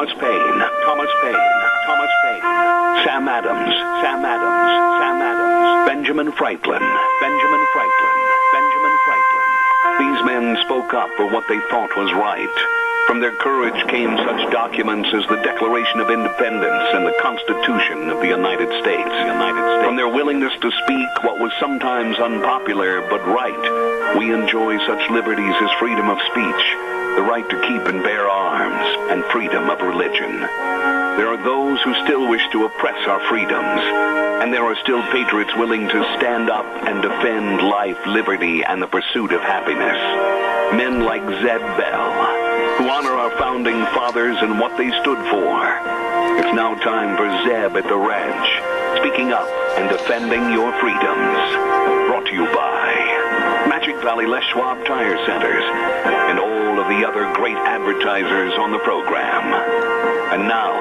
Thomas Paine, Thomas Paine, Thomas Paine, Sam Adams, Sam Adams, Sam Adams, Benjamin Franklin, Benjamin Franklin, Benjamin Franklin. These men spoke up for what they thought was right. From their courage came such documents as the Declaration of Independence and the Constitution of the United States. From their willingness to speak what was sometimes unpopular but right, we enjoy such liberties as freedom of speech, the right to keep and bear arms, and freedom of religion. There are those who still wish to oppress our freedoms, and there are still patriots willing to stand up and defend life, liberty, and the pursuit of happiness. Men like Zeb Bell, who honor our founding fathers and what they stood for. It's now time for Zeb at the ranch, speaking up and defending your freedoms. Brought to you by Magic Valley Les Schwab Tire Centers and all of the other great advertisers on the program. And now,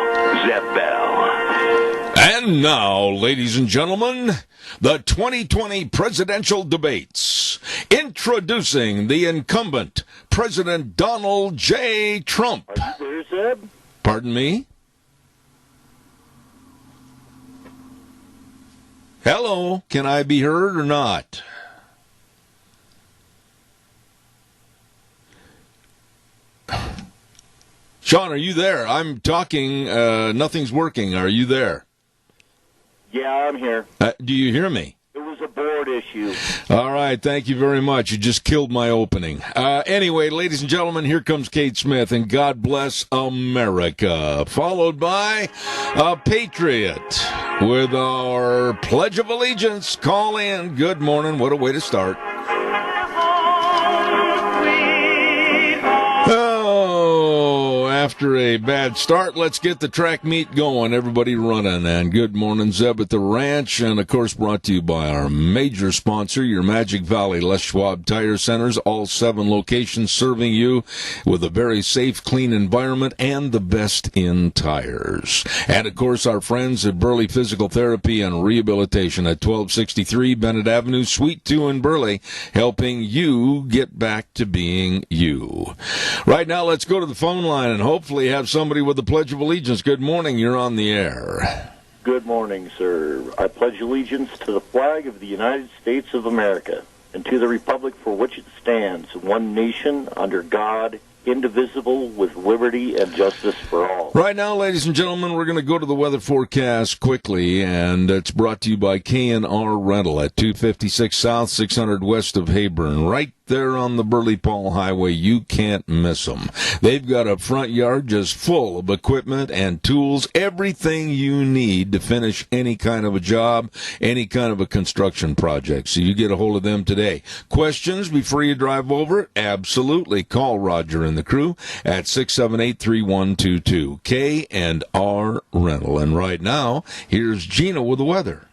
Zeb Bell. And now, ladies and gentlemen, the 2020 presidential debates. Introducing the incumbent, President Donald J. Trump. Are you there, Zeb? Pardon me? Hello, can I be heard or not? Sean, are you there? I'm talking, nothing's working. Are you there? Yeah, I'm here. Do you hear me? It was a board issue. All right, thank you very much. You just killed my opening. Anyway, ladies and gentlemen, here comes Kate Smith, and God bless America, followed by a patriot with our Pledge of Allegiance. Call in. Good morning. What a way to start. After a bad start, let's get the track meet going. Everybody running. And good morning, Zeb at the ranch. And, of course, brought to you by our major sponsor, your Magic Valley Les Schwab Tire Centers. All 7 locations serving you with a very safe, clean environment and the best in tires. And, of course, our friends at Burley Physical Therapy and Rehabilitation at 1263 Bennett Avenue, Suite 2 in Burley, helping you get back to being you. Right now, let's go to the phone line and hopefully have somebody with the Pledge of Allegiance. Good morning. You're on the air. Good morning, sir. I pledge allegiance to the flag of the United States of America and to the republic for which it stands, one nation, under God, indivisible, with liberty and justice for all. Right now, ladies and gentlemen, we're going to go to the weather forecast quickly, and it's brought to you by K&R Rental at 256 South, 600 West of Hayburn, right there on the Burley-Paul Highway. You can't miss them. They've got a front yard just full of equipment and tools, everything you need to finish any kind of a job, any kind of a construction project. So you get a hold of them today. Questions before you drive over? Absolutely. Call Roger and the crew at 678-3122. K&R Rental. And right now, here's Gina with the weather.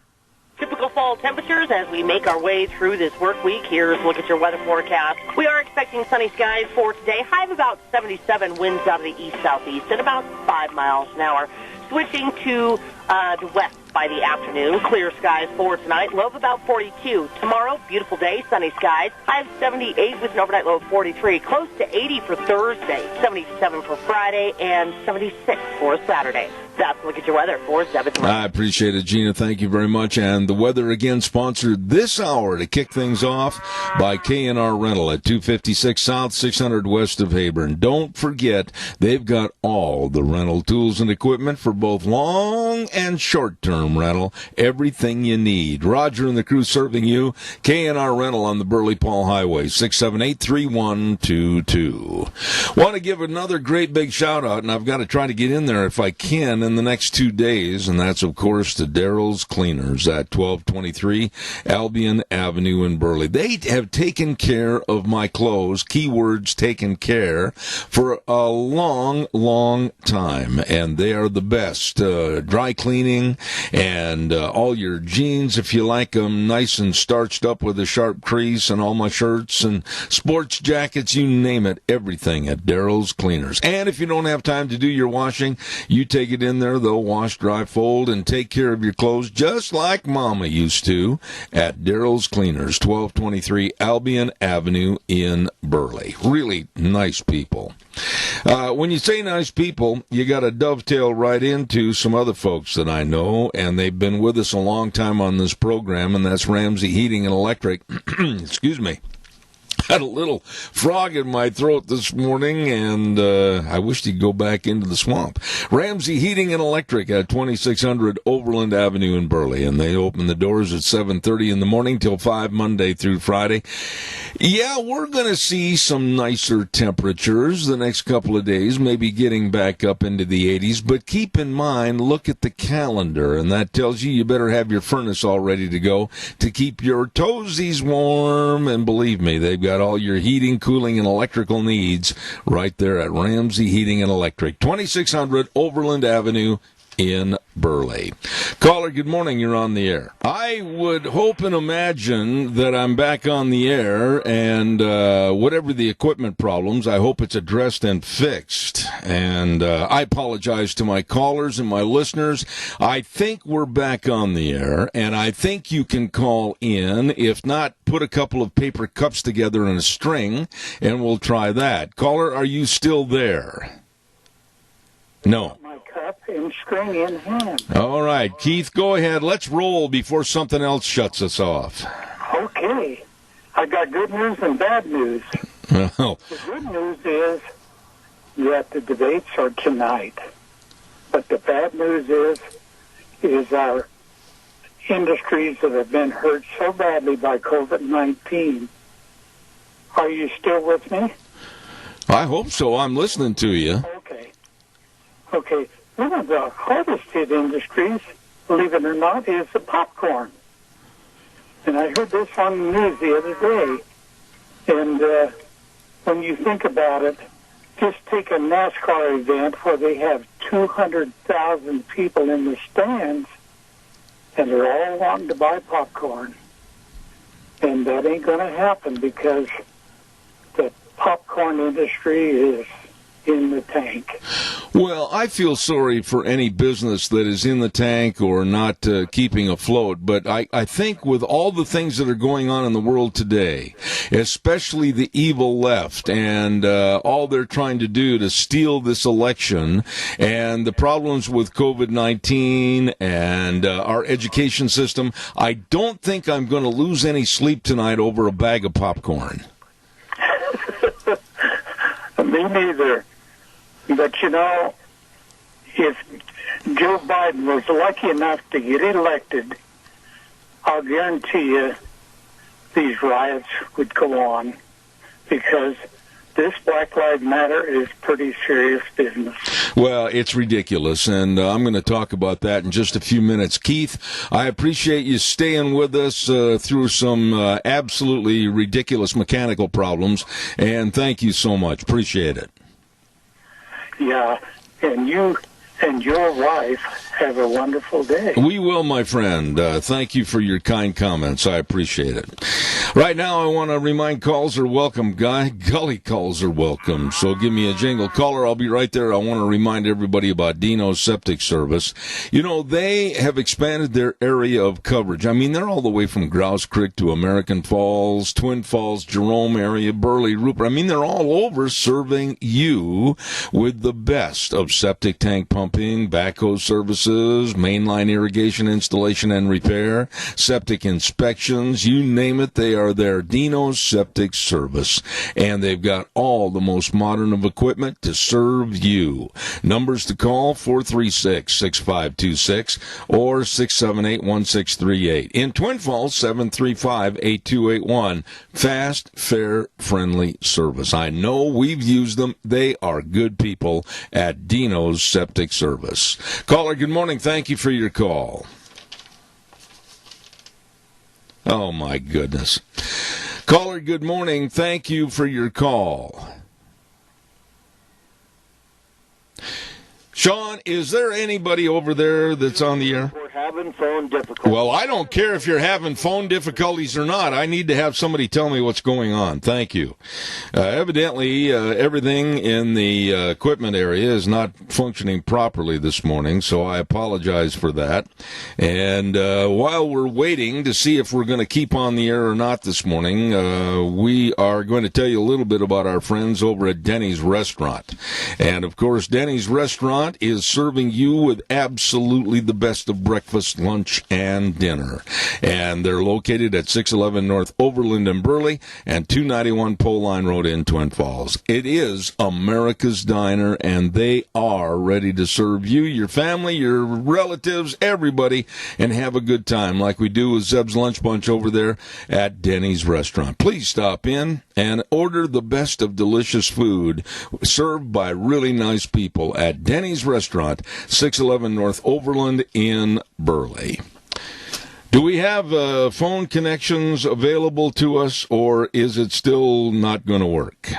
Typical fall temperatures as we make our way through this work week. Here's a look at your weather forecast. We are expecting sunny skies for today. High of about 77, winds out of the east-southeast at about 5 miles an hour. Switching to the west by the afternoon. Clear skies for tonight. Low of about 42. Tomorrow, beautiful day, sunny skies. High of 78 with an overnight low of 43. Close to 80 for Thursday. 77 for Friday and 76 for Saturday. That's a look at your weather for 7 I appreciate it, Gina. Thank you very much. And the weather, again, sponsored this hour to kick things off by K&R Rental at 256 South, 600 West of Hayburn. Don't forget, they've got all the rental tools and equipment for both long and short-term rental. Everything you need. Roger and the crew serving you. K&R Rental on the Burley-Paul Highway, 678-3122. Want to give another great big shout-out, and I've got to try to get in there if I can in the next 2 days, and that's, of course, to Daryl's Cleaners at 1223 Albion Avenue in Burley. They have taken care of my clothes, keywords taken care, for a long, long time, and they are the best. Dry cleaning and all your jeans, if you like them, nice and starched up with a sharp crease, and all my shirts and sports jackets, you name it, everything at Daryl's Cleaners. And if you don't have time to do your washing, you take it in there. They'll wash, dry, fold, and take care of your clothes just like Mama used to at Daryl's Cleaners, 1223 Albion Avenue in Burley. Really nice people. When you say nice people, you got to dovetail right into some other folks that I know, and they've been with us a long time on this program, and that's Ramsey Heating and Electric. Excuse me. Had a little frog in my throat this morning, and I wished he'd go back into the swamp. Ramsey Heating and Electric at 2600 Overland Avenue in Burley, and they open the doors at 7:30 in the morning till 5 Monday through Friday. Yeah, we're going to see some nicer temperatures the next couple of days, maybe getting back up into the 80s, but keep in mind, look at the calendar, and that tells you better have your furnace all ready to go to keep your toesies warm, and believe me, they've got all your heating, cooling, and electrical needs right there at Ramsey Heating and Electric, 2600 Overland Avenue in Burley. Caller, good morning. You're on the air. I would hope and imagine that I'm back on the air, and whatever the equipment problems, I hope it's addressed and fixed. And I apologize to my callers and my listeners. I think we're back on the air, and I think you can call in. If not, put a couple of paper cups together in a string, and we'll try that. Caller, are you still there? No. My cup and string in hand. All right, Keith, go ahead. Let's roll before something else shuts us off. Okay. I got good news and bad news. Oh. The good news is that the debates are tonight. But the bad news is our industries that have been hurt so badly by COVID-19. Are you still with me? I hope so. I'm listening to you. Okay, one of the hardest hit industries, believe it or not, is the popcorn. And I heard this on the news the other day. And when you think about it, just take a NASCAR event where they have 200,000 people in the stands, and they're all wanting to buy popcorn. And that ain't going to happen because the popcorn industry is in the tank. Well, I feel sorry for any business that is in the tank or not keeping afloat, but I think with all the things that are going on in the world today, especially the evil left and all they're trying to do to steal this election and the problems with COVID-19 and our education system, I don't think I'm going to lose any sleep tonight over a bag of popcorn. Me neither. But, you know, if Joe Biden was lucky enough to get elected, I'll guarantee you these riots would go on because this Black Lives Matter is pretty serious business. Well, it's ridiculous, and I'm going to talk about that in just a few minutes. Keith, I appreciate you staying with us through some absolutely ridiculous mechanical problems, and thank you so much. Appreciate it. Yeah, and you and your wife have a wonderful day. We will, my friend. Thank you for your kind comments. I appreciate it. Right now, I want to remind calls are welcome. Gully calls are welcome. So give me a jingle. Caller, I'll be right there. I want to remind everybody about Dino's Septic Service. You know, they have expanded their area of coverage. I mean, they're all the way from Grouse Creek to American Falls, Twin Falls, Jerome area, Burley, Rupert. I mean, they're all over serving you with the best of septic tank pumping, backhoe services, mainline irrigation installation and repair, septic inspections, you name it, they are there. Dino's Septic Service. And they've got all the most modern of equipment to serve you. Numbers to call, 436-6526 or 678-1638. In Twin Falls, 735-8281. Fast, fair, friendly service. I know we've used them. They are good people at Dino's Septic Service. Caller, good morning. Thank you for your call. Oh, my goodness. Caller, good morning. Thank you for your call. Sean, is there anybody over there that's on the air? having phone difficulties. Well, I don't care if you're having phone difficulties or not. I need to have somebody tell me what's going on. Thank you. Evidently, everything in the equipment area is not functioning properly this morning, so I apologize for that. And while we're waiting to see if we're going to keep on the air or not this morning, we are going to tell you a little bit about our friends over at Denny's Restaurant. And, of course, Denny's Restaurant is serving you with absolutely the best of breakfast, lunch, and dinner. And they're located at 611 North Overland in Burley and 291 Pole Line Road in Twin Falls. It is America's Diner, and they are ready to serve you, your family, your relatives, everybody, and have a good time like we do with Zeb's Lunch Bunch over there at Denny's Restaurant. Please stop in and order the best of delicious food served by really nice people at Denny's Restaurant, 611 North Overland in Burley. Do we have phone connections available to us, or is it still not going to work?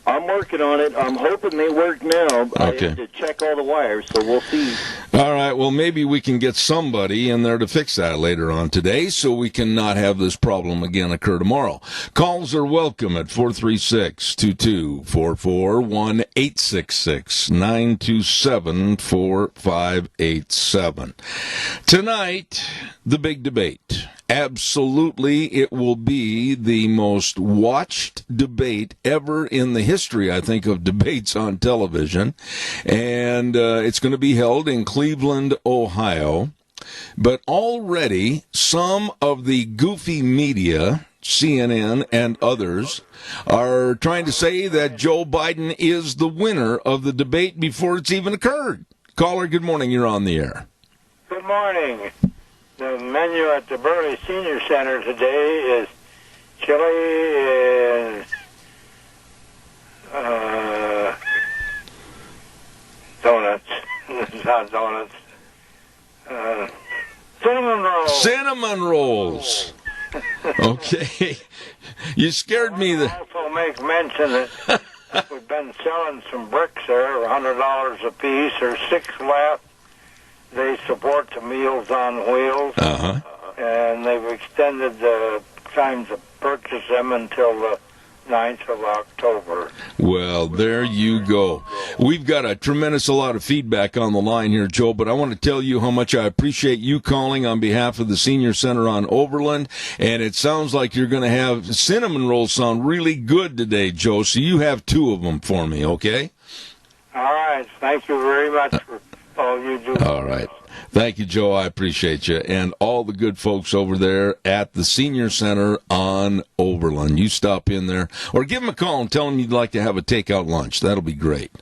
I'm working on it. I'm hoping they work now. Okay. I have to check all the wires, so we'll see. All right, well, maybe we can get somebody in there to fix that later on today so we can not have this problem again occur tomorrow. Calls are welcome at 436-2244, 1-866-927-4587. Tonight, the big debate. Absolutely, it will be the most watched debate ever in the history, I think, of debates on television. And it's going to be held in Cleveland, Ohio. But already, some of the goofy media, CNN and others, are trying to say that Joe Biden is the winner of the debate before it's even occurred. Caller, good morning. You're on the air. Good morning. The menu at the Burley Senior Center today is chili and donuts. Not donuts. Cinnamon rolls. Cinnamon rolls. Okay. You scared me. I also make mention that we've been selling some bricks there, $100 a piece, or 6 left. They support the Meals on Wheels, and they've extended the time to purchase them until the 9th of October. Well, there you go. We've got a tremendous lot of feedback on the line here, Joe, but I want to tell you how much I appreciate you calling on behalf of the Senior Center on Overland, and it sounds like you're going to have cinnamon rolls sound really good today, Joe, so you have 2 of them for me, okay? All right. Thank you very much for all you do. All right. Thank you, Joe. I appreciate you. And all the good folks over there at the Senior Center on Overland. You stop in there or give them a call and tell them you'd like to have a takeout lunch. That'll be great.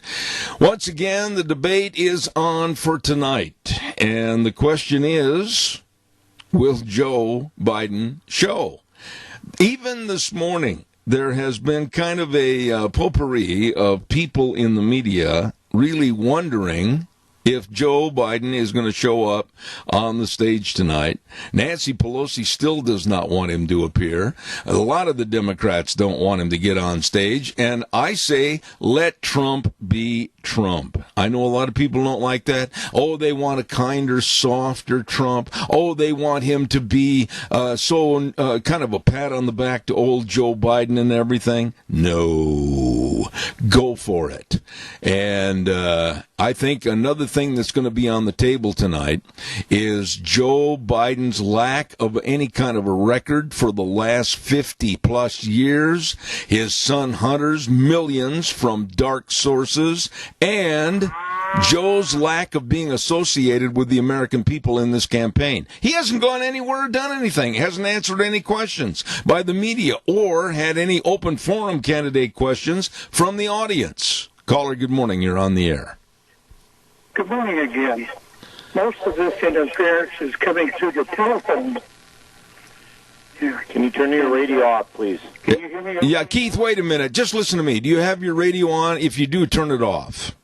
Once again, the debate is on for tonight. And the question is, will Joe Biden show? Even this morning, there has been kind of a potpourri of people in the media really wondering if Joe Biden is going to show up on the stage tonight. Nancy Pelosi still does not want him to appear. A lot of the Democrats don't want him to get on stage. And I say, let Trump be Trump. I know a lot of people don't like that. Oh, they want a kinder, softer Trump. Oh, they want him to be kind of a pat on the back to old Joe Biden and everything. No. Go for it. And I think another thing that's going to be on the table tonight is Joe Biden's lack of any kind of a record for the last 50-plus years, his son Hunter's millions from dark sources, and Joe's lack of being associated with the American people in this campaign. He hasn't gone anywhere or done anything, hasn't answered any questions by the media or had any open forum candidate questions from the audience. Caller, good morning. You're on the air. Good morning again. Most of this interference is coming through the telephone. Here. Can you turn your radio off, please? Can you hear me? Yeah, Keith, wait a minute. Just listen to me. Do you have your radio on? If you do, turn it off.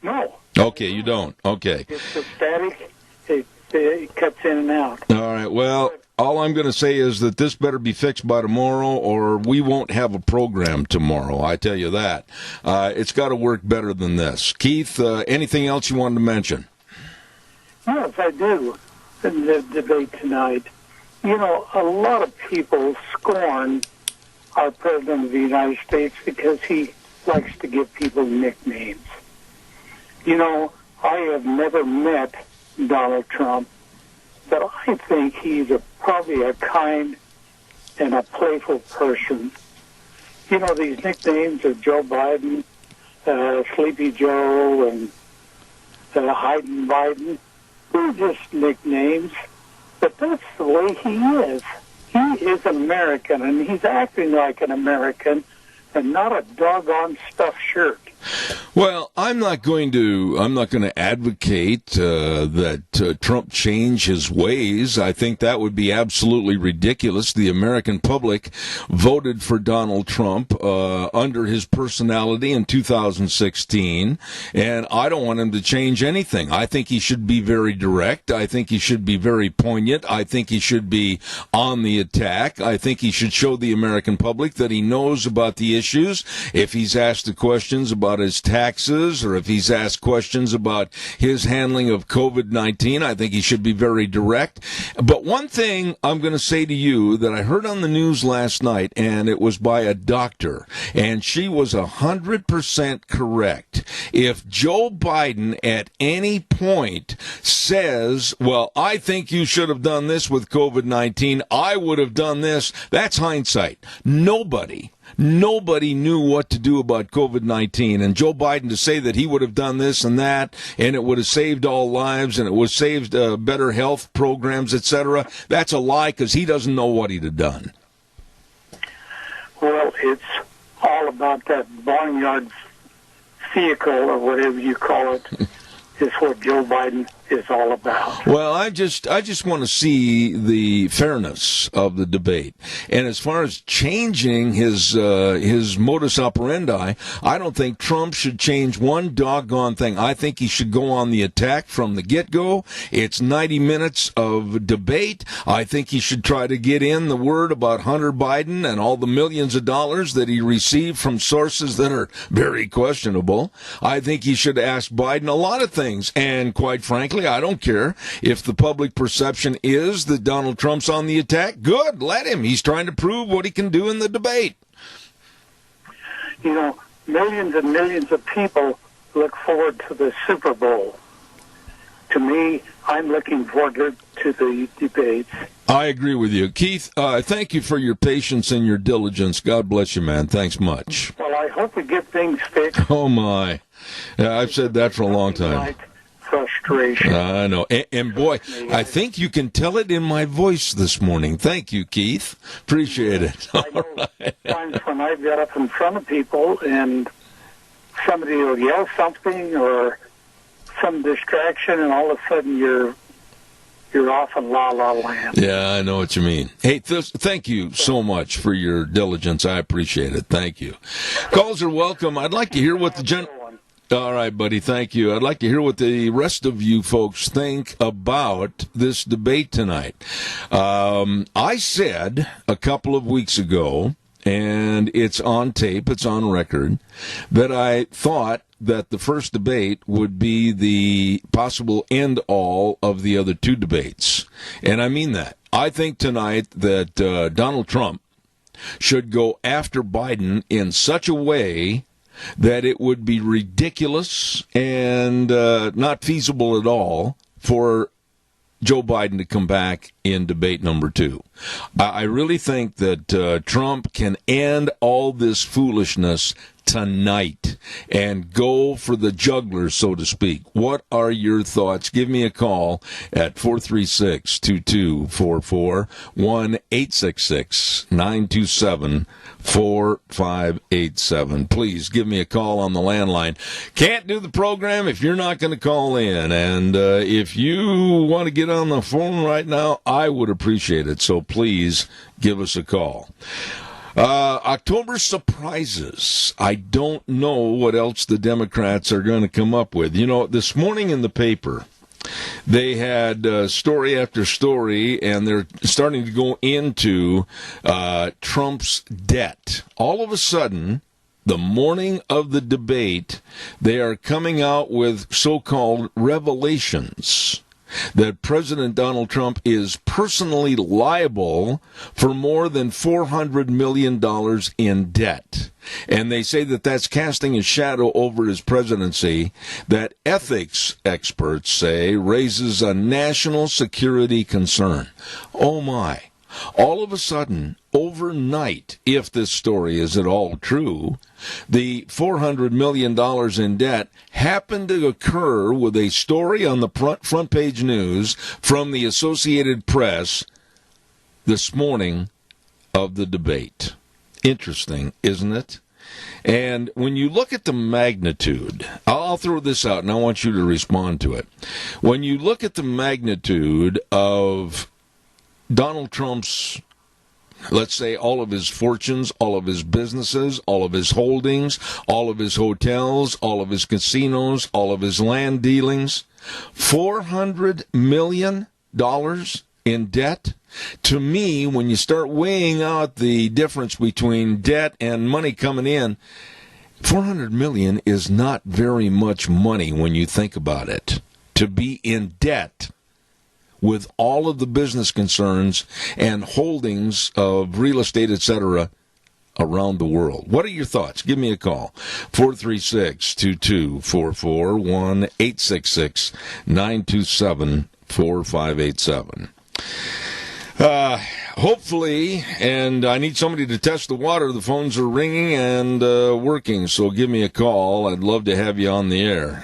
No. Okay, you don't. Okay. It's the static. It cuts in and out. All right, well, all I'm going to say is that this better be fixed by tomorrow or we won't have a program tomorrow. I tell you that. It's got to work better than this. Keith, anything else you wanted to mention? Yes, I do. In the debate tonight, you know, a lot of people scorn our President of the United States because he likes to give people nicknames. You know, I have never met Donald Trump, but I think he's probably a kind and a playful person. You know, these nicknames of Joe Biden, Sleepy Joe, and Hayden Biden, they're just nicknames, but that's the way he is. He is American, and he's acting like an American and not a doggone stuffed shirt. Well, I'm not going to advocate that Trump change his ways. I think that would be absolutely ridiculous. The American public voted for Donald Trump under his personality in 2016, and I don't want him to change anything. I think he should be very direct. I think he should be very poignant. I think he should be on the attack. I think he should show the American public that he knows about the issues. If he's asked the questions about his taxes, or if he's asked questions about his handling of COVID-19, I think he should be very direct. But one thing I'm going to say to you that I heard on the news last night, and it was by a doctor, and she was 100% correct. If Joe Biden at any point says, well, I think you should have done this with COVID-19, I would have done this, that's hindsight. Nobody knew what to do about COVID-19, and Joe Biden to say that he would have done this and that, and it would have saved all lives, and it would have saved better health programs, etc., that's a lie, because he doesn't know what he'd have done. Well, it's all about that barnyard vehicle, or whatever you call it, is what Joe Biden is all about. Well, I just want to see the fairness of the debate. And as far as changing his modus operandi, I don't think Trump should change one doggone thing. I think he should go on the attack from the get-go. It's 90 minutes of debate. I think he should try to get in the word about Hunter Biden and all the millions of dollars that he received from sources that are very questionable. I think he should ask Biden a lot of things. And quite frankly, I don't care if the public perception is that Donald Trump's on the attack. Good, let him. He's trying to prove what he can do in the debate. You know, millions and millions of people look forward to the Super Bowl. To me, I'm looking forward to the debates. I agree with you. Keith, thank you for your patience and your diligence. God bless you, man. Thanks much. Well, I hope we get things fixed. Oh, my. I've said that for a long time. Like frustration. I know. And boy, I think you can tell it in my voice this morning. Thank you, Keith. Appreciate it. I know times when I get up in front of people and somebody will yell something or some distraction, and all of a sudden you're off in la-la land. Yeah, I know what you mean. Hey, thank you so much for your diligence. I appreciate it. Thank you. Calls are welcome. I'd like to hear what the All right, buddy. Thank you. I'd like to hear what the rest of you folks think about this debate tonight. I said a couple of weeks ago, and it's on tape, it's on record, that I thought that the first debate would be the possible end-all of the other two debates. And I mean that. I think tonight that Donald Trump should go after Biden in such a way that it would be ridiculous and not feasible at all for Joe Biden to come back in debate number two. I really think that Trump can end all this foolishness tonight and go for the jugular, so to speak. What are your thoughts? Give me a call at 436-2244, 1-866-927-4587. Please give me a call on the landline. Can't do the program if you're not going to call in. And if you want to get on the phone right now, I would appreciate it. So please give us a call. October surprises. I don't know what else the Democrats are going to come up with. You know, this morning in the paper, they had story after story, and they're starting to go into Trump's debt. All of a sudden, the morning of the debate, they are coming out with so-called revelations that President Donald Trump is personally liable for more than $400 million in debt. And they say that that's casting a shadow over his presidency that ethics experts say raises a national security concern. Oh my. All of a sudden, overnight, if this story is at all true, the $400 million in debt happened to occur with a story on the front page news from the Associated Press this morning of the debate. Interesting, isn't it? And when you look at the magnitude, I'll throw this out and I want you to respond to it. When you look at the magnitude of Donald Trump's, let's say, all of his fortunes, all of his businesses, all of his holdings, all of his hotels, all of his casinos, all of his land dealings, $400 million in debt. To me, when you start weighing out the difference between debt and money coming in, $400 million is not very much money when you think about it. To be in debt with all of the business concerns and holdings of real estate, etc., around the world. What are your thoughts? Give me a call. 436-2244, 1-866-927-4587. Hopefully, and I need somebody to test the water. The phones are ringing and working, so give me a call. I'd love to have you on the air.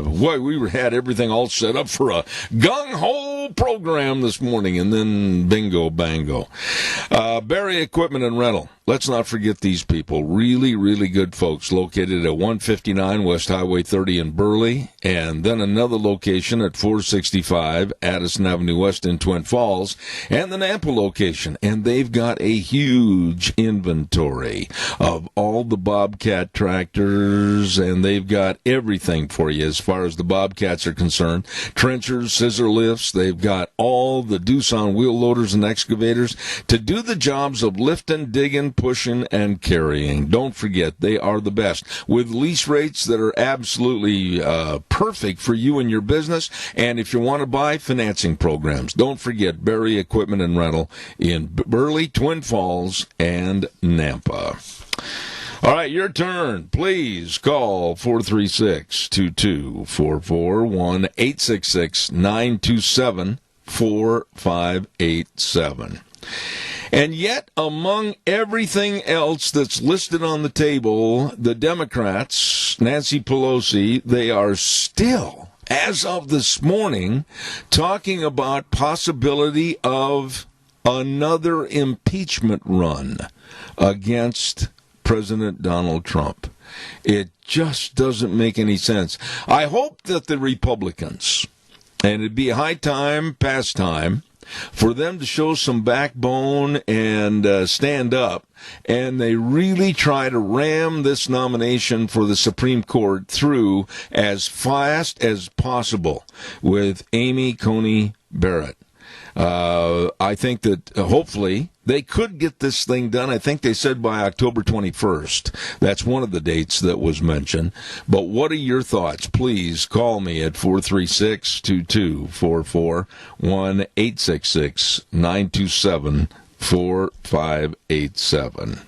We had everything all set up for a gung-ho program this morning, and then bingo, bango. Barrett Equipment and Rental. Let's not forget these people. Really, really good folks located at 159 West Highway 30 in Burley, and then another location at 465 Addison Avenue West in Twin Falls, and the Nampa location. And they've got a huge inventory of all the Bobcat tractors, and they've got everything for you as far as the Bobcats are concerned. Trenchers, scissor lifts, they've got all the Doosan wheel loaders and excavators to do the jobs of lifting, digging, pushing, and carrying. Don't forget, they are the best, with lease rates that are absolutely perfect for you and your business. And if you want to buy, financing programs. Don't forget Barrett Equipment and Rental in Burley, Twin Falls, and Nampa. All right, your turn. Please call 436-2244, 1-866-927-4587. And yet, among everything else that's listed on the table, the Democrats, Nancy Pelosi, they are still, as of this morning, talking about possibility of another impeachment run against President Donald Trump. It just doesn't make any sense. I hope that the Republicans, and it'd be high time, past time, for them to show some backbone and stand up, and they really try to ram this nomination for the Supreme Court through as fast as possible with Amy Coney Barrett. I think that hopefully they could get this thing done. I think they said by October 21st. That's one of the dates that was mentioned. But what are your thoughts? Please call me at 436-2244, 1-866-927-4587.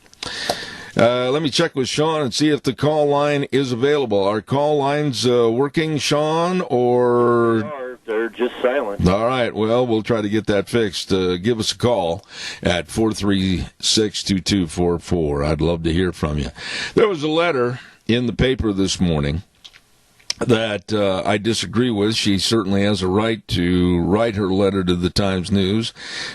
Let me check with Sean and see if the call line is available. Are call lines working, Sean, or... They're just silent. All right. Well, we'll try to get that fixed. Give us a call at 436-2244. I'd love to hear from you. There was a letter in the paper this morning that I disagree with. She certainly has a right to write her letter to the Times News.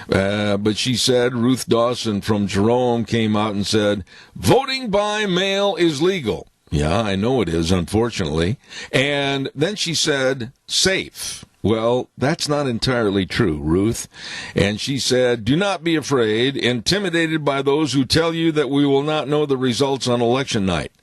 But she said, Ruth Dawson from Jerome came out and said, voting by mail is legal. Yeah, I know it is, unfortunately. And then she said, safe. Well, that's not entirely true, Ruth. And she said, do not be afraid, intimidated by those who tell you that we will not know the results on election night.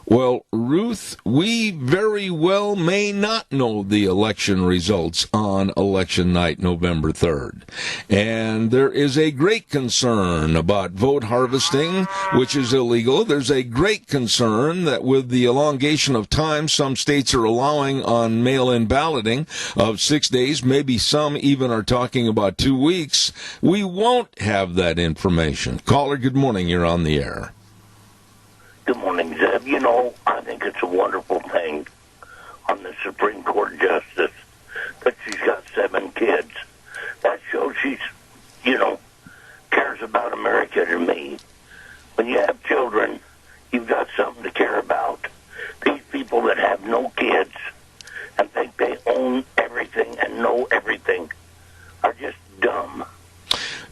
Well, Ruth, we very well may not know the election results on election night, November 3rd. And there is a great concern about vote harvesting, which is illegal. There's a great concern that with the elongation of time some states are allowing on mail-in balloting of 6 days, maybe some even are talking about 2 weeks, we won't have that information. Caller, good morning. You're on the air. Good morning, Zeb. You know, I think it's a wonderful thing on the Supreme Court justice that she's got 7 kids. That shows she's, cares about America to me. When you have children, you've got something to care about. These people that have no kids and think they own everything and know everything are just dumb.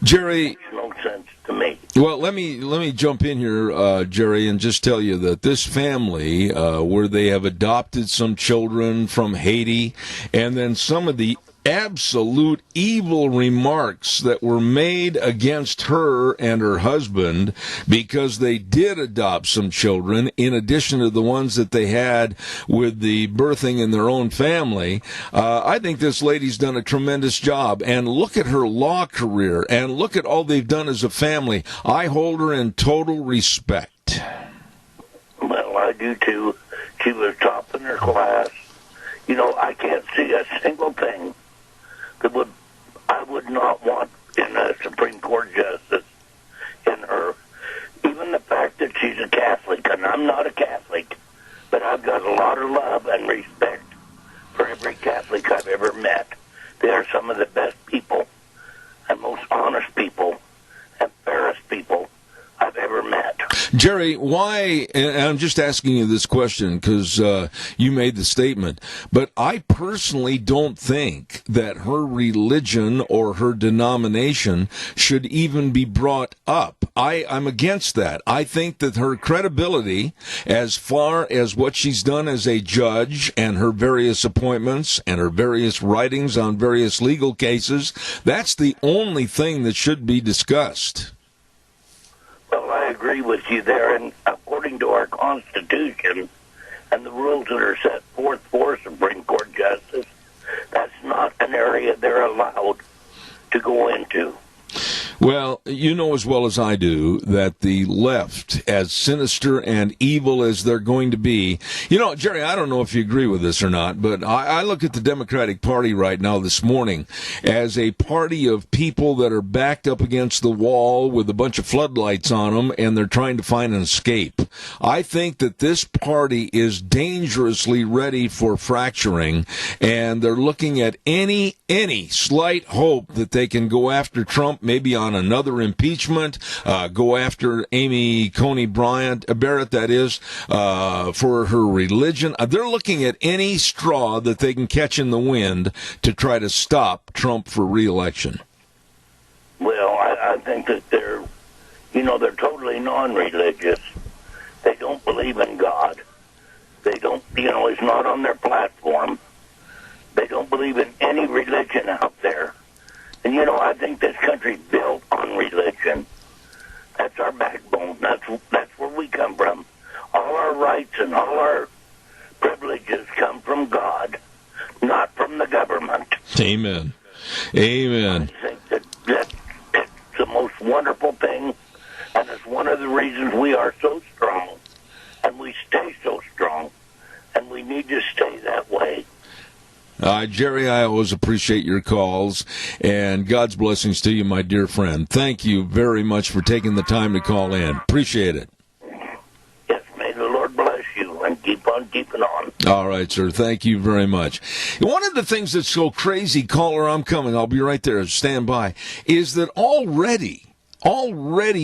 Jerry, It makes no sense to me. well, let me jump in here, Jerry, and just tell you that this family, where they have adopted some children from Haiti, and then some of the absolute evil remarks that were made against her and her husband because they did adopt some children in addition to the ones that they had with the birthing in their own family. I think this lady's done a tremendous job, and look at her law career and look at all they've done as a family. I hold her in total respect. Well, I do too. She was top in her class. I can't see a single thing that I would not want in a Supreme Court justice in her. Even the fact that she's a Catholic, and I'm not a Catholic, but I've got a lot of love and respect for every Catholic I've ever met. They are some of the best people and most honest people and fairest people I've ever met. Jerry, why, and I'm just asking you this question because you made the statement, but I personally don't think that her religion or her denomination should even be brought up. I'm against that. I think that her credibility, as far as what she's done as a judge and her various appointments and her various writings on various legal cases, that's the only thing that should be discussed. Well, I agree with you there, and according to our Constitution and the rules that are set forth for Supreme Court justice, that's not an area they're allowed to go into. Well, you know as well as I do that the left, as sinister and evil as they're going to be, Jerry, I don't know if you agree with this or not, but I look at the Democratic Party right now this morning as a party of people that are backed up against the wall with a bunch of floodlights on them, and they're trying to find an escape. I think that this party is dangerously ready for fracturing, and they're looking at any slight hope that they can go after Trump, maybe on another impeachment, go after Coney Barrett, that is, for her religion. They're looking at any straw that they can catch in the wind to try to stop Trump for re-election. Well, I think that they're totally non-religious. They don't believe in God. They don't, it's not on their platform. They don't believe in any religion out there. And, I think this country's built on religion. That's our backbone. That's where we come from. All our rights and all our privileges come from God, not from the government. Amen. Amen. I think that it's the most wonderful thing, and it's one of the reasons we are so strong, and we stay so strong, and we need to stay that way. Jerry, I always appreciate your calls, and God's blessings to you, my dear friend. Thank you very much for taking the time to call in. Appreciate it. Yes, may the Lord bless you, and keep on keeping on. All right, sir. Thank you very much. One of the things that's so crazy, caller, I'm coming, I'll be right there, stand by, is that already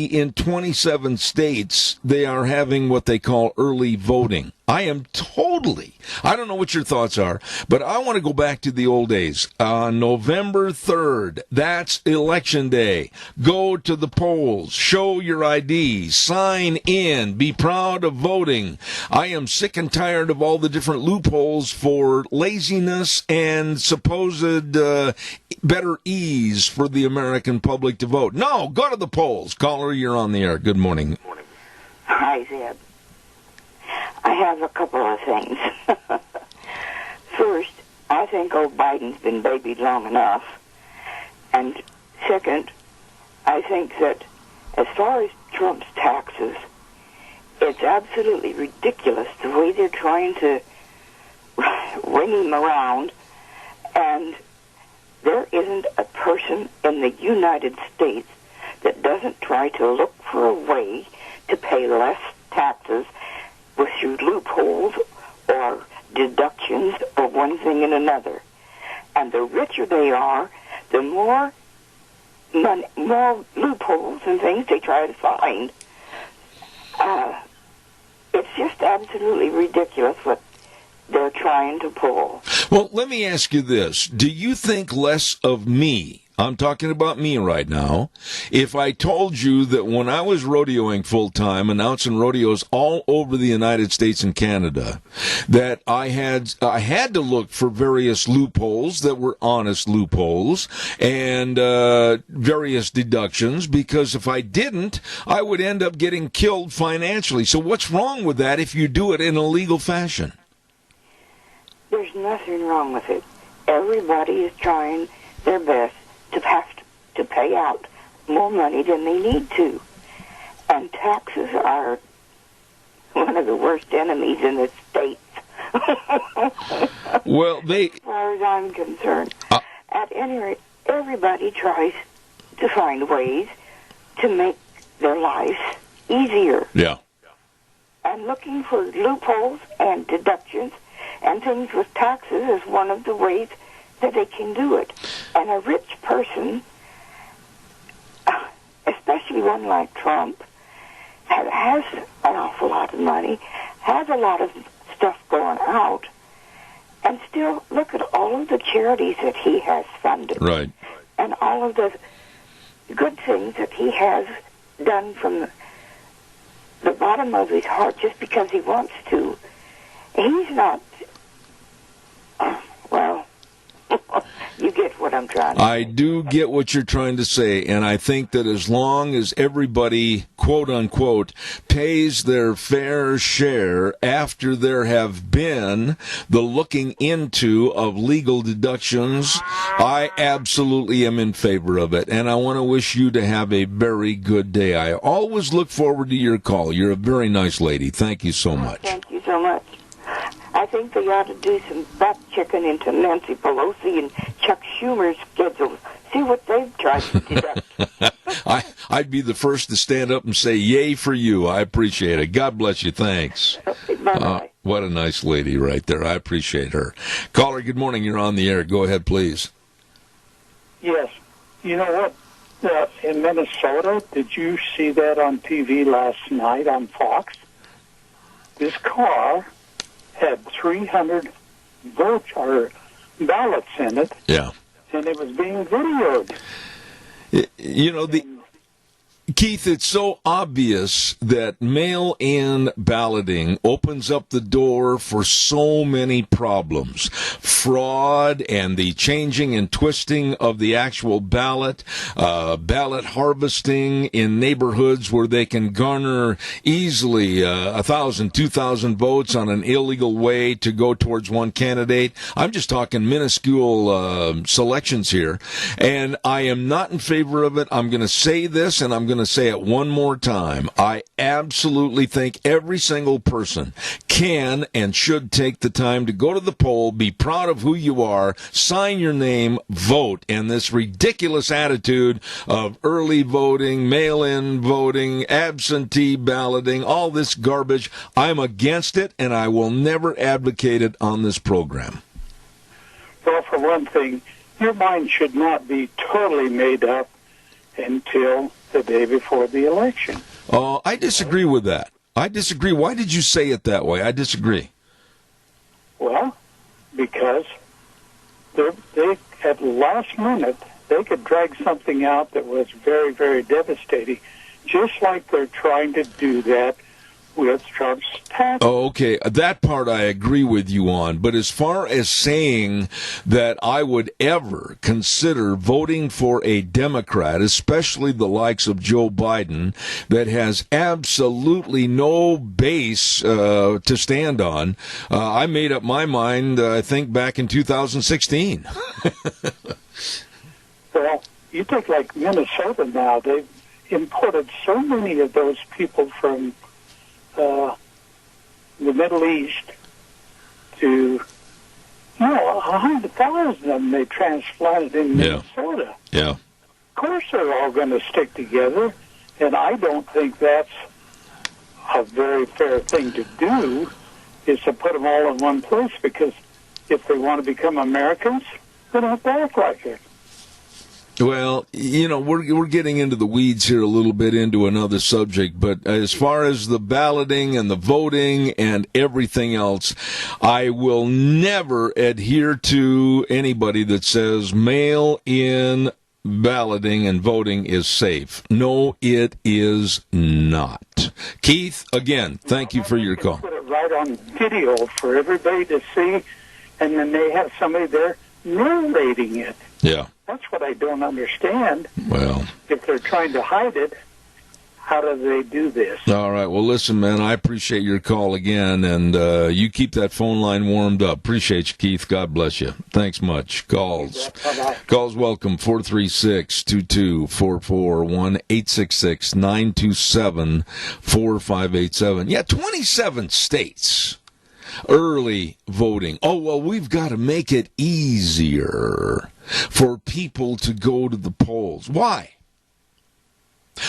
in 27 states, they are having what they call early voting. I don't know what your thoughts are, but I want to go back to the old days. On November 3rd, that's Election Day. Go to the polls, show your ID, sign in, be proud of voting. I am sick and tired of all the different loopholes for laziness and supposed better ease for the American public to vote. No, go to the polls. Caller, you're on the air. Good morning. Hi, Zeb. I have a couple of things. First, I think old Biden's been babied long enough. And second, I think that as far as Trump's taxes, it's absolutely ridiculous the way they're trying to ring him around. And there isn't a person in the United States that doesn't try to look for a way to pay less taxes with through loopholes or deductions or one thing and another. And the richer they are, the more loopholes and things they try to find. It's just absolutely ridiculous what they're trying to pull. Well, let me ask you this. Do you think less of me? I'm talking about me right now. If I told you that when I was rodeoing full-time, announcing rodeos all over the United States and Canada, that I had to look for various loopholes that were honest loopholes and various deductions, because if I didn't, I would end up getting killed financially. So what's wrong with that if you do it in a legal fashion? There's nothing wrong with it. Everybody is trying their best to have to pay out more money than they need to. And taxes are one of the worst enemies in the States. Well, as far as I'm concerned. At any rate, everybody tries to find ways to make their lives easier. Yeah. And looking for loopholes and deductions and things with taxes is one of the ways that they can do it. And a rich person, especially one like Trump, has an awful lot of money, has a lot of stuff going out, and still look at all of the charities that he has funded. Right. And all of the good things that he has done from the bottom of his heart just because he wants to. He's not, well, you get what I'm trying to say. I do get what you're trying to say, and I think that as long as everybody, quote unquote, pays their fair share after there have been the looking into of legal deductions, I absolutely am in favor of it, and I want to wish you to have a very good day. I always look forward to your call. You're a very nice lady. Thank you so much. Thank you so much. I think they ought to do some back-checking into Nancy Pelosi and Chuck Schumer's schedules. See what they've tried to deduct. I'd be the first to stand up and say, yay for you. I appreciate it. God bless you. Thanks. Okay, bye-bye. What a nice lady right there. I appreciate her. Caller, good morning. You're on the air. Go ahead, please. Yes. You know what? In Minnesota, did you see that on TV last night on Fox? This car had 300 votes or ballots in it. Yeah. And it was being videoed. Keith, it's so obvious that mail-in balloting opens up the door for so many problems. Fraud and the changing and twisting of the actual ballot, ballot harvesting in neighborhoods where they can garner easily 1,000, 2,000 votes on an illegal way to go towards one candidate. I'm just talking minuscule selections here, and I am not in favor of it. I'm going to say this, and I'm going to say it one more time. I absolutely think every single person can and should take the time to go to the poll, be proud of who you are, sign your name, vote. And this ridiculous attitude of early voting, mail-in voting, absentee balloting, all this garbage, I'm against it, and I will never advocate it on this program. Well, for one thing, your mind should not be totally made up until the day before the election. I disagree with that. I disagree. Why did you say it that way? I disagree. Well, because they at the last minute, they could drag something out that was very, very devastating, just like they're trying to do that with Trump's tax. Oh, okay. That part I agree with you on. But as far as saying that I would ever consider voting for a Democrat, especially the likes of Joe Biden, that has absolutely no base to stand on, I made up my mind, I think, back in 2016. Well, you take like Minnesota now. They've imported so many of those people from the Middle East to, 100,000 of them they transplanted in Minnesota. Yeah. Of course they're all going to stick together, and I don't think that's a very fair thing to do, is to put them all in one place, because if they want to become Americans, they don't have to act like it. Well, we're getting into the weeds here a little bit, into another subject, but as far as the balloting and the voting and everything else, I will never adhere to anybody that says mail-in balloting and voting is safe. No, it is not. Keith, again, thank you for your call. Put it right on video for everybody to see, and then they have somebody there narrating it. Yeah. That's what I don't understand. Well, if they're trying to hide it, how do they do this? All right. Well, listen, man, I appreciate your call again, and you keep that phone line warmed up. Appreciate you, Keith. God bless you. Thanks much. Calls. Bye-bye. Calls welcome, 436-2244, 1-866-927-4587. Yeah, 27 states. Early voting. Oh, well, we've got to make it easier for people to go to the polls. Why?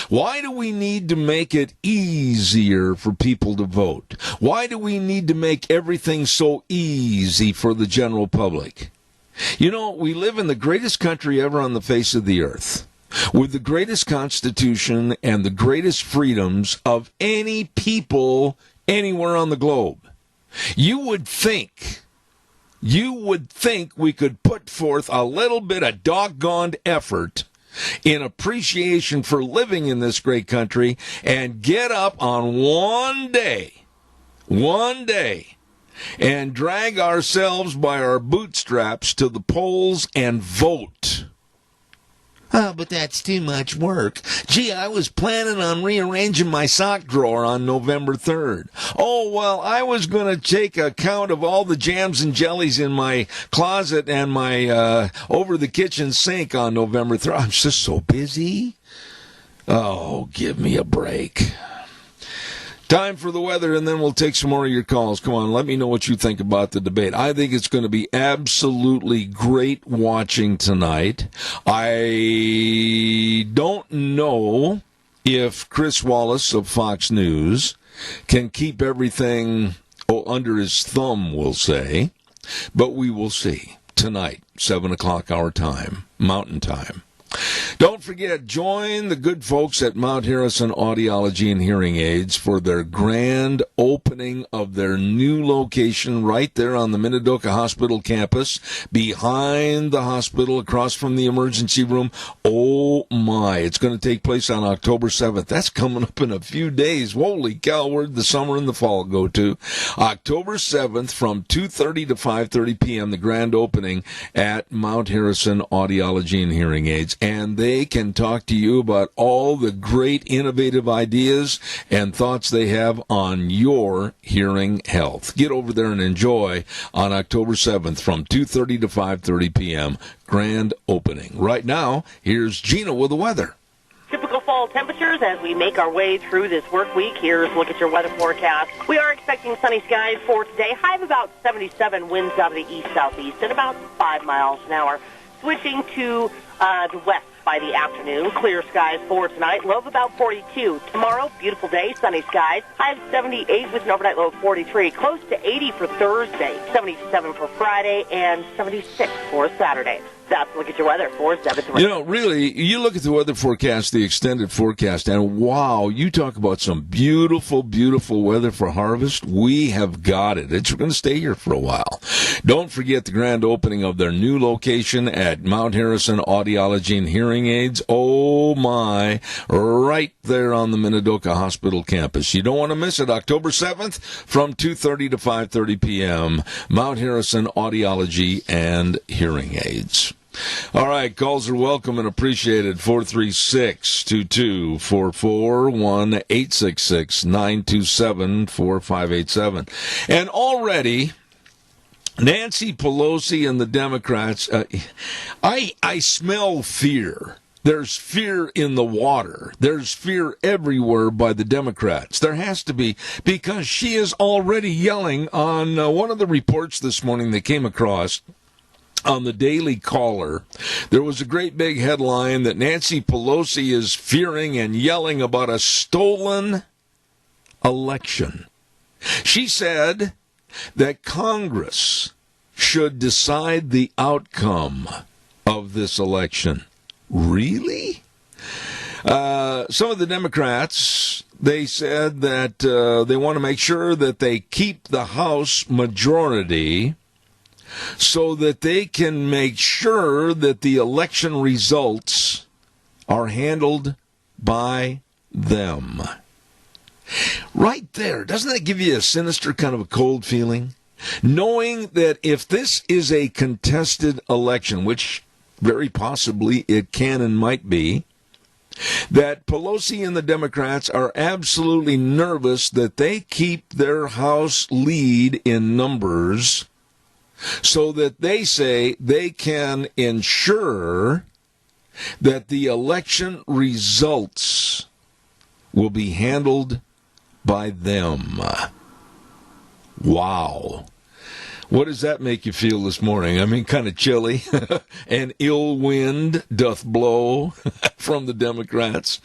Why do we need to make it easier for people to vote? Why do we need to make everything so easy for the general public? We live in the greatest country ever on the face of the earth, with the greatest constitution and the greatest freedoms of any people anywhere on the globe. You would think we could put forth a little bit of doggone effort in appreciation for living in this great country and get up on one day, and drag ourselves by our bootstraps to the polls and vote. Oh, but that's too much work. Gee, I was planning on rearranging my sock drawer on November 3rd. Oh, well, I was going to take account of all the jams and jellies in my closet and my over the kitchen sink on November 3rd. I'm just so busy. Oh, give me a break. Time for the weather, and then we'll take some more of your calls. Come on, let me know what you think about the debate. I think it's going to be absolutely great watching tonight. I don't know if Chris Wallace of Fox News can keep everything under his thumb, we'll say, but we will see tonight, 7 o'clock our time, Mountain Time. Don't forget, join the good folks at Mount Harrison Audiology and Hearing Aids for their grand opening of their new location right there on the Minidoka Hospital campus, behind the hospital, across from the emergency room. Oh, my. It's going to take place on October 7th. That's coming up in a few days. Holy cow, where'd the summer and the fall go to? October 7th from 2:30 to 5:30 p.m., the grand opening at Mount Harrison Audiology and Hearing Aids. And they can talk to you about all the great innovative ideas and thoughts they have on your hearing health. Get over there and enjoy on October 7th from 2:30 to 5:30 p.m. Grand opening. Right now, here's Gina with the weather. Typical fall temperatures as we make our way through this work week. Here's a look at your weather forecast. We are expecting sunny skies for today. High of about 77, winds out of the east-southeast at about 5 miles an hour. Switching to the west by the afternoon. Clear skies for tonight. Low of about 42. Tomorrow, beautiful day, sunny skies. High of 78 with an overnight low of 43. Close to 80 for Thursday. 77 for Friday and 76 for Saturday. That's a look at your weather for 7 You know, really, you look at the weather forecast, the extended forecast, and wow, you talk about some beautiful, beautiful weather for harvest. We have got it. It's going to stay here for a while. Don't forget the grand opening of their new location at Mount Harrison Audiology and Hearing Aids. Oh, my, right there on the Minidoka Hospital campus. You don't want to miss it. October 7th from 2:30 to 5:30 p.m. Mount Harrison Audiology and Hearing Aids. All right, calls are welcome and appreciated. 436-2244, 1-866-927-4587. And already, Nancy Pelosi and the Democrats, I smell fear. There's fear in the water. There's fear everywhere by the Democrats. There has to be, because she is already yelling on one of the reports this morning that came across on the Daily Caller. There was a great big headline that Nancy Pelosi is fearing and yelling about a stolen election. She said that Congress should decide the outcome of this election. Really? Some of the Democrats, they said that they want to make sure that they keep the House majority so that they can make sure that the election results are handled by them. Right there, doesn't that give you a sinister kind of a cold feeling? Knowing that if this is a contested election, which very possibly it can and might be, that Pelosi and the Democrats are absolutely nervous that they keep their House lead in numbers so that they say they can ensure that the election results will be handled by them. Wow. What does that make you feel this morning? I mean, kind of chilly. An ill wind doth blow from the Democrats.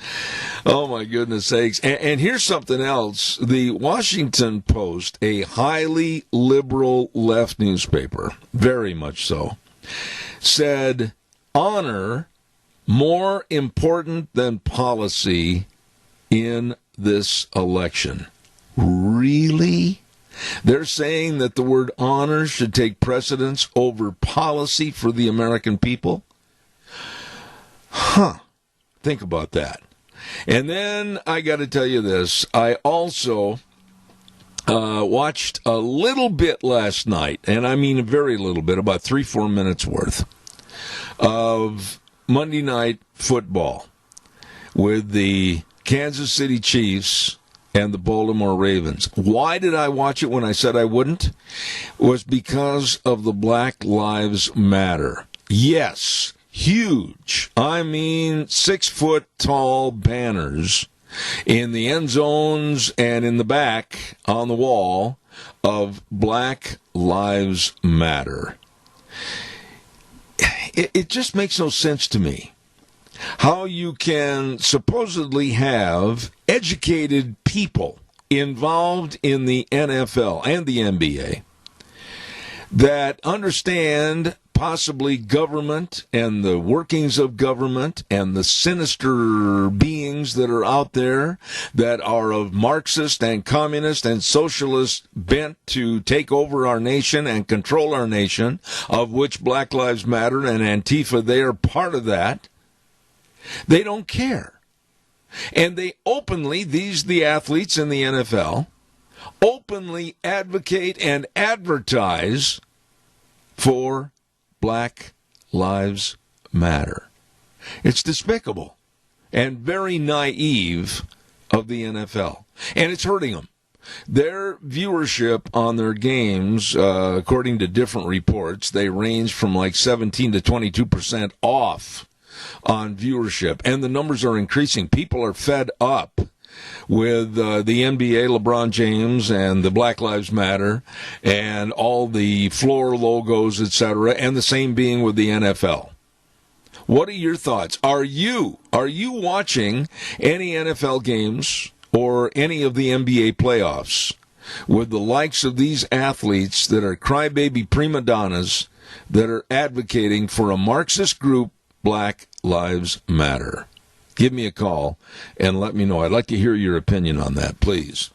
Oh, my goodness sakes. And here's something else. The Washington Post, a highly liberal left newspaper, very much so, said, honor more important than policy in this election. Really? They're saying that the word honor should take precedence over policy for the American people? Think about that. And then I got to tell you this. I also watched a little bit last night, and I mean a very little bit, about 3-4 minutes worth, of Monday Night Football with the Kansas City Chiefs and the Baltimore Ravens. Why did I watch it when I said I wouldn't? It was because of the Black Lives Matter. Yes, huge. I mean, 6-foot-tall banners in the end zones and in the back on the wall of Black Lives Matter. It just makes no sense to me how you can supposedly have educated people involved in the NFL and the NBA that understand possibly government and the workings of government and the sinister beings that are out there that are of Marxist and communist and socialist bent to take over our nation and control our nation, of which Black Lives Matter and Antifa, they are part of that. They don't care. And they openly, the athletes in the NFL, openly advocate and advertise for Black Lives Matter. It's despicable and very naive of the NFL. And it's hurting them. Their viewership on their games, according to different reports, they range from like 17 to 22% off on viewership, and the numbers are increasing. People are fed up with the NBA, LeBron James, and the Black Lives Matter, and all the floor logos, etc., and the same being with the NFL. What are your thoughts? Are you watching any NFL games or any of the NBA playoffs? with the likes of these athletes that are crybaby prima donnas that are advocating for a Marxist group, Black Lives Matter? Give me a call and let me know. I'd like to hear your opinion on that, please.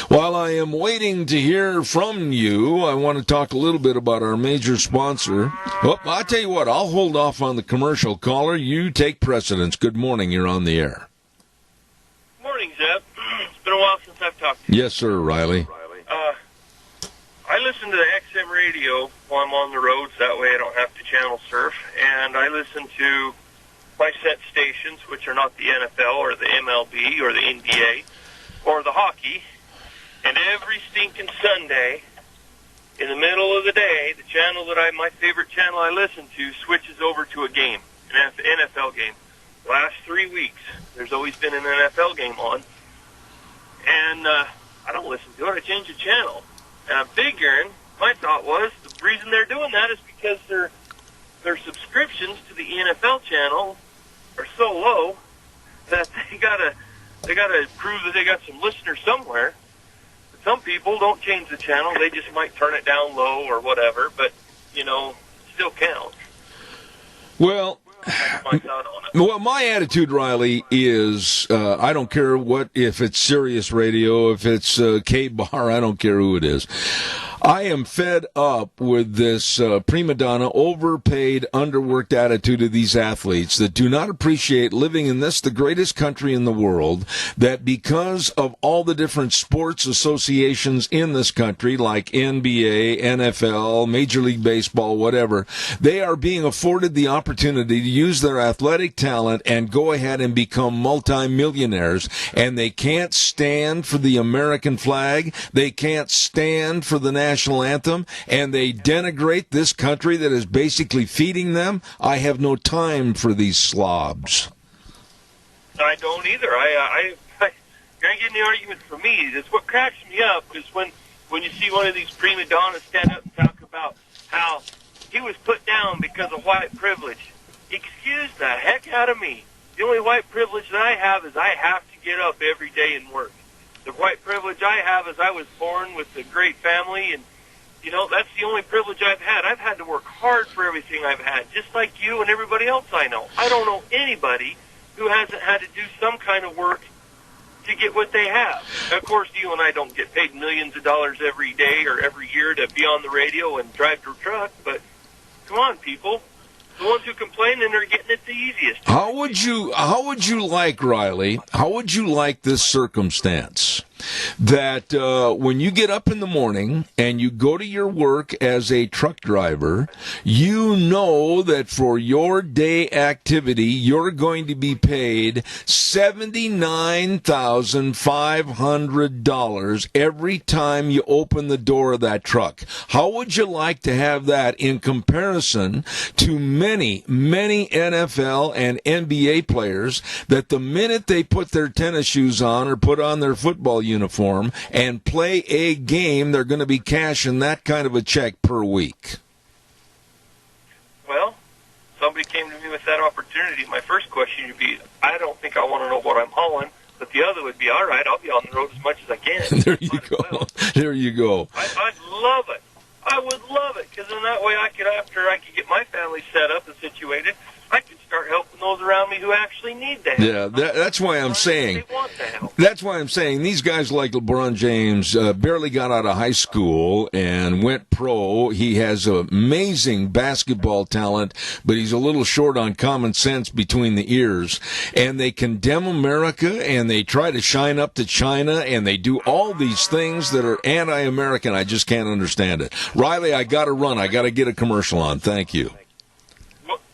While I am waiting to hear from you, I want to talk a little bit about our major sponsor. Oh, I'll tell you what, I'll hold off on the commercial. Caller, you take precedence. Good morning. You're on the air. Morning, Zeb. It's been a while since I've talked to you. Yes, sir, Riley. I listen to the XM radio while I'm on the roads. That way I don't have to channel surf. And I listen to my set stations, which are not the NFL or the MLB or the NBA or the hockey. And every stinking Sunday, in the middle of the day, the channel that my favorite channel I listen to switches over to a game, an NFL game. Last 3 weeks, there's always been an NFL game on. And I don't listen to it. I change the channel. And I'm figuring, my thought was, the reason they're doing that is because their subscriptions to the NFL channel are so low that they gotta prove that they got some listeners somewhere. But some people don't change the channel; they just might turn it down low or whatever. But it still counts. Well, that's my thought on it. Well, my attitude, Riley, is I don't care if it's Sirius Radio, if it's K-Bar, I don't care who it is. I am fed up with this prima donna, overpaid, underworked attitude of these athletes that do not appreciate living in the greatest country in the world, that because of all the different sports associations in this country, like NBA, NFL, Major League Baseball, whatever, they are being afforded the opportunity to use their athletic talent and go ahead and become multimillionaires, and they can't stand for the American flag, they can't stand for the national anthem, and they denigrate this country that is basically feeding them. I have no time for these slobs. I don't either. I can't get any argument for me. That's what cracks me up is when you see one of these prima donnas stand up and talk about how he was put down because of white privilege. Excuse the heck out of me. The only white privilege that I have is I have to get up every day and work. The white privilege I have is I was born with a great family, and, that's the only privilege I've had. I've had to work hard for everything I've had, just like you and everybody else I know. I don't know anybody who hasn't had to do some kind of work to get what they have. Of course, you and I don't get paid millions of dollars every day or every year to be on the radio and drive your truck, but come on, people. The ones who complain and are getting it the easiest. How would you like, Riley, this circumstance? That when you get up in the morning and you go to your work as a truck driver, you know that for your day activity, you're going to be paid $79,500 every time you open the door of that truck. How would you like to have that in comparison to many, many NFL and NBA players that the minute they put their tennis shoes on or put on their football uniform and play a game, they're going to be cashing that kind of a check per week? Well, somebody came to me with that opportunity. My first question would be, I don't think I want to know what I'm hauling, but the other would be, all right, I'll be on the road as much as I can. There you go. Well. There you go. I'd love it. I would love it, because in that way after I could get my family set up and situated, I could start helping those around me who actually need the help. Yeah, that's why I'm saying. That's why I'm saying these guys like LeBron James barely got out of high school and went pro. He has amazing basketball talent, but he's a little short on common sense between the ears. And they condemn America, and they try to shine up to China, and they do all these things that are anti-American. I just can't understand it. Riley, I got to run. I got to get a commercial on. Thank you.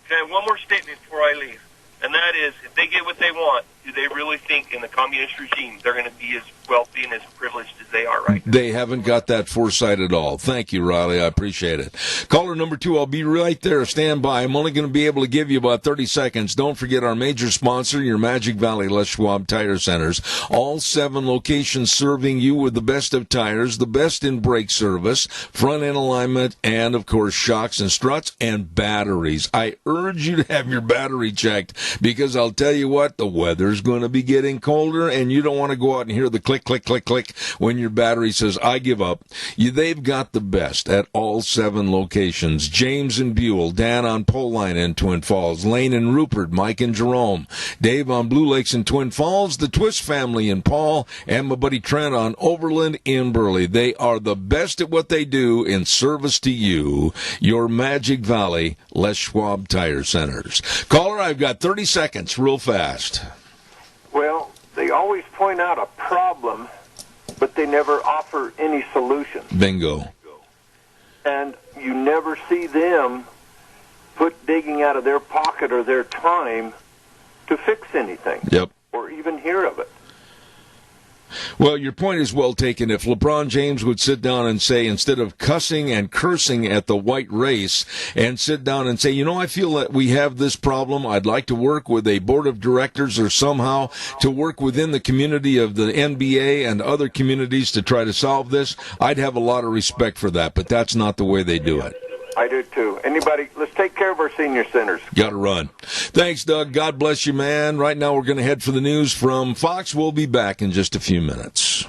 Okay, one more statement before I leave, and that is, if they get what they want, do they really think in the communist regime they're going to be as wealthy and as privileged as they are right now? They haven't got that foresight at all. Thank you, Riley. I appreciate it. Caller number 2, I'll be right there. Stand by. I'm only going to be able to give you about 30 seconds. Don't forget our major sponsor, your Magic Valley Les Schwab Tire Centers. All 7 locations serving you with the best of tires, the best in brake service, front end alignment, and, of course, shocks and struts and batteries. I urge you to have your battery checked because I'll tell you what, the weather's weather's going to be getting colder, and you don't want to go out and hear the click, click, click, click when your battery says, I give up. They've got the best at all 7 locations. James and Buell, Dan on Pole Line in Twin Falls, Lane and Rupert, Mike and Jerome, Dave on Blue Lakes in Twin Falls, the Twist family in Paul, and my buddy Trent on Overland in Burley. They are the best at what they do in service to you, your Magic Valley Les Schwab Tire Centers. Caller, I've got 30 seconds, real fast. Well, they always point out a problem, but they never offer any solution. Bingo. And you never see them digging out of their pocket or their time to fix anything. Yep. Or even hear of it. Well, your point is well taken. If LeBron James would sit down and say, instead of cussing and cursing at the white race, and sit down and say, I feel that we have this problem. I'd like to work with a board of directors or somehow to work within the community of the NBA and other communities to try to solve this, I'd have a lot of respect for that, but that's not the way they do it. I do too. Anybody, let's take care of our senior centers. Got to run. Thanks, Doug. God bless you, man. Right now we're going to head for the news from Fox. We'll be back in just a few minutes.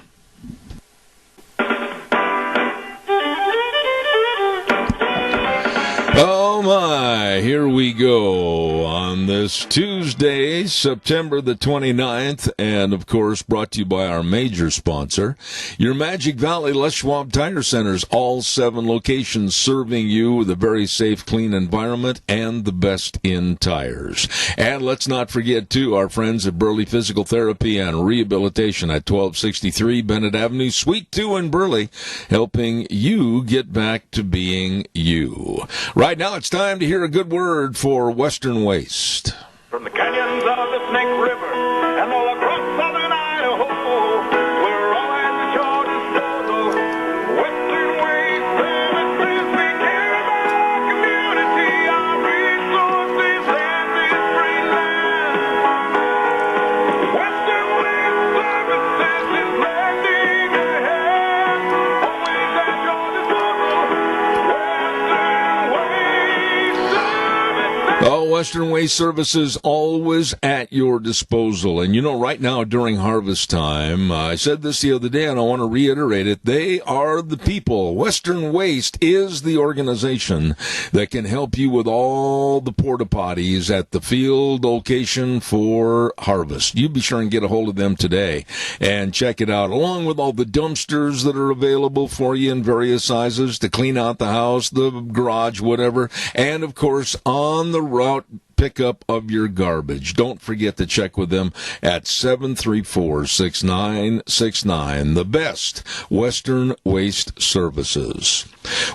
Oh, my. Here we go on this Tuesday, September the 29th, and, of course, brought to you by our major sponsor, your Magic Valley Les Schwab Tire Centers, all 7 locations serving you with a very safe, clean environment and the best in tires. And let's not forget, too, our friends at Burley Physical Therapy and Rehabilitation at 1263 Bennett Avenue, Suite 2 in Burley, helping you get back to being you. Right now, it's time to hear a good word for Western Waste. From the canyons of the Snake River and all across southern Idaho, we're all at the your disposal. Western Waste Services, we care about our community, our resources, and this free land. Western Waste Services is lending a hand, always at your disposal. Western Waste Services. Oh, Western Waste Services, always at your disposal. And right now during harvest time, I said this the other day and I want to reiterate it, they are the people. Western Waste is the organization that can help you with all the porta potties at the field location for harvest. You be sure and get a hold of them today and check it out, along with all the dumpsters that are available for you in various sizes to clean out the house, the garage, whatever. And, of course, on the route pickup of your garbage. Don't forget to check with them at 734-6969. The best Western Waste Services.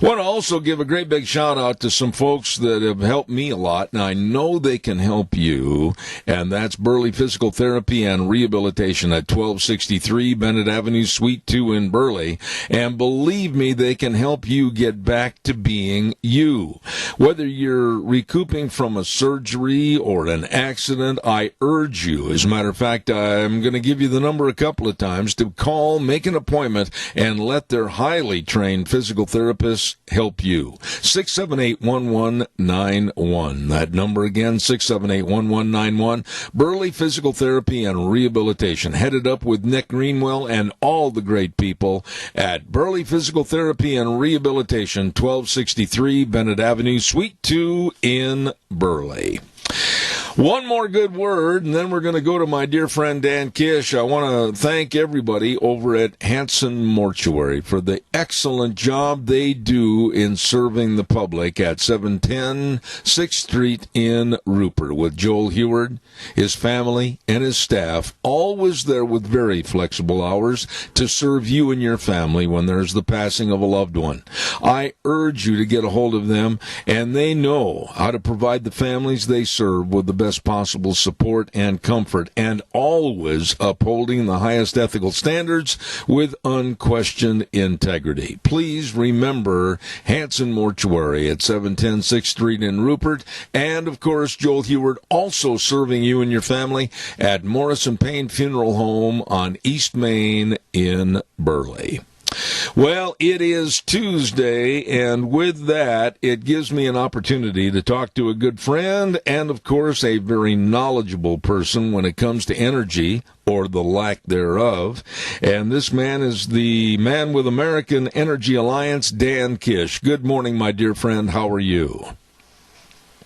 Want to also give a great big shout out to some folks that have helped me a lot, and I know they can help you, and that's Burley Physical Therapy and Rehabilitation at 1263 Bennett Avenue, Suite 2 in Burley. And believe me, they can help you get back to being you. Whether you're recouping from a surgery or an accident, I urge you, as a matter of fact, I'm going to give you the number a couple of times, to call, make an appointment, and let their highly trained physical therapists help you. 678-1191. That number again, 678-1191. Burley Physical Therapy and Rehabilitation, headed up with Nick Greenwell and all the great people at Burley Physical Therapy and Rehabilitation, 1263 Bennett Avenue, Suite 2 in Burley. One more good word, and then we're going to go to my dear friend Dan Kish. I want to thank everybody over at Hanson Mortuary for the excellent job they do in serving the public at 710 6th Street in Rupert, with Joel Heward, his family, and his staff, always there with very flexible hours to serve you and your family when there's the passing of a loved one. I urge you to get a hold of them, and they know how to provide the families they serve with the best possible support and comfort, and always upholding the highest ethical standards with unquestioned integrity. Please remember Hanson Mortuary at 710 6th Street in Rupert, and of course Joel Heward also serving you and your family at Morrison Payne Funeral Home on East Main in Burley. Well, it is Tuesday, and with that, it gives me an opportunity to talk to a good friend and, of course, a very knowledgeable person when it comes to energy, or the lack thereof. And this man is the man with American Energy Alliance, Dan Kish. Good morning, my dear friend. How are you?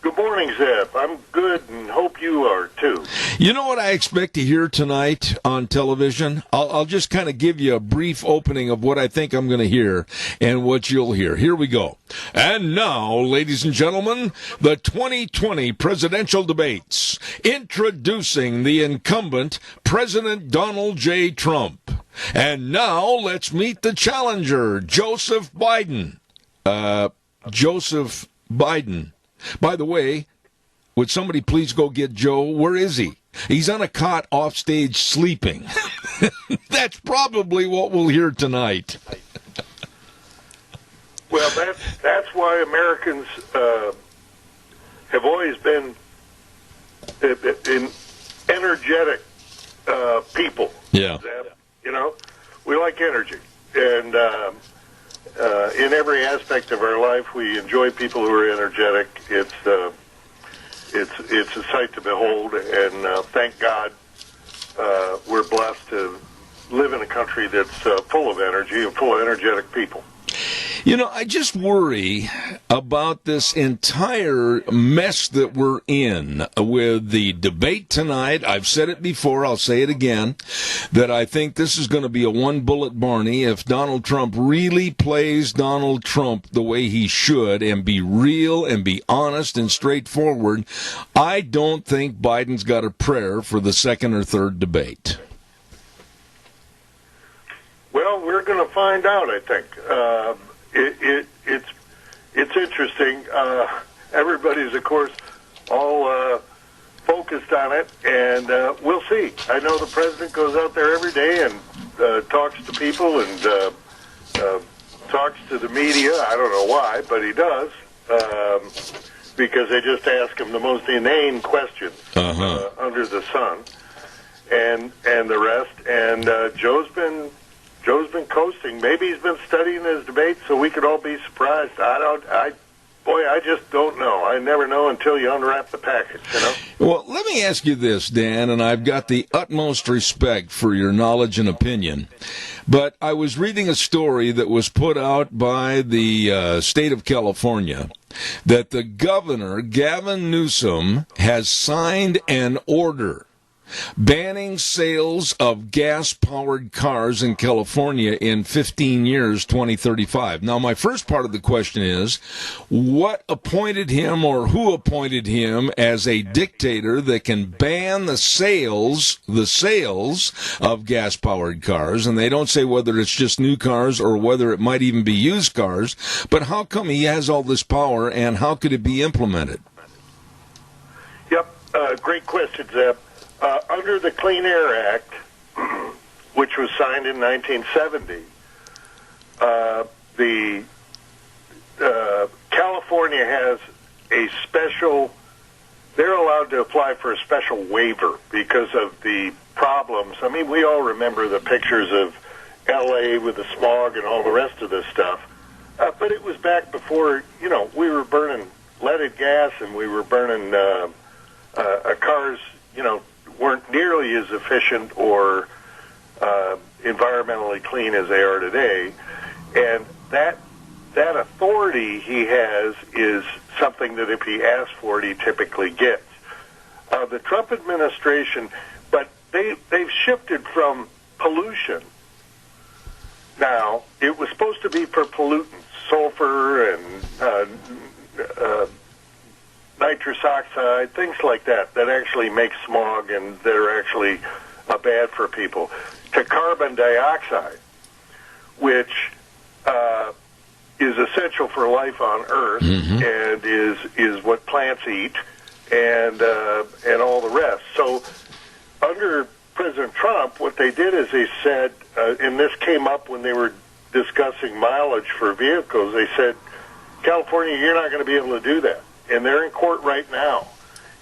Good morning, Zeb. I'm good and hope you are, too. You know what I expect to hear tonight on television? I'll just kind of give you a brief opening of what I think I'm going to hear and what you'll hear. Here we go. And now, ladies and gentlemen, the 2020 presidential debates. Introducing the incumbent, President Donald J. Trump. And now, let's meet the challenger, Joseph Biden. Joseph Biden. By the way, would somebody please go get Joe? Where is he? He's on a cot off stage sleeping. That's probably what we'll hear tonight. Well, that's why Americans have always been energetic people. Yeah. You know, we like energy. And in every aspect of our life, we enjoy people who are energetic. It's a sight to behold, and thank God we're blessed to live in a country that's full of energy and full of energetic people. You know, I just worry about this entire mess that we're in with the debate tonight. I've said it before, I'll say it again, that I think this is going to be a one-bullet Barney if Donald Trump really plays Donald Trump the way he should and be real and be honest and straightforward. I don't think Biden's got a prayer for the second or third debate. Well, we're going to find out, I think. It's interesting. Everybody's, of course, all focused on it, and we'll see. I know the president goes out there every day and talks to people and talks to the media. I don't know why, but he does, because they just ask him the most inane questions under the sun, and the rest. And Joe's been coasting. Maybe he's been studying his debates so we could all be surprised. I just don't know. I never know until you unwrap the package, you know? Well, let me ask you this, Dan, and I've got the utmost respect for your knowledge and opinion, but I was reading a story that was put out by the state of California that the governor, Gavin Newsom, has signed an order banning sales of gas-powered cars in California in 15 years, 2035. Now, my first part of the question is, what appointed him or who appointed him as a dictator that can ban the sales of gas-powered cars? And they don't say whether it's just new cars or whether it might even be used cars. But how come he has all this power, and how could it be implemented? Yep, great question, Zeb. Under the Clean Air Act, which was signed in 1970, California has a special, they're allowed to apply for a special waiver because of the problems. I mean, we all remember the pictures of L.A. with the smog and all the rest of this stuff. But it was back before, you know, we were burning leaded gas and we were burning cars, you know, weren't nearly as efficient or environmentally clean as they are today. And that authority he has is something that if he asks for it, he typically gets. The Trump administration, but they've shifted from pollution. Now, it was supposed to be for pollutants, sulfur and nitrous oxide, things like that actually make smog and that are actually bad for people, to carbon dioxide, which is essential for life on Earth and is what plants eat and all the rest. So under President Trump, what they did is they said, and this came up when they were discussing mileage for vehicles, they said, California, you're not going to be able to do that. And they're in court right now.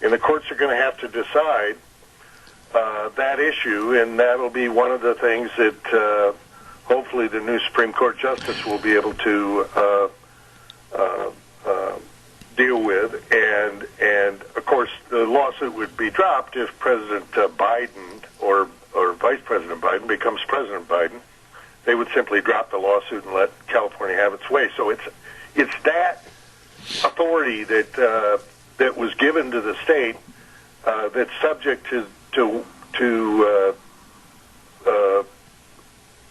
And the courts are going to have to decide that issue, and that'll be one of the things that hopefully the new Supreme Court justice will be able to deal with. And of course, the lawsuit would be dropped if President Biden or Vice President Biden becomes President Biden. They would simply drop the lawsuit and let California have its way. So it's that authority that was given to the state that's subject to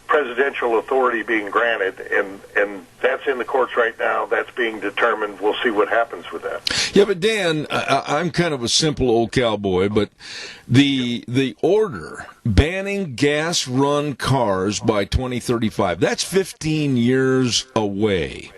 presidential authority being granted, and that's in the courts right now. That's being determined. We'll see what happens with that. Yeah, but Dan, I'm kind of a simple old cowboy, but the order banning gas-run cars by 2035, that's 15 years away.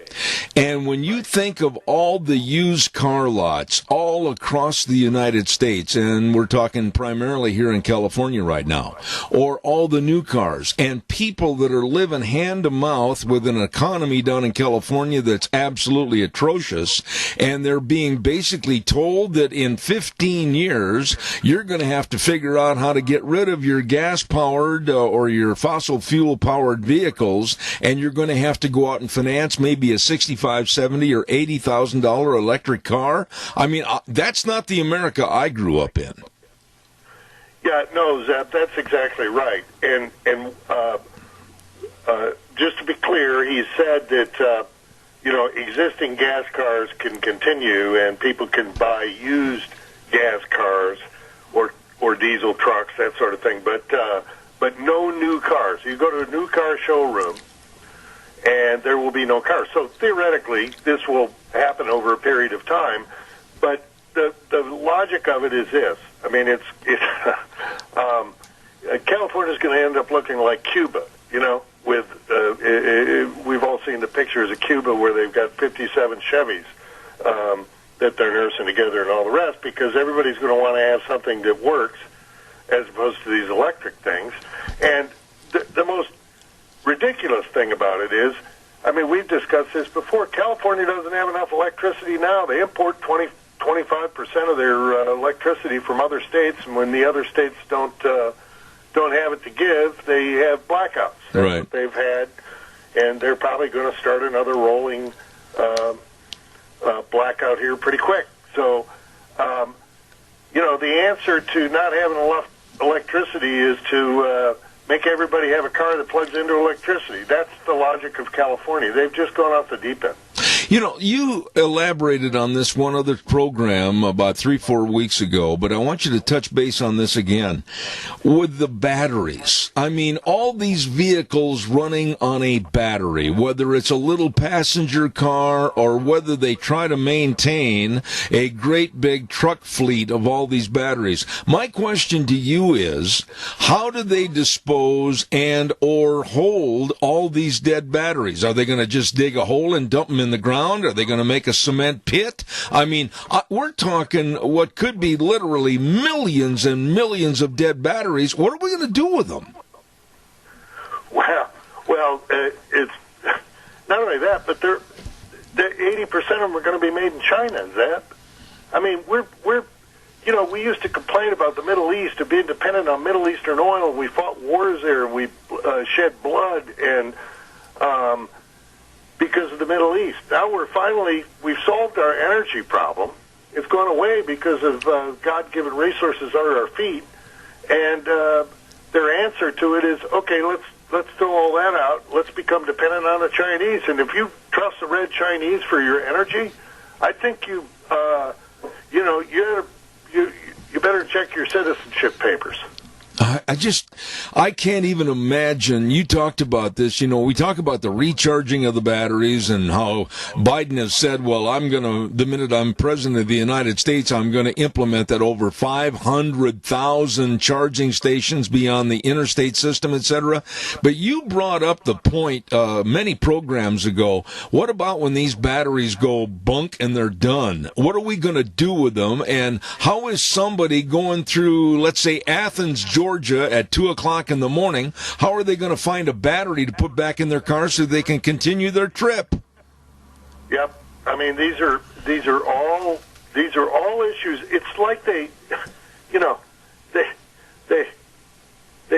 And when you think of all the used car lots all across the United States, and we're talking primarily here in California right now, or all the new cars, and people that are living hand to mouth with an economy down in California that's absolutely atrocious, and they're being basically told that in 15 years, you're going to have to figure out how to get rid of your gas-powered or your fossil fuel-powered vehicles, and you're going to have to go out and finance maybe a $65,000, $70,000, or $80,000 electric car. I mean, that's not the America I grew up in. Yeah, no, Zeb, that's exactly right. And just to be clear, he said that existing gas cars can continue and people can buy used gas cars or diesel trucks, that sort of thing. But no new cars. You go to a new car showroom, and there will be no cars. So theoretically, this will happen over a period of time. But the logic of it is this. I mean, California's going to end up looking like Cuba, with we've all seen the pictures of Cuba where they've got 57 Chevys that they're nursing together and all the rest, because everybody's going to want to have something that works as opposed to these electric things. And the most ridiculous thing about it is, I mean, we've discussed this before, California doesn't have enough electricity now. They import 25% of their electricity from other states, and when the other states don't have it to give, they have blackouts. That's right. What they've had, and they're probably going to start another rolling blackout here pretty quick. So, the answer to not having enough electricity is to make everybody have a car that plugs into electricity. That's the logic of California. They've just gone off the deep end. You elaborated on this one other program about 3-4 weeks ago, but I want you to touch base on this again. With the batteries, I mean, all these vehicles running on a battery, whether it's a little passenger car or whether they try to maintain a great big truck fleet of all these batteries. My question to you is, how do they dispose and or hold all these dead batteries? Are they going to just dig a hole and dump them in the ground? Are they going to make a cement pit? I mean, we're talking what could be literally millions and millions of dead batteries. What are we going to do with them? Well, it's not only that, but they're 80% of them are going to be made in China. Is that? I mean, we used to complain about the Middle East of being dependent on Middle Eastern oil. We fought wars there. We shed blood and. Because of the Middle East. Now we've solved our energy problem. It's gone away because of God-given resources under our feet. And their answer to it is, okay, let's throw all that out. Let's become dependent on the Chinese. And if you trust the red Chinese for your energy, I think you better check your citizenship papers. I can't even imagine. You talked about this, we talk about the recharging of the batteries and how Biden has said, well, the minute I'm president of the United States, I'm going to implement that over 500,000 charging stations beyond the interstate system, etc. But you brought up the point many programs ago. What about when these batteries go bunk and they're done? What are we going to do with them? And how is somebody going through, let's say, Athens, Georgia, at 2 o'clock in the morning, how are they going to find a battery to put back in their car so they can continue their trip? Yep. I mean, these are all issues. It's like they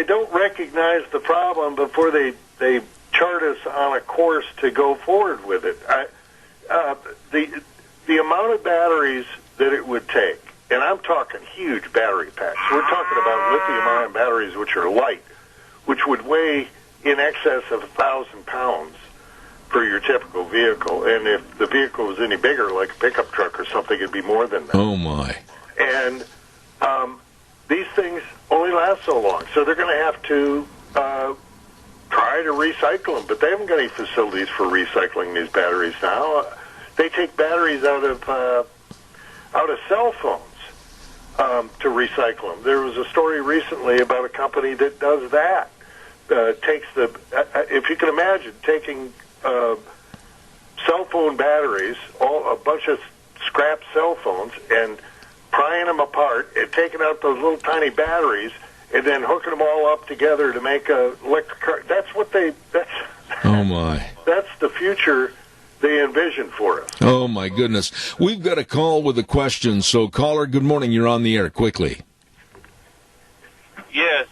don't recognize the problem before they they chart us on a course to go forward with it. The amount of batteries that it would take, and I'm talking huge battery packs. We're talking about lithium-ion batteries, which are light, which would weigh in excess of 1,000 pounds for your typical vehicle. And if the vehicle was any bigger, like a pickup truck or something, it'd be more than that. Oh, my. And these things only last so long, so they're going to have to try to recycle them. But they haven't got any facilities for recycling these batteries now. They take batteries out of cell phones to recycle them. There was a story recently about a company that does that. Takes if you can imagine, taking cell phone batteries, a bunch of scrap cell phones, and prying them apart and taking out those little tiny batteries and then hooking them all up together to make a electric car. That's oh, my. That's the future they envision for us. Oh, my goodness. We've got a call with a question. So, caller, good morning. You're on the air. Quickly. Yes,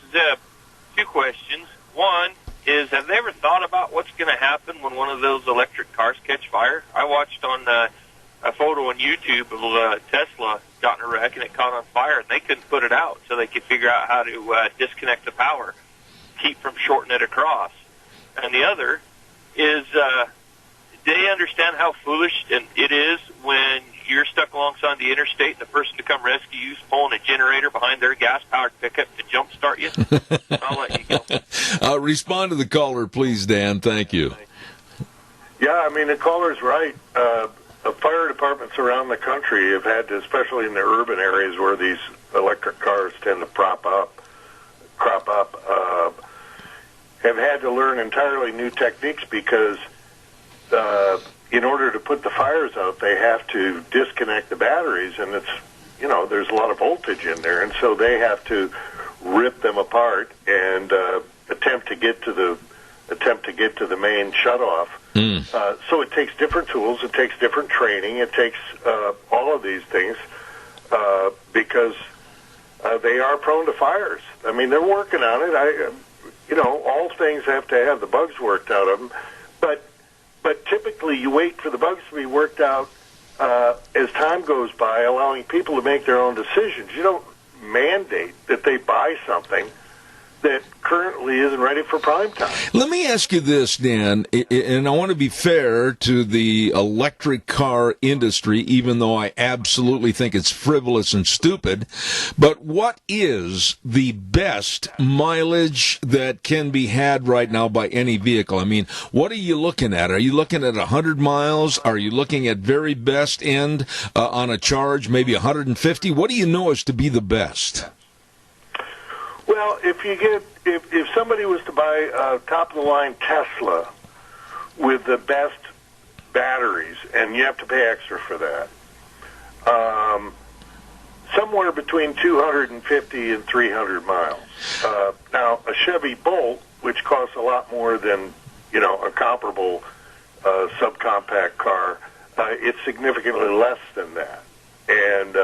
two questions. One is, have they ever thought about what's going to happen when one of those electric cars catch fire? I watched on a photo on YouTube of Tesla got in a wreck and it caught on fire, and they couldn't put it out, so they could figure out how to disconnect the power, keep from shorting it across. And the other is, do they understand how foolish it is when you're stuck alongside the interstate and the person to come rescue you is pulling a generator behind their gas-powered pickup to jumpstart you? I'll let you go. Respond to the caller, please, Dan. Thank you. Yeah, I mean, the caller's right. Fire departments around the country have had to, especially in the urban areas where these electric cars tend to crop up, have had to learn entirely new techniques because in order to put the fires out, they have to disconnect the batteries, and there's a lot of voltage in there, and so they have to rip them apart and attempt to get to the main shutoff. So it takes different tools, it takes different training, it takes all of these things because they are prone to fires. I mean, they're working on it. All things have to have the bugs worked out of them, but typically you wait for the bugs to be worked out as time goes by, allowing people to make their own decisions. You don't mandate that they buy something that currently isn't ready for prime time. Let me ask you this, Dan, and I want to be fair to the electric car industry, even though I absolutely think it's frivolous and stupid, but what is the best mileage that can be had right now by any vehicle? I mean, what are you looking at? Are you looking at 100 miles? Are you looking at very best end on a charge, maybe 150? What do you know is to be the best? Well, if somebody was to buy a top-of-the-line Tesla with the best batteries, and you have to pay extra for that, somewhere between 250 and 300 miles. Now, a Chevy Bolt, which costs a lot more than a comparable subcompact car, it's significantly less than that, and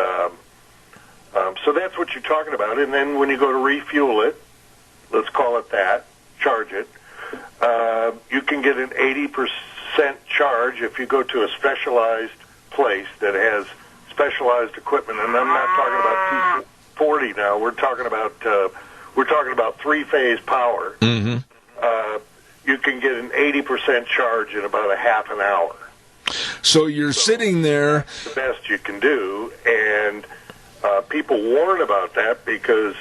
so that's what you're talking about. And then when you go to refuel it, let's call it that, charge it, you can get an 80% charge if you go to a specialized place that has specialized equipment. And I'm not talking about 240 now. We're talking about three-phase power. Mm-hmm. You can get an 80% charge in about a half an hour. So you're sitting there. That's the best you can do, and people warn about that because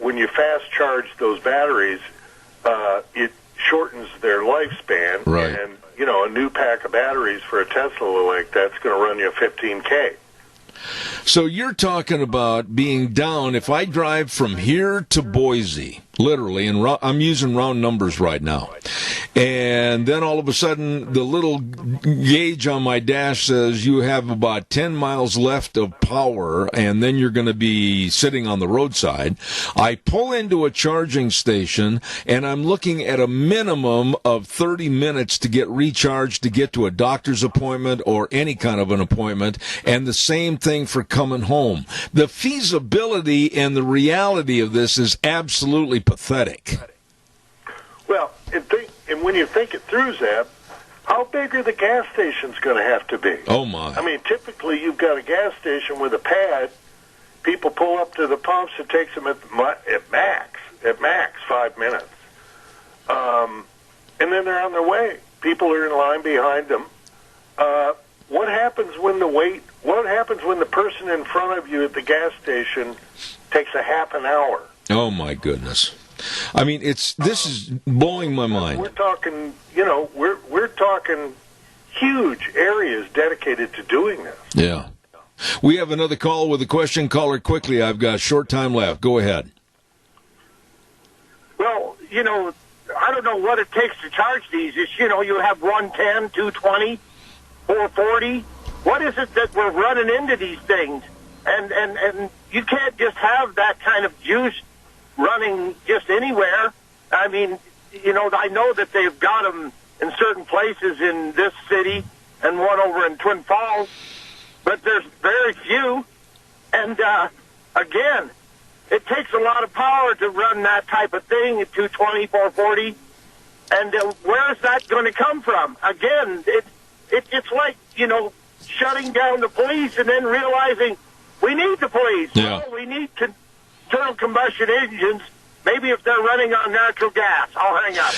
when you fast charge those batteries, it shortens their lifespan. Right. And, a new pack of batteries for a Tesla like that's going to run you $15,000. So you're talking about being down, if I drive from here to Boise, literally, and I'm using round numbers right now, and then all of a sudden the little gauge on my dash says you have about 10 miles left of power, and then you're going to be sitting on the roadside. I pull into a charging station, and I'm looking at a minimum of 30 minutes to get recharged to get to a doctor's appointment or any kind of an appointment, and the same thing for coming home. The feasibility and the reality of this is absolutely pathetic. Well, and And when you think it through, Zeb, how big are the gas stations going to have to be? Oh, my. I mean, typically you've got a gas station with a pad. People pull up to the pumps. It takes them at max 5 minutes. And then they're on their way. People are in line behind them. What happens when what happens when the person in front of you at the gas station takes a half an hour? Oh, my goodness. I mean, this is blowing my mind. We're talking, we're talking huge areas dedicated to doing this. Yeah. We have another call with a question. Caller, quickly. I've got short time left. Go ahead. Well, I don't know what it takes to charge these. It's, you have 110, 220, 440. What is it that we're running into these things? And you can't just have that kind of juice running just anywhere. I mean, I know that they've got them in certain places in this city and one over in Twin Falls, but there's very few. And, again, it takes a lot of power to run that type of thing at 220, 440. And where is that going to come from? Again, it's like, shutting down the police and then realizing we need the police. Yeah. Well, we need internal combustion engines. Maybe if they're running on natural gas. I'll hang up.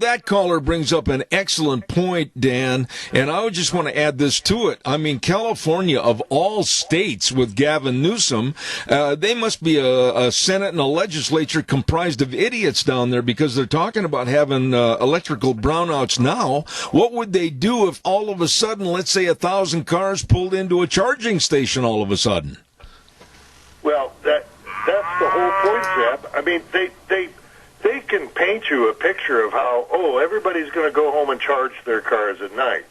That caller brings up an excellent point, Dan, and I would just want to add this to it. I mean, California, of all states with Gavin Newsom, they must be a Senate and a legislature comprised of idiots down there because they're talking about having electrical brownouts now. What would they do if all of a sudden, let's say 1,000 cars pulled into a charging station all of a sudden? Well, that's the whole point, Zeb. I mean, they can paint you a picture of how, everybody's going to go home and charge their cars at night.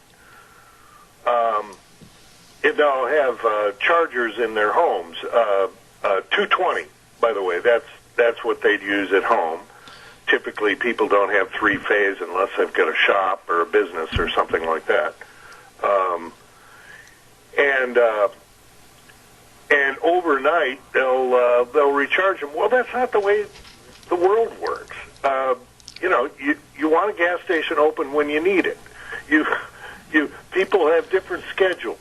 And they'll have chargers in their homes. 220, by the way, that's what they'd use at home. Typically, people don't have three-phase unless they've got a shop or a business or something like that. And overnight they'll recharge them. Well, that's not the way the world works. You want a gas station open when you need it. People have different schedules.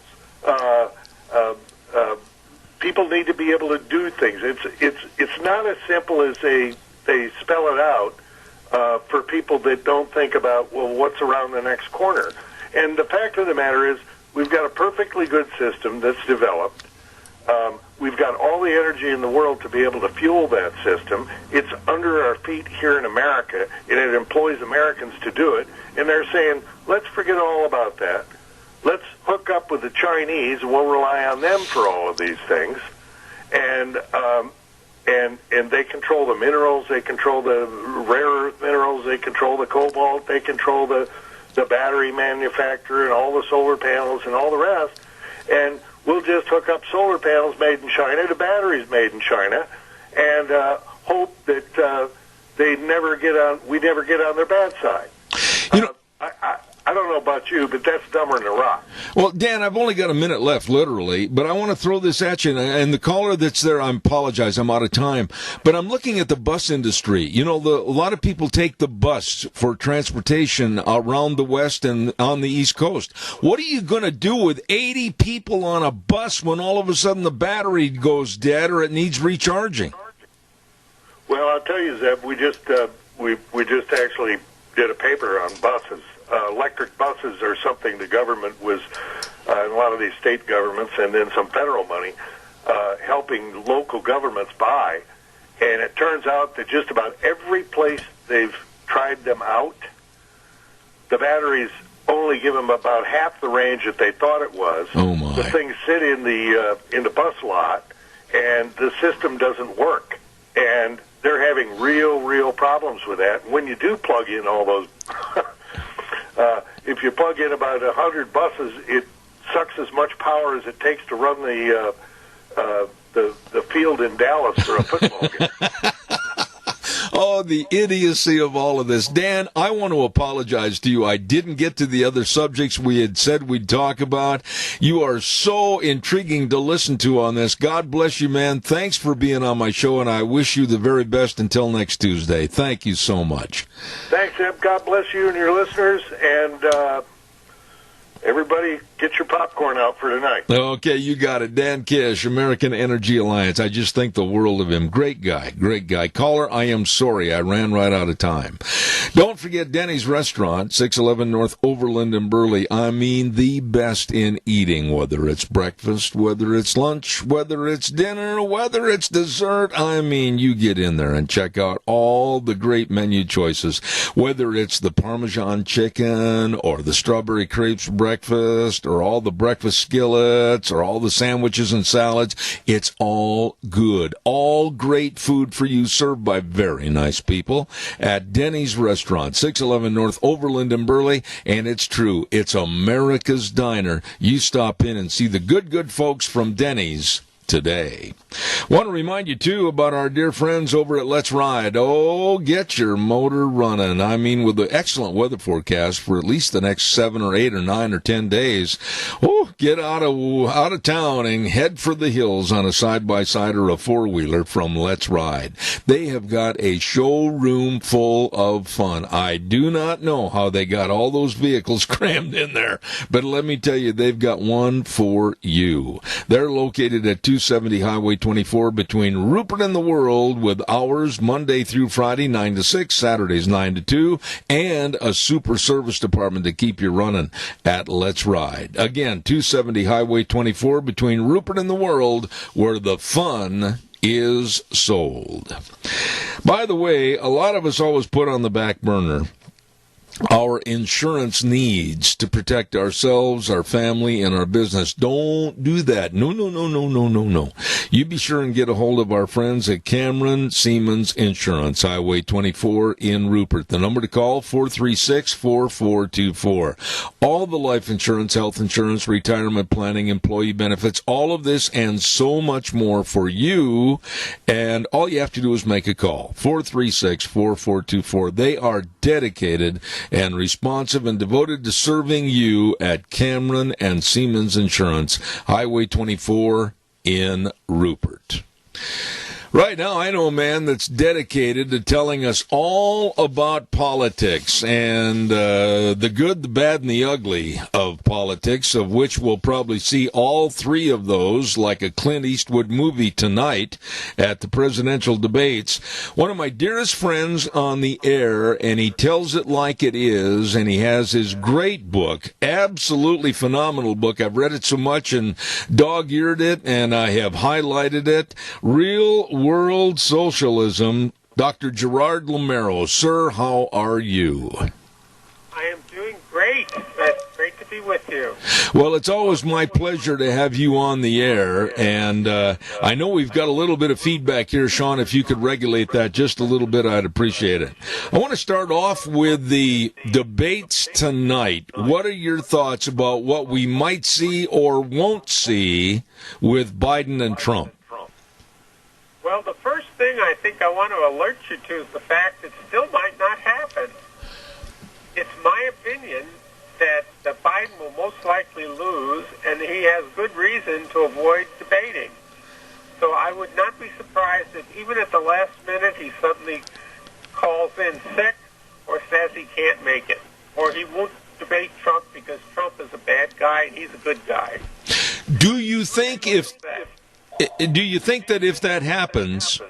People need to be able to do things. It's not as simple as they spell it out for people that don't think about what's around the next corner. And the fact of the matter is, we've got a perfectly good system that's developed. We've got all the energy in the world to be able to fuel that system. It's under our feet here in America, and it employs Americans to do it. And they're saying, let's forget all about that. Let's hook up with the Chinese, and we'll rely on them for all of these things. And they control the minerals, they control the rare earth minerals, they control the cobalt, they control the battery manufacturer and all the solar panels and all the rest. And we'll just hook up solar panels made in China to batteries made in China, and hope that we never get on their bad side. I don't know about you, but that's dumber than a rock. Well, Dan, I've only got a minute left, literally, but I want to throw this at you. And the caller that's there, I apologize, I'm out of time. But I'm looking at the bus industry. A lot of people take the bus for transportation around the West and on the East Coast. What are you going to do with 80 people on a bus when all of a sudden the battery goes dead or it needs recharging? Well, I'll tell you, Zeb, we just actually did a paper on buses. Electric buses are something the government was, in a lot of these state governments and then some federal money, helping local governments buy. And it turns out that just about every place they've tried them out, the batteries only give them about half the range that they thought it was. Oh, my. The things sit in the bus lot, and the system doesn't work. And they're having real problems with that. When you do plug in all those... if you plug in about 100 buses, it sucks as much power as it takes to run the field in Dallas for a football game. Oh, the idiocy of all of this. Dan, I want to apologize to you. I didn't get to the other subjects we had said we'd talk about. You are so intriguing to listen to on this. God bless you, man. Thanks for being on my show, and I wish you the very best until next Tuesday. Thank you so much. Thanks, Eb. God bless you and your listeners, and everybody get your popcorn out for tonight. Okay, you got it. Dan Kish, American Energy Alliance. I just think the world of him. Great guy, great guy. Caller, I am sorry. I ran right out of time. Don't forget Denny's Restaurant, 611 North Overland in Burley. I mean, the best in eating, whether it's breakfast, whether it's lunch, whether it's dinner, whether it's dessert. I mean, you get in there and check out all the great menu choices, whether it's the Parmesan chicken or the strawberry crepes breakfast, or all the breakfast skillets, or all the sandwiches and salads. It's all good. All great food for you, served by very nice people at Denny's Restaurant, 611 North Overland in Burley. And it's true, it's America's diner. You stop in and see the good folks from Denny's today. Want to remind you, too, about our dear friends over at Let's Ride. Oh, get your motor running. I mean, with the excellent weather forecast for at least the next 7 or 8 or 9 or 10 days, oh, get out of town and head for the hills on a side-by-side or a four-wheeler from Let's Ride. They have got a showroom full of fun. I do not know how they got all those vehicles crammed in there, but let me tell you, they've got one for you. They're located at 270 Highway 24 between Rupert and the World, with hours Monday through Friday 9 to 6, Saturdays 9 to 2, and a super service department to keep you running at Let's Ride. Again, 270 Highway 24 between Rupert and the World, where the fun is sold. By the way, a lot of us always put on the back burner our insurance needs to protect ourselves, our family, and our business. Don't do that. No. You be sure and get a hold of our friends at Cameron Siemens Insurance, Highway 24 in Rupert. The number to call, 436-4424. All the life insurance, health insurance, retirement planning, employee benefits, all of this and so much more for you. And all you have to do is make a call, 436-4424. They are dedicated and responsive and devoted to serving you at Cameron and Siemens Insurance, Highway 24 in Rupert. Right now, I know a man that's dedicated to telling us all about politics and the good, the bad, and the ugly of politics, of which we'll probably see all three of those like a Clint Eastwood movie tonight at the presidential debates. One of my dearest friends on the air, and he tells it like it is, and he has his great book, absolutely phenomenal book. I've read it so much and dog-eared it, and I have highlighted it. Real World Socialism, Dr. Gerard Lamero. Sir, how are you? I am doing great. It's great to be with you. Well, it's always my pleasure to have you on the air, and I know we've got a little bit of feedback here, Sean. If you could regulate that just a little bit, I'd appreciate it. I want to start off with the debates tonight. What are your thoughts about what we might see or won't see with Biden and Trump? Well, the first thing I think I want to alert you to is the fact it still might not happen. It's my opinion that Biden will most likely lose, and he has good reason to avoid debating. So I would not be surprised if even at the last minute he suddenly calls in sick or says he can't make it. Or he won't debate Trump because Trump is a bad guy and he's a good guy. Do you think that if that happens,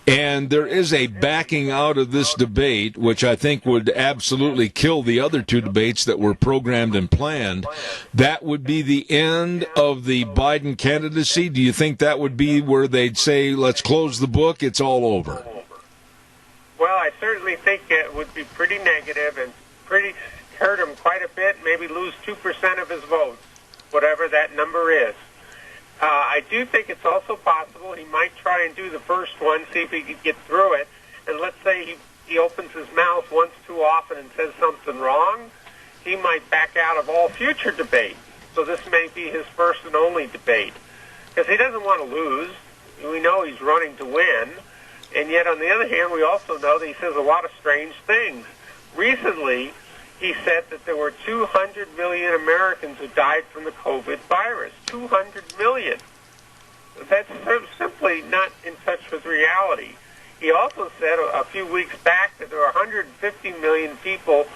and there is a backing out of this debate, which I think would absolutely kill the other two debates that were programmed and planned, that would be the end of the Biden candidacy? Do you think that would be where they'd say, let's close the book, it's all over? Well, I certainly think it would be pretty negative and pretty hurt him quite a bit, maybe lose 2% of his votes, whatever that number is. I do think it's also possible he might try and do the first one, see if he could get through it. And let's say he opens his mouth once too often and says something wrong, he might back out of all future debate. So this may be his first and only debate. Because he doesn't want to lose. We know he's running to win. And yet, on the other hand, we also know that he says a lot of strange things. Recently, he said that there were 200 million Americans who died from the COVID virus. 200 million. That's simply not in touch with reality. He also said a few weeks back that there were 150 million people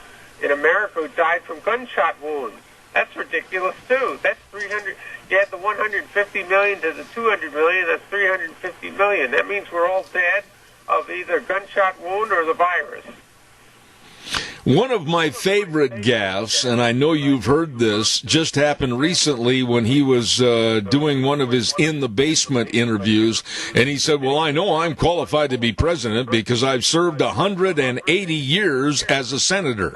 in America who died from gunshot wounds. That's ridiculous, too. That's 300. You add the 150 million to the 200 million, that's 350 million. That means we're all dead of either gunshot wound or the virus. One of my favorite gaffes, and I know you've heard this, just happened recently when he was doing one of his In the Basement interviews, and he said, well, I know I'm qualified to be president because I've served 180 years as a senator.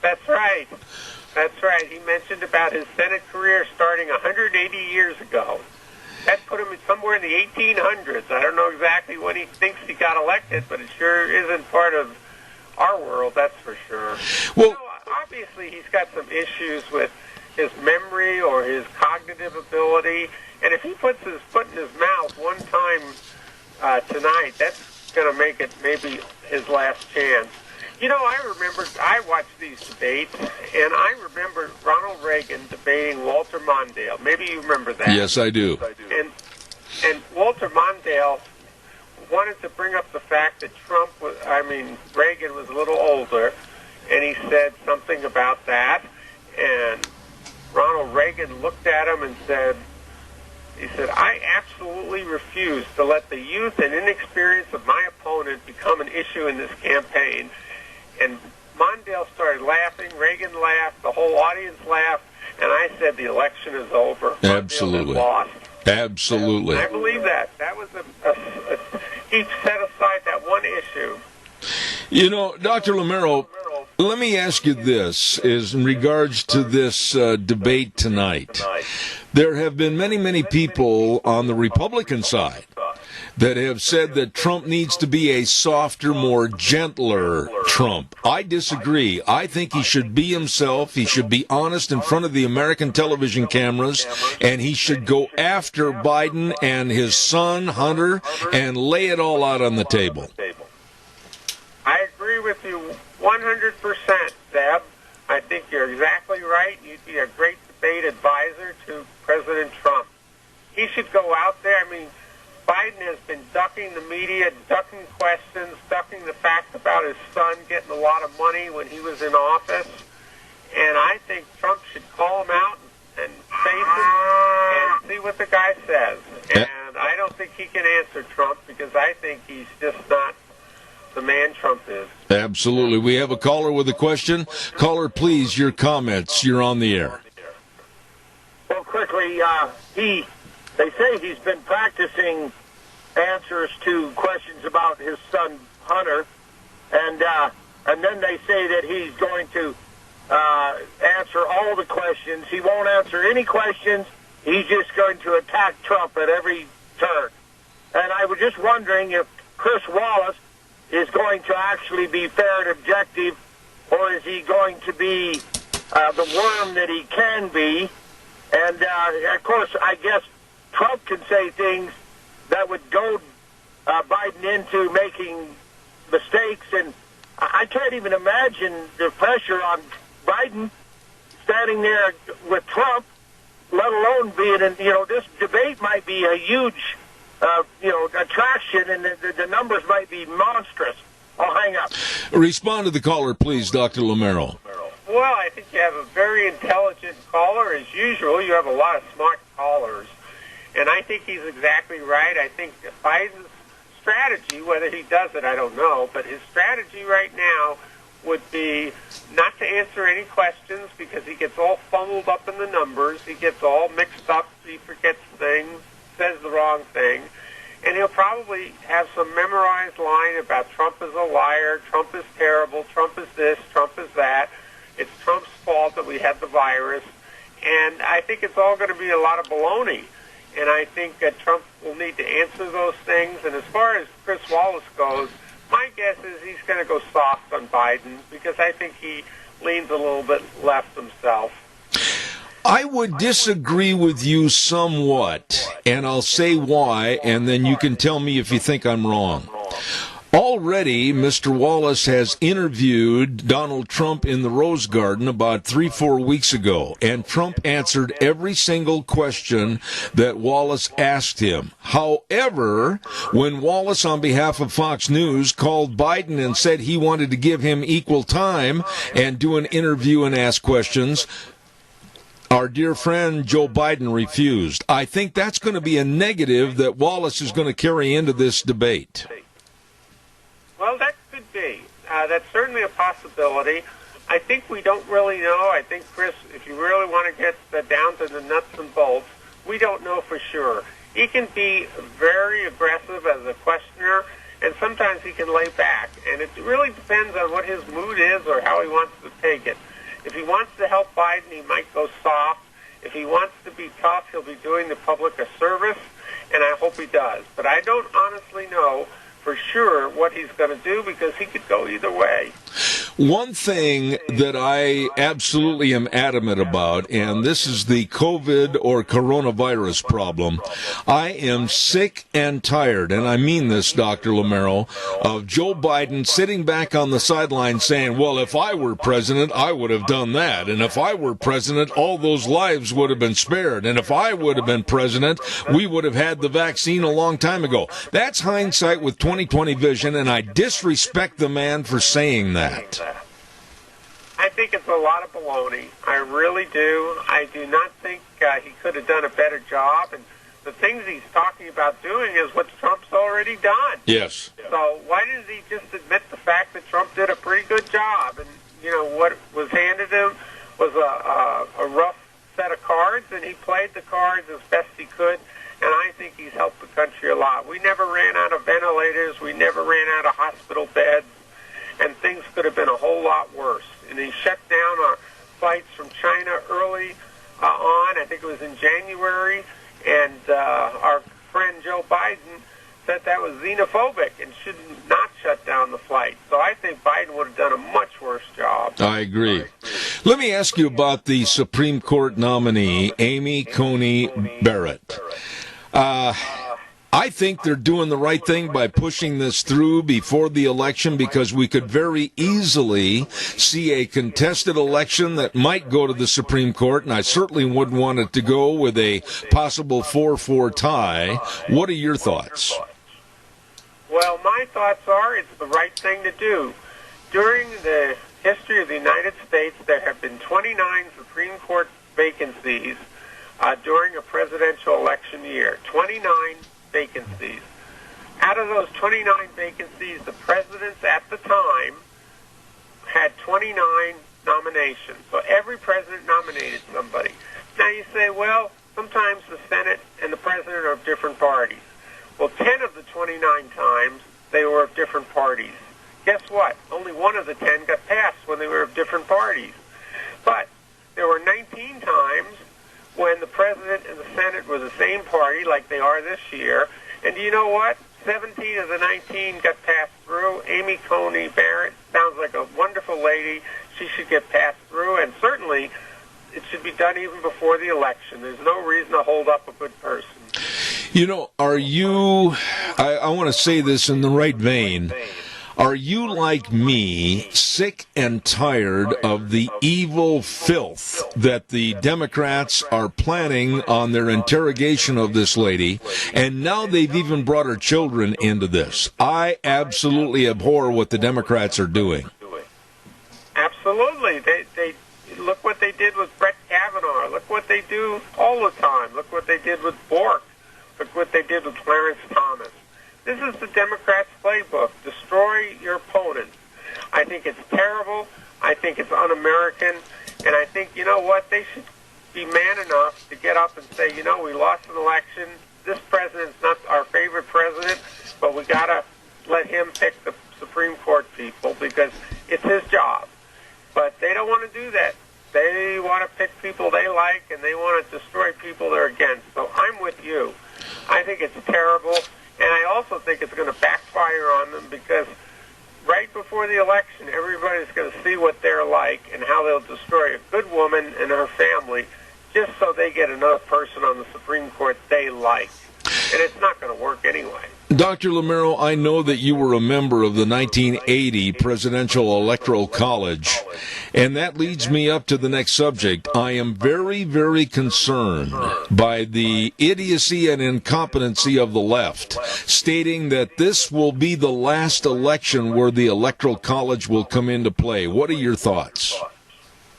That's right. That's right. He mentioned about his Senate career starting 180 years ago. That put him somewhere in the 1800s. I don't know exactly when he thinks he got elected, but it sure isn't part of our world, that's for sure. Well, obviously he's got some issues with his memory or his cognitive ability, and if he puts his foot in his mouth one time tonight, that's going to make it maybe his last chance. You know, I watched these debates, and I remember Ronald Reagan debating Walter Mondale. Maybe you remember that. Yes, I do. And Walter Mondale wanted to bring up the fact that Reagan was a little older, and he said something about that, and Ronald Reagan looked at him and said, I absolutely refuse to let the youth and inexperience of my opponent become an issue in this campaign. And Mondale started laughing, Reagan laughed, the whole audience laughed, and I said the election is over. Absolutely. Lost. Absolutely. And I believe that. That was he set aside that one issue. You know, Dr. Lamero, let me ask you this, is in regards to this debate tonight. There have been many, many people on the Republican side that have said that Trump needs to be a softer, more gentler Trump. I disagree. I think he should be himself. He should be honest in front of the American television cameras, and he should go after Biden and his son, Hunter, and lay it all out on the table. I agree with you 100%, Deb. I think you're exactly right. You'd be a great debate advisor to President Trump. He should go out there. I mean, Biden has been ducking the media, ducking questions, ducking the fact about his son getting a lot of money when he was in office. And I think Trump should call him out and face him and see what the guy says. And I don't think he can answer Trump because I think he's just not the man Trump is. Absolutely. We have a caller with a question. Caller, please, your comments. You're on the air. Well, quickly, they say he's been practicing answers to questions about his son Hunter, and then they say that he's going to answer all the questions. He won't answer any questions. He's just going to attack Trump at every turn. And I was just wondering if Chris Wallace is going to actually be fair and objective, or is he going to be the worm that he can be? And, of course, I guess Trump can say things that would goad Biden into making mistakes, and I can't even imagine the pressure on Biden standing there with Trump, let alone being in, this debate might be a huge, attraction, and the numbers might be monstrous. I'll hang up. Respond to the caller, please, Dr. Lamero. Well, I think you have a very intelligent caller. As usual, you have a lot of smart callers. And I think he's exactly right. I think Biden's strategy, whether he does it, I don't know, but his strategy right now would be not to answer any questions because he gets all fumbled up in the numbers. He gets all mixed up. He forgets things, says the wrong thing. And he'll probably have some memorized line about Trump is a liar, Trump is terrible, Trump is this, Trump is that. It's Trump's fault that we had the virus. And I think it's all going to be a lot of baloney. And I think Trump will need to answer those things. And as far as Chris Wallace goes, my guess is he's going to go soft on Biden because I think he leans a little bit left himself. I would disagree with you somewhat, and I'll say why, and then you can tell me if you think I'm wrong. Already, Mr. Wallace has interviewed Donald Trump in the Rose Garden about 3-4 weeks ago, and Trump answered every single question that Wallace asked him. However, when Wallace, on behalf of Fox News, called Biden and said he wanted to give him equal time and do an interview and ask questions, our dear friend Joe Biden refused. I think that's going to be a negative that Wallace is going to carry into this debate. Well, that could be. That's certainly a possibility. I think we don't really know. I think, Chris, if you really want to get down to the nuts and bolts, we don't know for sure. He can be very aggressive as a questioner, and sometimes he can lay back. And it really depends on what his mood is or how he wants to take it. If he wants to help Biden, he might go soft. If he wants to be tough, he'll be doing the public a service, and I hope he does. But I don't honestly know for sure what he's going to do, because he could go either way. One thing that I absolutely am adamant about, and this is the COVID or coronavirus problem, I am sick and tired, and I mean this, Dr. Lamero, of Joe Biden sitting back on the sideline saying, well, if I were president, I would have done that, and if I were president, all those lives would have been spared, and if I would have been president, we would have had the vaccine a long time ago. That's hindsight with 20/20 vision, and I disrespect the man for saying that. I think it's a lot of baloney. I really do. I do not think he could have done a better job. And the things he's talking about doing is what Trump's already done. Yes. So why didn't he just admit the fact that Trump did a pretty good job? And, you know, what was handed him was a rough set of cards, and he played the cards as best he could. And I think he's helped the country a lot. We never ran out of ventilators. We never ran out of hospital beds. And things could have been a whole lot worse. And he shut down our flights from China early on. I think it was in January. And our friend Joe Biden said that was xenophobic and should not shut down the flight. So I think Biden would have done a much worse job. I agree. Let me ask you about the Supreme Court nominee, Amy Coney Barrett. I think they're doing the right thing by pushing this through before the election, because we could very easily see a contested election that might go to the Supreme Court, and I certainly wouldn't want it to go with a possible 4-4 tie. What are your thoughts? Well, my thoughts are it's the right thing to do. During the history of the United States, there have been 29 Supreme Court vacancies during a presidential election year. 29 vacancies. Out of those 29 vacancies, the presidents at the time had 29 nominations. So every president nominated somebody. Now you say, well, sometimes the Senate and the president are of different parties. Well, 10 of the 29 times, they were of different parties. Guess what? Only one of the 10 got passed when they were of different parties. But there were 19 times when the president and the Senate were the same party, like they are this year. And do you know what? 17 of the 19 got passed through. Amy Coney Barrett sounds like a wonderful lady. She should get passed through, and certainly it should be done even before the election. There's no reason to hold up a good person. You know, are you, I want to say this in the right vein, are you like me, sick and tired of the evil filth that the Democrats are planning on their interrogation of this lady, and now they've even brought her children into this? I absolutely abhor what the Democrats are doing. Absolutely. They look what they did with Brett Kavanaugh. Look what they do all the time. Look what they did with Bork. Look what they did with Clarence Thomas. This is the Democrats' playbook. Destroy your opponents. I think it's terrible. I think it's un-American. And I think, you know what, they should be man enough to get up and say, you know, we lost an election. This president's not our favorite president, but we got to let him pick the Supreme Court people because it's his job. But they don't want to do that. They want to pick people they like, and they want to destroy people they're against. So I'm with you. I think it's terrible. And I also think it's going to backfire on them because right before the election, everybody's going to see what they're like and how they'll destroy a good woman and her family just so they get another person on the Supreme Court they like. And it's not going to work anyway. Dr. Lamero, I know that you were a member of the 1980 Presidential Electoral College, and that leads me up to the next subject. I am very, very concerned by the idiocy and incompetency of the left, stating that this will be the last election where the Electoral College will come into play. What are your thoughts?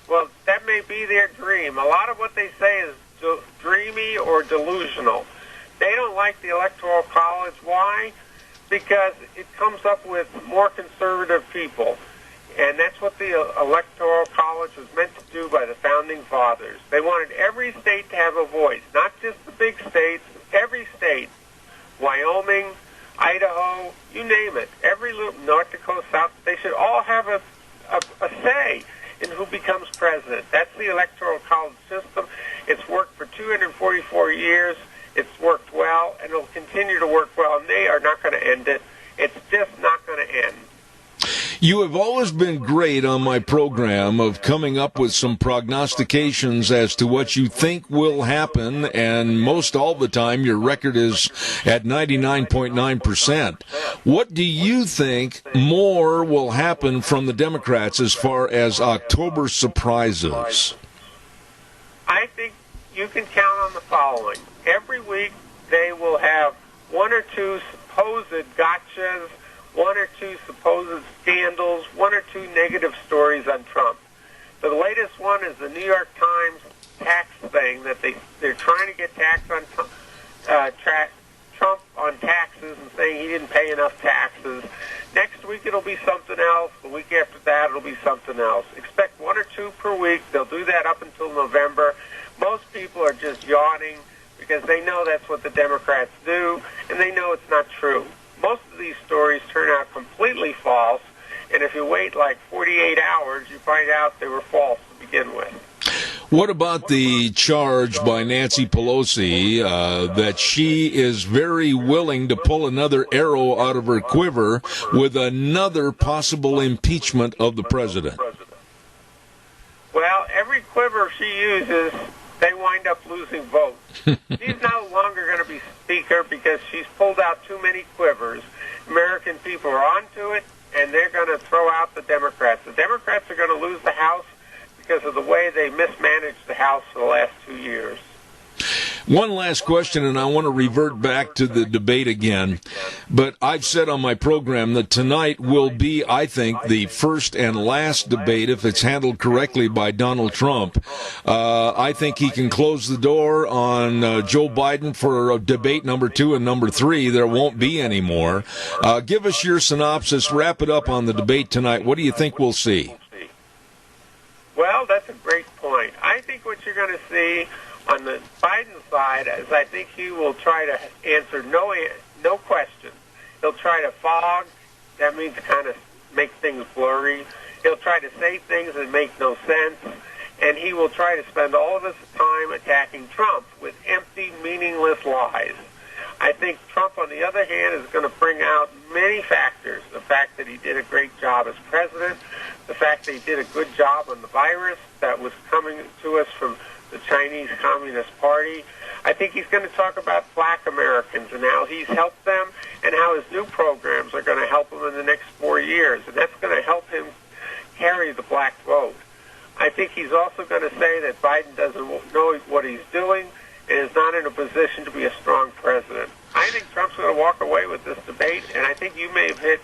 Well, that may be their dream. A lot of what they say is dreamy or delusional. They don't like the Electoral College. Why? Because it comes up with more conservative people. And that's what the Electoral College was meant to do by the Founding Fathers. They wanted every state to have a voice, not just the big states, every state. Wyoming, Idaho, you name it. Every little, North Dakota, South, they should all have a say in who becomes president. That's the Electoral College system. It's worked for 244 years. It's worked well, and it'll continue to work well, and they are not going to end it. It's just not going to end. You have always been great on my program of coming up with some prognostications as to what you think will happen, and most all the time your record is at 99.9%. What do you think more will happen from the Democrats as far as October surprises? I think you can count on the following. Every week they will have one or two supposed gotchas, one or two supposed scandals, one or two negative stories on Trump. The latest one is the New York Times tax thing that they're trying to get Trump on taxes and saying he didn't pay enough taxes. Next week it'll be something else. The week after that it'll be something else. Expect one or two per week. They'll do that up until November. Most people are just yawning because they know that's what the Democrats do, and they know it's not true. Most of these stories turn out completely false, and if you wait like 48 hours, you find out they were false to begin with. What about the charge by Nancy Pelosi that she is very willing to pull another arrow out of her quiver with another possible impeachment of the president? Well, every quiver she uses, they wind up losing votes. She's no longer going to be Speaker because she's pulled out too many quivers. American people are onto it, and they're going to throw out the Democrats. The Democrats are going to lose the House because of the way they mismanaged the House for the last 2 years. One last question, and I want to revert back to the debate again. But I've said on my program that tonight will be, I think, the first and last debate, if it's handled correctly by Donald Trump. I think he can close the door on Joe Biden for debate number 2 and number 3. There won't be any more. Give us your synopsis. Wrap it up on the debate tonight. What do you think we'll see? Well, that's a great point. I think what you're going to see on the Biden side is I think he will try to answer no questions. He'll try to fog. That means kind of make things blurry. He'll try to say things that make no sense. And he will try to spend all of his time attacking Trump with empty, meaningless lies. I think Trump, on the other hand, is going to bring out many factors. The fact that he did a great job as president, the fact that he did a good job on the virus that was coming to us from the Chinese Communist Party. I think he's going to talk about black Americans and how he's helped them and how his new programs are going to help him in the next 4 years. And that's going to help him carry the black vote. I think he's also going to say that Biden doesn't know what he's doing and is not in a position to be a strong president. I think Trump's going to walk away with this debate, and I think you may have hit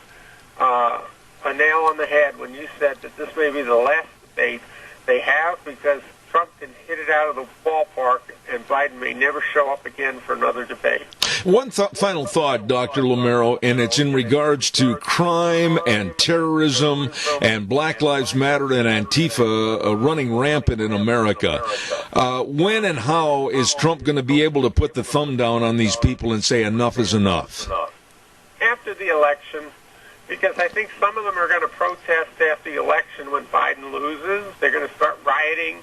a nail on the head when you said that this may be the last debate they have because Trump can hit it out of the ballpark, and Biden may never show up again for another debate. One final thought, Dr. Lamero, and it's in regards to crime and terrorism and Black Lives Matter and Antifa running rampant in America. When and how is Trump going to be able to put the thumb down on these people and say enough is enough? After the election, because I think some of them are going to protest after the election when Biden loses. They're going to start rioting.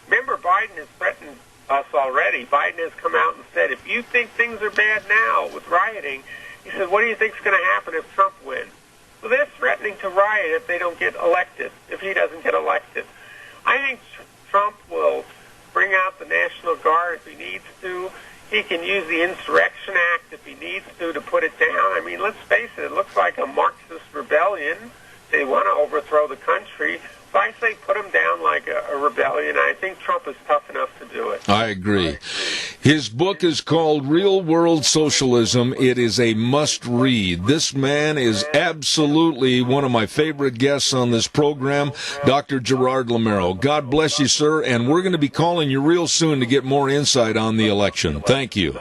Remember, Biden has threatened us already. Biden has come out and said, if you think things are bad now with rioting, he said, what do you think is going to happen if Trump wins? So they're threatening to riot if they don't get elected, if he doesn't get elected. I think Trump will bring out the National Guard if he needs to. He can use the Insurrection Act if he needs to put it down. I mean, let's face it looks like a Marxist rebellion. They want to overthrow the country. So I say put him down like a rebellion. I think Trump is tough enough to do it. I agree. His book is called Real World Socialism. It is a must-read. This man is absolutely one of my favorite guests on this program, Dr. Gerard Lamero. God bless you, sir, and we're going to be calling you real soon to get more insight on the election. Thank you.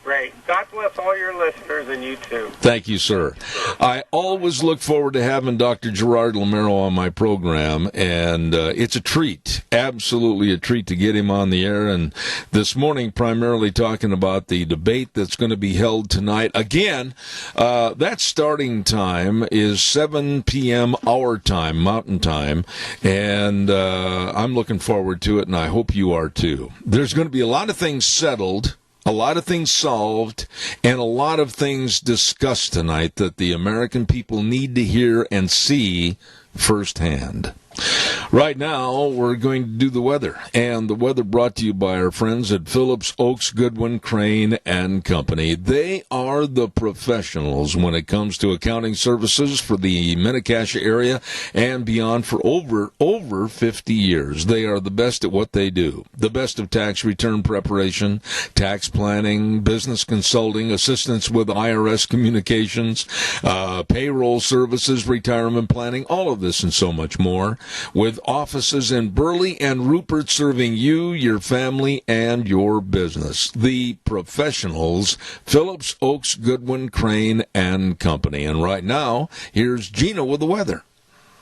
Great. God bless all your listeners and you too. Thank you, sir. I always look forward to having Dr. Gerard Lamero on my program, and it's a treat, absolutely a treat to get him on the air. And this morning, primarily talking about the debate that's going to be held tonight. Again, that starting time is 7 p.m. our time, Mountain Time, and I'm looking forward to it, and I hope you are too. There's going to be a lot of things settled, a lot of things solved, and a lot of things discussed tonight that the American people need to hear and see firsthand. Right now, we're going to do the weather, and the weather brought to you by our friends at Phillips, Oaks, Goodwin, Crane, and Company. They are the professionals when it comes to accounting services for the Mini-Cassia area and beyond for over 50 years. They are the best at what they do. The best of tax return preparation, tax planning, business consulting, assistance with IRS communications, payroll services, retirement planning, all of this and so much more, with offices in Burley and Rupert serving you, your family, and your business. The professionals, Phillips, Oaks, Goodwin, Crane, and Company. And right now, here's Gina with the weather.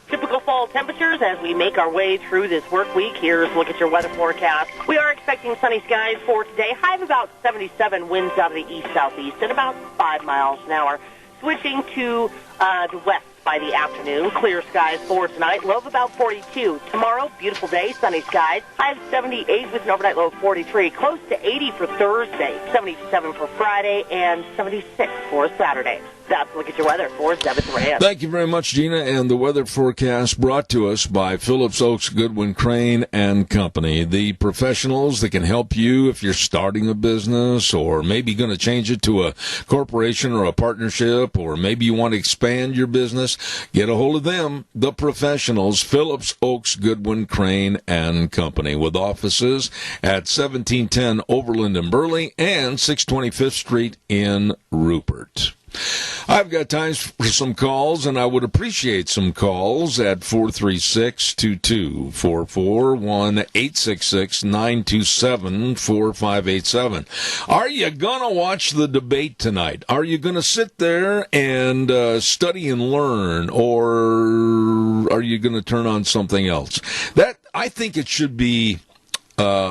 Typical fall temperatures as we make our way through this work week. Here's a look at your weather forecast. We are expecting sunny skies for today. High of about 77, winds out of the east-southeast at about 5 miles an hour. Switching to the west by the afternoon. Clear skies for tonight. Low of about 42. Tomorrow, beautiful day, sunny skies. High of 78 with an overnight low of 43. Close to 80 for Thursday. 77 for Friday and 76 for Saturday. That's a look at your weather for 7th Rand. Thank you very much, Gina. And the weather forecast brought to us by Phillips, Oaks, Goodwin, Crane, and Company. The professionals that can help you if you're starting a business or maybe going to change it to a corporation or a partnership, or maybe you want to expand your business. Get a hold of them, the professionals, Phillips, Oaks, Goodwin, Crane, and Company, with offices at 1710 Overland in Burley and 625th Street in Rupert. I've got time for some calls, and I would appreciate some calls at 436-2244, 1-866-927-4587. Are you going to watch the debate tonight? Are you going to sit there and study and learn, or are you going to turn on something else? That, I think it should be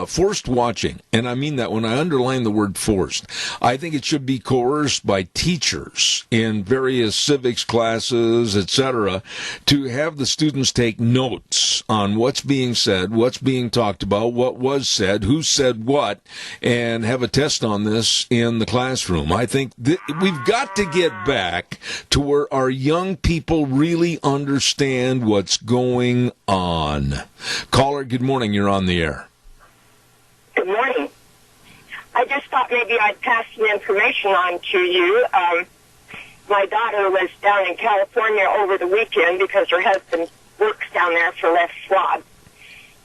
forced watching, and I mean that when I underline the word forced. I think it should be coerced by teachers in various civics classes, etc., to have the students take notes on what's being said, what's being talked about, what was said, who said what, and have a test on this in the classroom. I think we've got to get back to where our young people really understand what's going on. Caller, good morning. You're on the air. Good morning. I just thought maybe I'd pass some information on to you. My daughter was down in California over the weekend because her husband works down there for Les Schwab.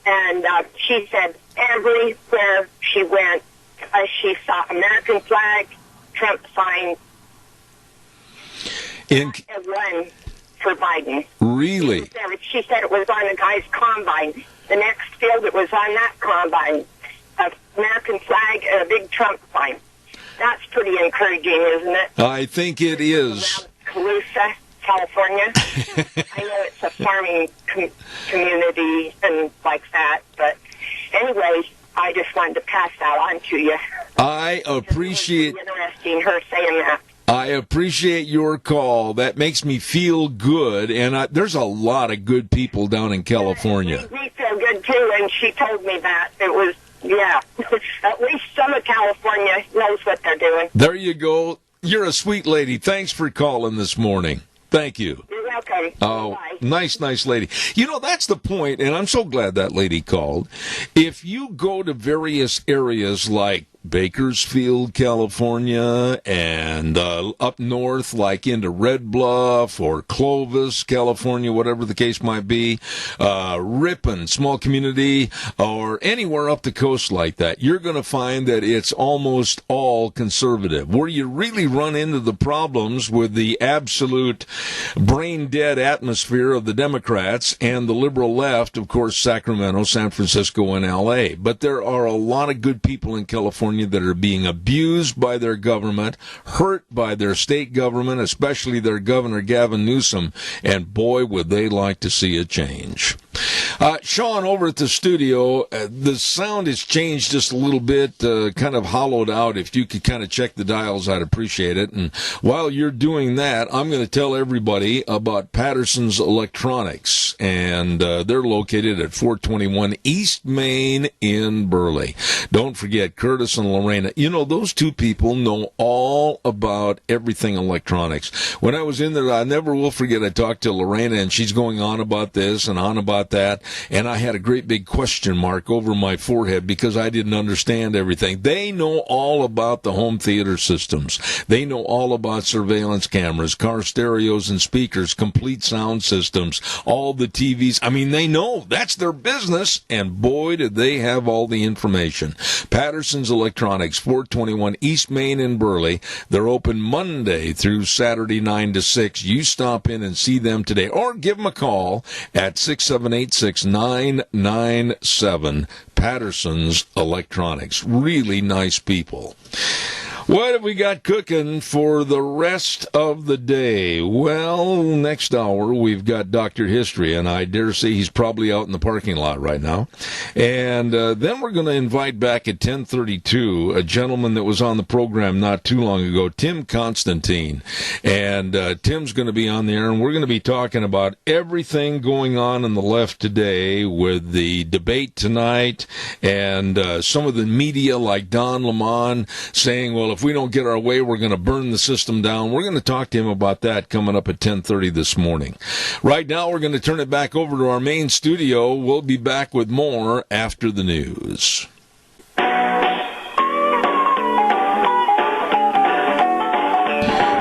And she said everywhere she went, she saw American flag, Trump sign, and one for Biden. Really? She said it was on a guy's combine. The next field, it was on that combine. American flag and a big Trump sign. That's pretty encouraging, isn't it? I think it is. Colusa, California. I know it's a farming community and like that, but anyways, I just wanted to pass that on to you. I appreciate. It's interesting her saying that. I appreciate your call. That makes me feel good, and there's a lot of good people down in California. It made me feel good too, and she told me that it was. Yeah, at least some of California knows what they're doing. There you go. You're a sweet lady. Thanks for calling this morning. Thank you. You're welcome. Oh, Bye. Nice lady. You know, that's the point, and I'm so glad that lady called. If you go to various areas like Bakersfield, California, and up north, like into Red Bluff or Clovis, California, whatever the case might be, Ripon, small community, or anywhere up the coast like that, you're going to find that it's almost all conservative. Where you really run into the problems with the absolute brain-dead atmosphere of the Democrats and the liberal left, of course, Sacramento, San Francisco, and L.A. But there are a lot of good people in California that are being abused by their government, hurt by their state government, especially their governor, Gavin Newsom, and boy, would they like to see a change. Sean, over at the studio, the sound has changed just a little bit, kind of hollowed out. If you could kind of check the dials, I'd appreciate it. And while you're doing that, I'm going to tell everybody about Patterson's Electronics, and they're located at 421 East Main in Burley. Don't forget, Curtis and Lorena, you know, those two people know all about everything electronics. When I was in there, I never will forget, I talked to Lorena, and she's going on about this and on about that, and I had a great big question mark over my forehead because I didn't understand everything. They know all about the home theater systems. They know all about surveillance cameras, car stereos and speakers, complete sound systems, all the TVs. I mean, they know. That's their business, and boy, did they have all the information. Patterson's Electronics, 421 East Main in Burley. They're open Monday through Saturday, 9 to 6. You stop in and see them today, or give them a call at 678-6997. Patterson's Electronics. Really nice people. What have we got cooking for the rest of the day? Well, next hour we've got Dr. History, and I dare say he's probably out in the parking lot right now. And then we're going to invite back at 10:32 a gentleman that was on the program not too long ago, Tim Constantine. And Tim's going to be on there, and we're going to be talking about everything going on in the left today with the debate tonight and some of the media like Don Lemon saying, well, if we don't get our way, we're going to burn the system down. We're going to talk to him about that coming up at 10:30 this morning. Right now, we're going to turn it back over to our main studio. We'll be back with more after the news.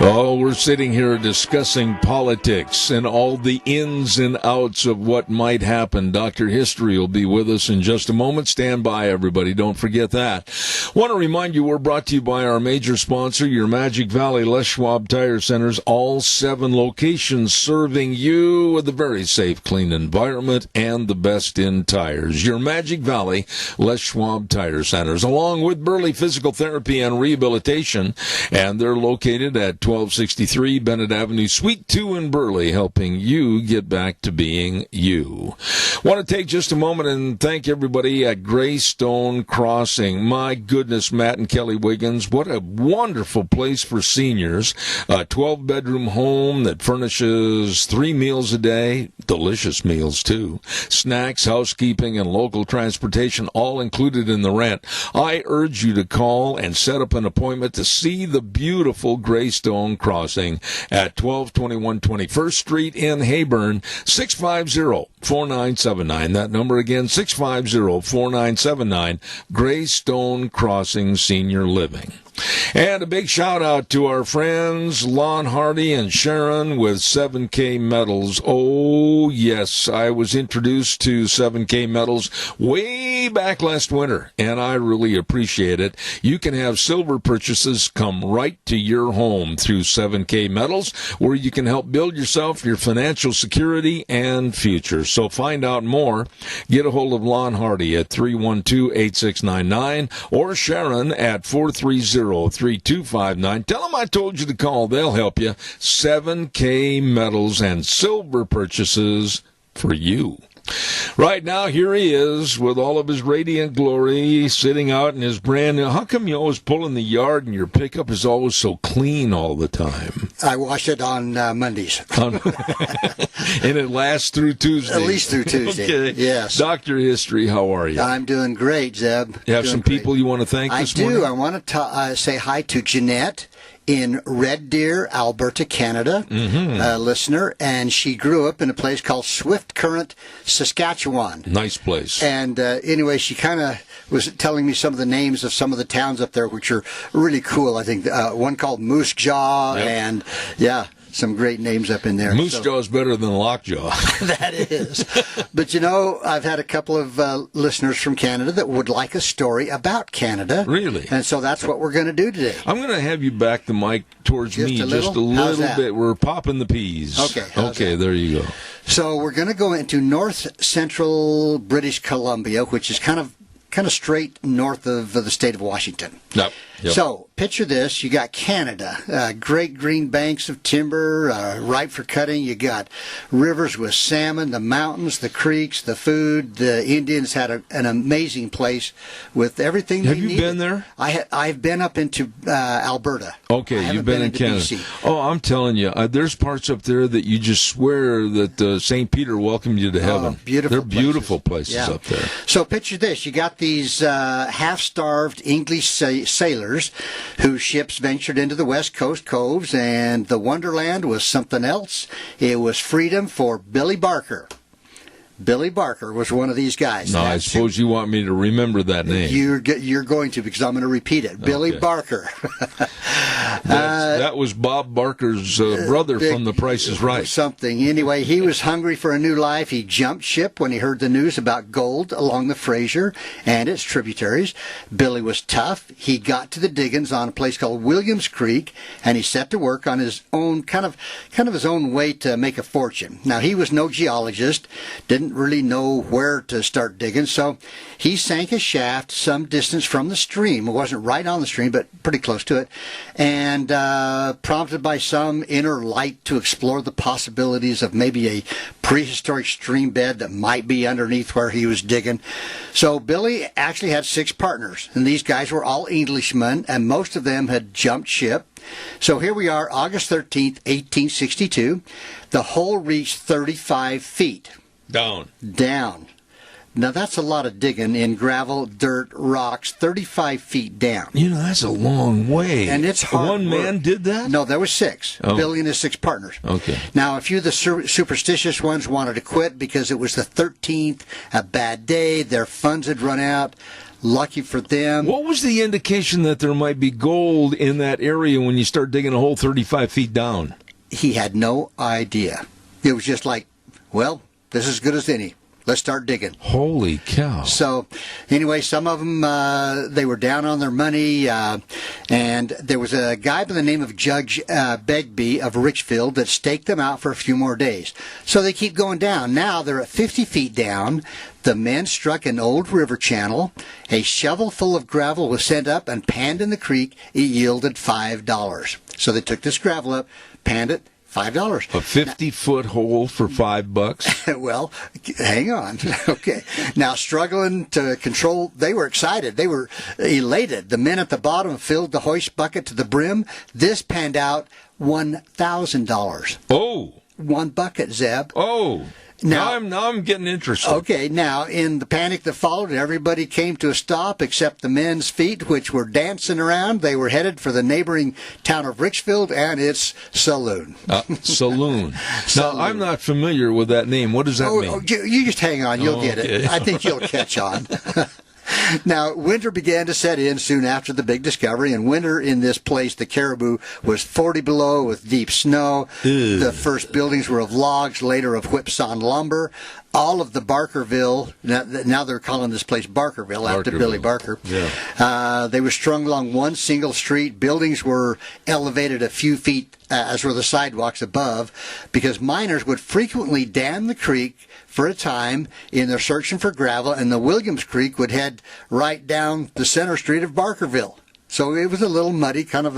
Oh, we're sitting here discussing politics and all the ins and outs of what might happen. Dr. History will be with us in just a moment. Stand by, everybody. Don't forget that. Want to remind you, we're brought to you by our major sponsor, your Magic Valley Les Schwab Tire Centers, all 7 locations serving you with a very safe, clean environment and the best in tires. Your Magic Valley Les Schwab Tire Centers, along with Burley Physical Therapy and Rehabilitation, and they're located at 1263 Bennett Avenue, Suite 2 in Burley, helping you get back to being you. Want to take just a moment and thank everybody at Greystone Crossing. My goodness, Matt and Kelly Wiggins, what a wonderful place for seniors. A 12-bedroom home that furnishes 3 meals a day, delicious meals too. Snacks, housekeeping, and local transportation all included in the rent. I urge you to call and set up an appointment to see the beautiful Greystone Crossing at 1221 21st Street in Hayburn, 650-4979. That number again, 650-4979, Greystone Crossing Senior Living. And a big shout out to our friends Lon Hardy and Sharon with 7K Metals. Oh, yes, I was introduced to 7K Metals way back last winter, and I really appreciate it. You can have silver purchases come right to your home through 7K Metals, where you can help build yourself your financial security and future. So find out more. Get a hold of Lon Hardy at 312-8699 or Sharon at 430-3259. Tell them I told you to call. They'll help you. 7K Metals and silver purchases for you. Right now, here he is with all of his radiant glory, sitting out in his brand new. How come you always pull in the yard and your pickup is always so clean all the time? I wash it on Mondays. And it lasts through Tuesday. At least through Tuesday. Okay. Yes. Dr. History, how are you? I'm doing great, Zeb. You have some people you want to thank this morning? I do. I want to say hi to Jeanette in Red Deer, Alberta, Canada, listener, and she grew up in a place called Swift Current, Saskatchewan. Nice place. And anyway, she kind of was telling me some of the names of some of the towns up there, which are really cool. I think one called Moose Jaw, and some great names up in there. Moose Jaw is better than Lockjaw. That is. But, I've had a couple of listeners from Canada that would like a story about Canada. Really? And so that's what we're going to do today. I'm going to have you back the mic towards me just a little bit. We're popping the peas. Okay, there you go. So we're going to go into north central British Columbia, which is kind of straight north of the state of Washington. Yep. So, picture this. You got Canada, great green banks of timber, ripe for cutting. You got rivers with salmon, the mountains, the creeks, the food. The Indians had an amazing place with everything they needed. Have you been there? I've been up into Alberta. Okay, you've been in Canada. BC. Oh, I'm telling you, there's parts up there that you just swear that St. Peter welcomed you to heaven. Beautiful They're beautiful places up there. So, picture this. You got these half-starved English sailors whose ships ventured into the West Coast coves, and the wonderland was something else. It was freedom for Billy Barker. Billy Barker was one of these guys. No, I suppose you want me to remember that name. You're going to, because I'm going to repeat it. Billy Barker. That was Bob Barker's brother from The Price is Right. Something. Anyway, he was hungry for a new life. He jumped ship when he heard the news about gold along the Fraser and its tributaries. Billy was tough. He got to the diggings on a place called Williams Creek, and he set to work on his own, kind of his own way to make a fortune. Now, he was no geologist, didn't really know where to start digging, so he sank a shaft some distance from the stream. It wasn't right on the stream, but pretty close to it, and prompted by some inner light to explore the possibilities of maybe a prehistoric stream bed that might be underneath where he was digging. So Billy actually had 6 partners, and these guys were all Englishmen, and most of them had jumped ship. So here we are, August 13th, 1862. The hole reached 35 feet. Down. Now, that's a lot of digging in gravel, dirt, rocks, 35 feet down. That's a long way. And it's hard One work. man did that? No, there was 6. Billy and his 6 partners. Okay. Now, a few of the superstitious ones wanted to quit because it was the 13th, a bad day, their funds had run out. Lucky for them. What was the indication that there might be gold in that area when you start digging a hole 35 feet down? He had no idea. It was just like, well, this is as good as any. Let's start digging. Holy cow. So, anyway, some of them, they were down on their money, and there was a guy by the name of Judge Begbie of Richfield that staked them out for a few more days. So they keep going down. Now they're at 50 feet down. The men struck an old river channel. A shovel full of gravel was sent up and panned in the creek. It yielded $5. So they took this gravel up, panned it, $5. A 50-foot hole for $5? Well, hang on. Okay. Now, struggling to control, they were excited. They were elated. The men at the bottom filled the hoist bucket to the brim. This panned $1,000. Oh. 1 bucket, Zeb. Oh. Now I'm getting interested. Okay, now, in the panic that followed, everybody came to a stop except the men's feet, which were dancing around. They were headed for the neighboring town of Richfield and its saloon. Saloon. Now, I'm not familiar with that name. What does that mean? Oh, you just hang on. You'll get it. I think you'll catch on. Now, winter began to set in soon after the big discovery, and winter in this place, the Caribou, was 40 below with deep snow. Ew. The first buildings were of logs, later of whipsawn lumber. All of the Barkerville, now they're calling this place Barkerville after Billy Barker. Yeah. They were strung along one single street. Buildings were elevated a few feet, as were the sidewalks above, because miners would frequently dam the creek for a time in their searching for gravel, and the Williams Creek would head right down the center street of Barkerville. So it was a little muddy, kind of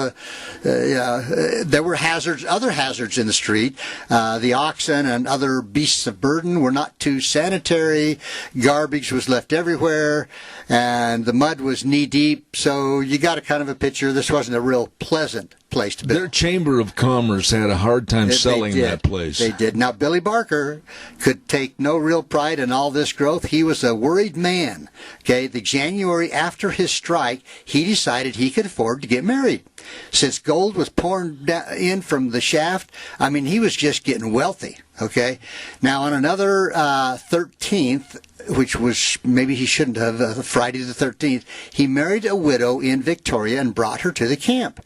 there were other hazards in the street. The oxen and other beasts of burden were not too sanitary. Garbage was left everywhere, and the mud was knee deep. So you got a kind of a picture. This wasn't a real pleasant place to build. Their Chamber of Commerce had a hard time selling that place. They did. Now, Billy Barker could take no real pride in all this growth. He was a worried man. Okay, the January after his strike, he decided he could afford to get married. Since gold was pouring in from the shaft, I mean, he was just getting wealthy. Okay, now on another 13th, which was maybe he shouldn't have, Friday the 13th, he married a widow in Victoria and brought her to the camp.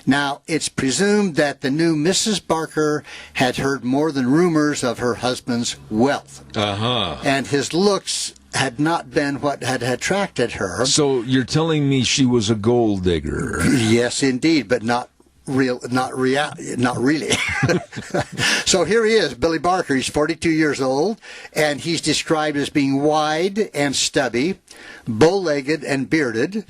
Now, it's presumed that the new Mrs. Barker had heard more than rumors of her husband's wealth. And his looks had not been what had attracted her. So you're telling me she was a gold digger? Yes, indeed, but not really. So here he is, Billy Barker. He's 42 years old, and he's described as being wide and stubby, bow-legged and bearded.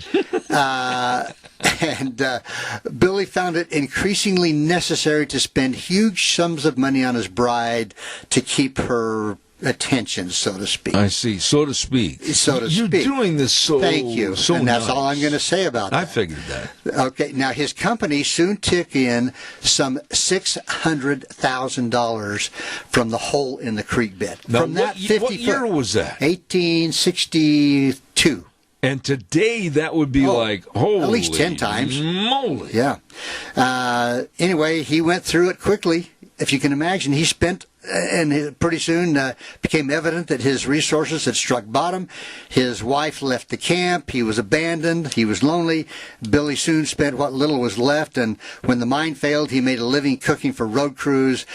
Billy found it increasingly necessary to spend huge sums of money on his bride to keep her attention, so to speak. I see, so to speak. You're doing this so Thank you. So and that's nice. all I'm going to say about that. I figured that. Okay, now his company soon took in some $600,000 from the hole in the creek bed. Now, from that 50 what year was that? 1862. And today that would be like, holy at least 10 times. Moly. Yeah. Anyway, he went through it quickly. If you can imagine, he spent, and pretty soon became evident that his resources had struck bottom. His wife left the camp. He was abandoned. He was lonely. Billy soon spent what little was left, and when the mine failed, he made a living cooking for road crews,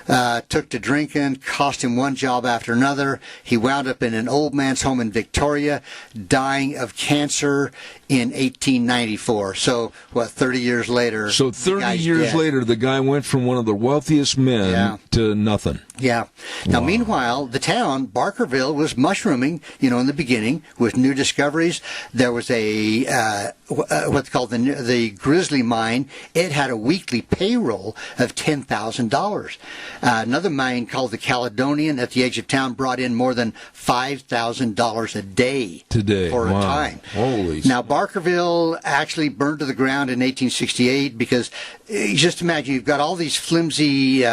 took to drinking, cost him one job after another. He wound up in an old man's home in Victoria, dying of cancer in 1894. So, 30 years later? So 30 years later, the guy went from one of the wealthiest men to nothing. Yeah. Now, meanwhile, the town, Barkerville, was mushrooming, in the beginning with new discoveries. There was a, what's called the Grizzly Mine. It had a weekly payroll of $10,000. Another mine called the Caledonian at the edge of town brought in more than $5,000 a day. For a time. Holy. Now, Barkerville actually burned to the ground in 1868 because, just imagine, you've got all these flimsy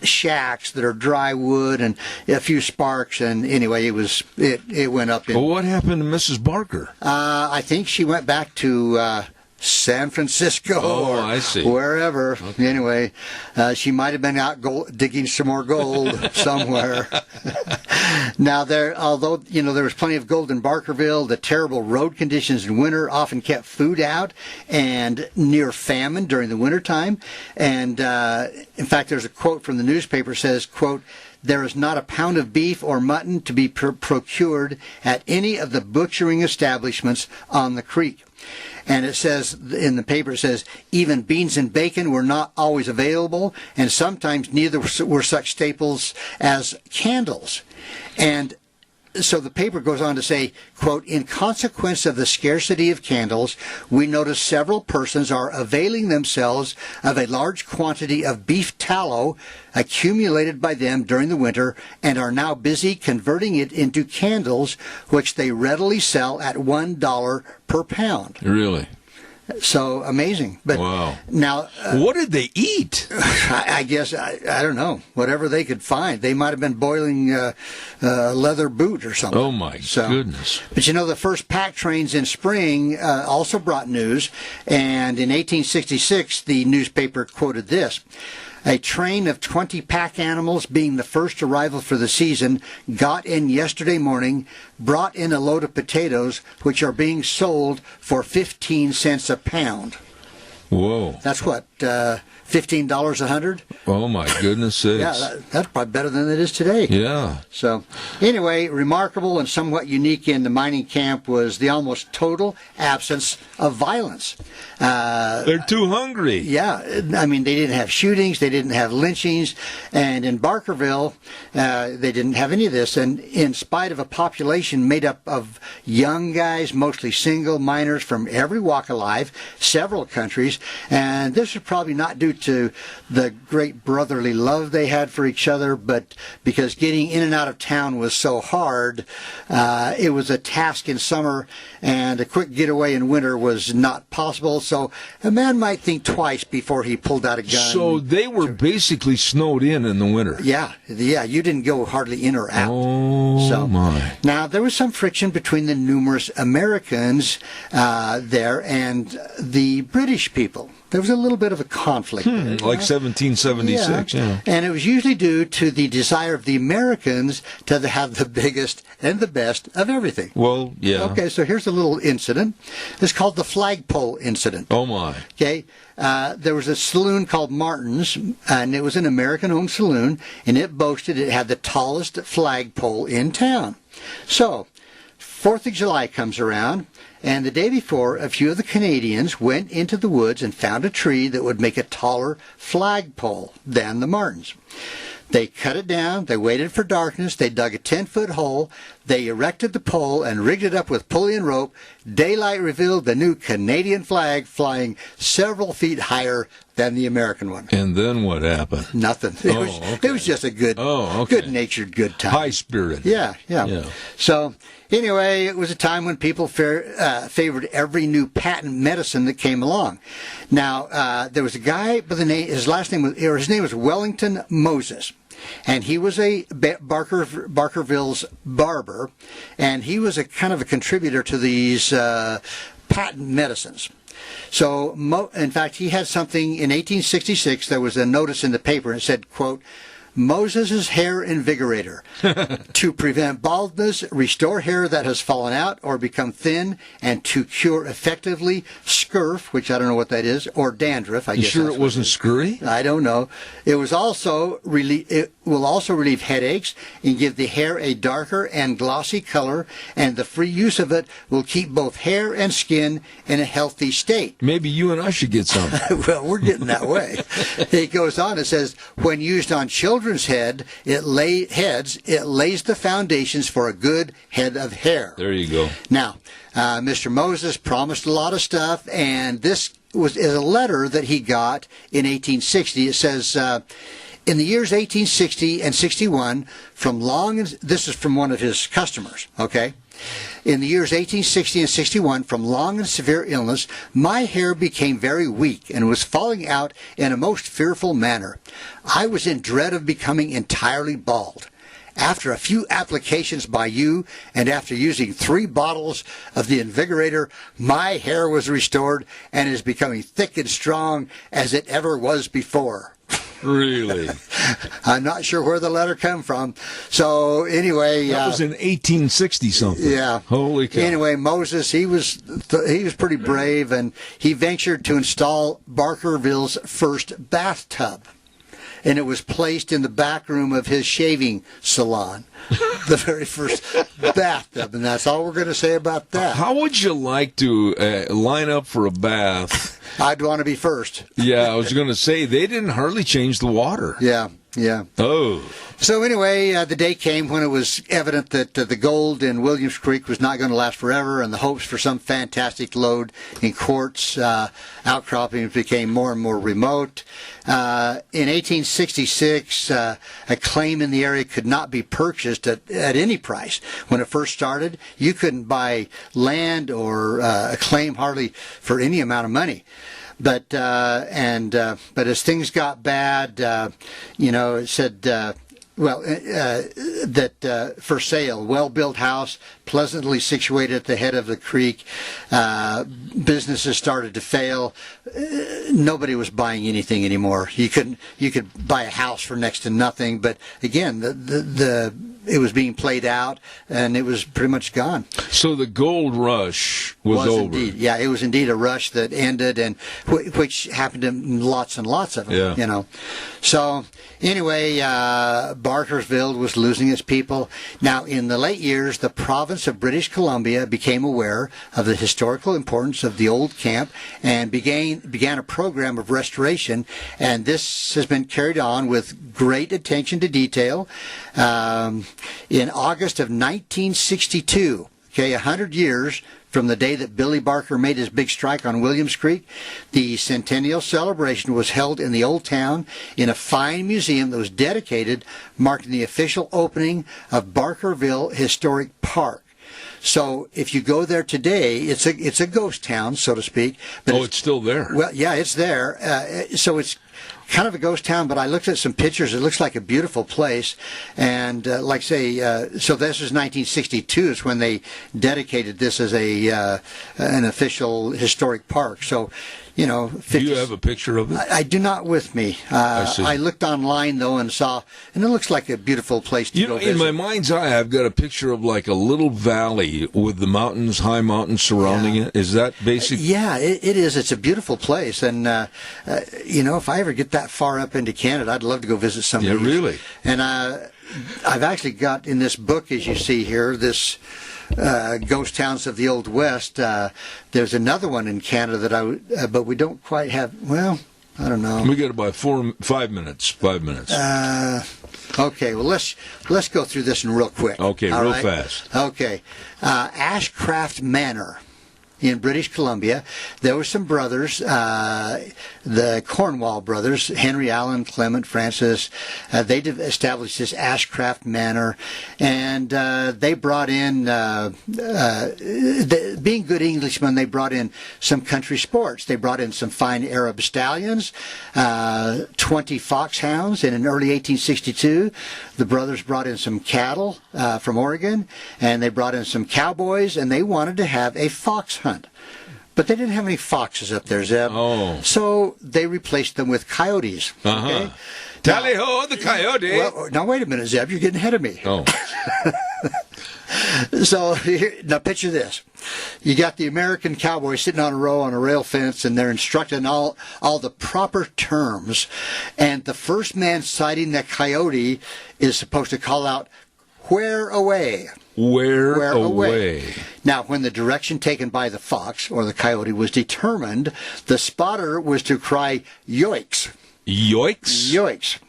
shacks that are dry wood and a few sparks, and anyway, it went up. Well, what happened to Mrs. Barker? I think she went back to San Francisco I see. Wherever. Okay. Anyway, she might have been out digging some more gold somewhere. Now, although there was plenty of gold in Barkerville, the terrible road conditions in winter often kept food out and near famine during the wintertime. And in fact, there's a quote from the newspaper says, quote, "There is not a pound of beef or mutton to be procured at any of the butchering establishments on the creek." And it says, in the paper, it says, even beans and bacon were not always available, and sometimes neither were such staples as candles. And so the paper goes on to say, quote, "In consequence of the scarcity of candles, we notice several persons are availing themselves of a large quantity of beef tallow accumulated by them during the winter and are now busy converting it into candles, which they readily sell at $1 per pound." Really? So amazing. But wow. Now, what did they eat? I guess, I don't know, whatever they could find. They might have been boiling a leather boot or something. Oh, my goodness. But the first pack trains in spring also brought news. And in 1866, the newspaper quoted this: "A train of 20 pack animals, being the first arrival for the season, got in yesterday morning, brought in a load of potatoes, which are being sold for 15 cents a pound." Whoa. That's what, $15 a hundred? Oh, my goodness sakes. Yeah, that's probably better than it is today. Yeah. So, anyway, remarkable and somewhat unique in the mining camp was the almost total absence of violence. They're too hungry. Yeah. I mean, they didn't have shootings. They didn't have lynchings. And in Barkerville, they didn't have any of this. And in spite of a population made up of young guys, mostly single miners from every walk of life, several countries, And this was probably not due to the great brotherly love they had for each other, but because getting in and out of town was so hard. It was a task in summer, and a quick getaway in winter was not possible. So a man might think twice before he pulled out a gun. So they were basically snowed in the winter. Yeah. You didn't go hardly in or out. Oh, my. Now, there was some friction between the numerous Americans there and the British people. There was a little bit of a conflict there, like 1776, yeah. And it was usually due to the desire of the Americans to have the biggest and the best of everything. Well, yeah. Okay, so here's a little incident. It's called the Flagpole Incident. Oh, my. Okay, there was a saloon called Martin's, and it was an American-owned saloon, and it had the tallest flagpole in town. So, 4th of July comes around, and the day before, a few of the Canadians went into the woods and found a tree that would make a taller flagpole than the Martins. They cut it down, they waited for darkness, they dug a 10-foot hole, they erected the pole and rigged it up with pulley and rope. Daylight revealed the new Canadian flag flying several feet higher than the American one. And then what happened? Nothing. It was just a good-natured, good time. High-spirited. Yeah. So, anyway, it was a time when people favored every new patent medicine that came along. Now, there was a guy by the name, his name was Wellington Moses. And he was a Barkerville's barber, and he was a kind of a contributor to these patent medicines. So, in fact, he had something in 1866. There was a notice in the paper, and it said, quote, Moses' hair invigorator to prevent baldness, restore hair that has fallen out or become thin, and to cure effectively scurf, which I don't know what that is, or dandruff. I guess. You sure it wasn't scurry? I don't know. It will also relieve headaches and give the hair a darker and glossy color, and the free use of it will keep both hair and skin in a healthy state. Maybe you and I should get some. Well, we're getting that way. It goes on. It says, when used on children's heads, it lays the foundations for a good head of hair. There you go. Now, Mr. Moses promised a lot of stuff, and this is a letter that he got in 1860. It says, in the years 1860 and 61, this is from one of his customers, okay? In the years 1860 and 61, from long and severe illness, my hair became very weak and was falling out in a most fearful manner. I was in dread of becoming entirely bald. After a few applications by you, and after using 3 bottles of the Invigorator, my hair was restored and is becoming thick and strong as it ever was before. Really? I'm not sure where the letter come from. So anyway, that was in 1860 something. Yeah. Holy cow. Anyway, Moses, he was pretty brave, and he ventured to install Barkerville's first bathtub. And it was placed in the back room of his shaving salon. The very first bathtub. And that's all we're going to say about that. How would you like to line up for a bath? I'd want to be first. Yeah, I was going to say, they didn't hardly change the water. Yeah. Oh. So anyway, the day came when it was evident that the gold in Williams Creek was not going to last forever, and the hopes for some fantastic lode in quartz outcroppings became more and more remote. In 1866, a claim in the area could not be purchased at any price. When it first started, you couldn't buy land or a claim hardly for any amount of money. But as things got bad, it said, that for sale, well-built house, pleasantly situated at the head of the creek. Businesses started to fail. Nobody was buying anything anymore. You could buy a house for next to nothing. But again, it was being played out, and it was pretty much gone. So the gold rush was over. Indeed, yeah, it was indeed a rush that ended, and which happened in lots and lots of them. Yeah. So anyway, Barkersville was losing its people. Now, in the late years, the province of British Columbia became aware of the historical importance of the old camp and began a program of restoration, and this has been carried on with great attention to detail. In August of 1962, 100 years from the day that Billy Barker made his big strike on Williams Creek. The centennial celebration was held in the Old Town in a fine museum that was dedicated, marking the official opening of Barkerville Historic Park. So if you go there today, it's a ghost town, so to speak. But it's still there. Well, yeah, it's there. So it's kind of a ghost town, but I looked at some pictures. It looks like a beautiful place. And so this was 1962 is when they dedicated this as an official historic park. So, you know. Do you have a picture of it? I do not with me. I looked online, though, and it looks like a beautiful place to go visit. In my mind's eye, I've got a picture of like a little valley with the mountains, high mountains surrounding it. Is that basic? Yeah, it is. It's a beautiful place. And, if I ever get that far up into Canada, I'd love to go visit some of these. Yeah, really? And I've actually got in this book, as you see here, this Ghost Towns of the Old West. There's another one in Canada but we don't quite have. Well, I don't know. We got about 5 minutes. 5 minutes. Okay. Well, let's go through this one real quick. Okay, All real right? fast. Okay, Ashcraft Manor in British Columbia. There were some brothers, the Cornwall brothers, Henry Allen, Clement, Francis. They established this Ashcraft Manor, and they brought in, being good Englishmen, they brought in some country sports. They brought in some fine Arab stallions, 20 foxhounds, and in early 1862, the brothers brought in some cattle from Oregon, and they brought in some cowboys, and they wanted to have a fox hunt. But they didn't have any foxes up there, Zeb. Oh. So they replaced them with coyotes. Okay? Tally-ho, the coyote! Well, now, wait a minute, Zeb. You're getting ahead of me. Oh. So, now picture this. You got the American cowboy sitting on a row on a rail fence, and they're instructing all the proper terms. And the first man sighting that coyote is supposed to call out, "Where away?" Where away? Now, when the direction taken by the fox or the coyote was determined, the spotter was to cry, "Yoicks." Yoicks? Yoicks.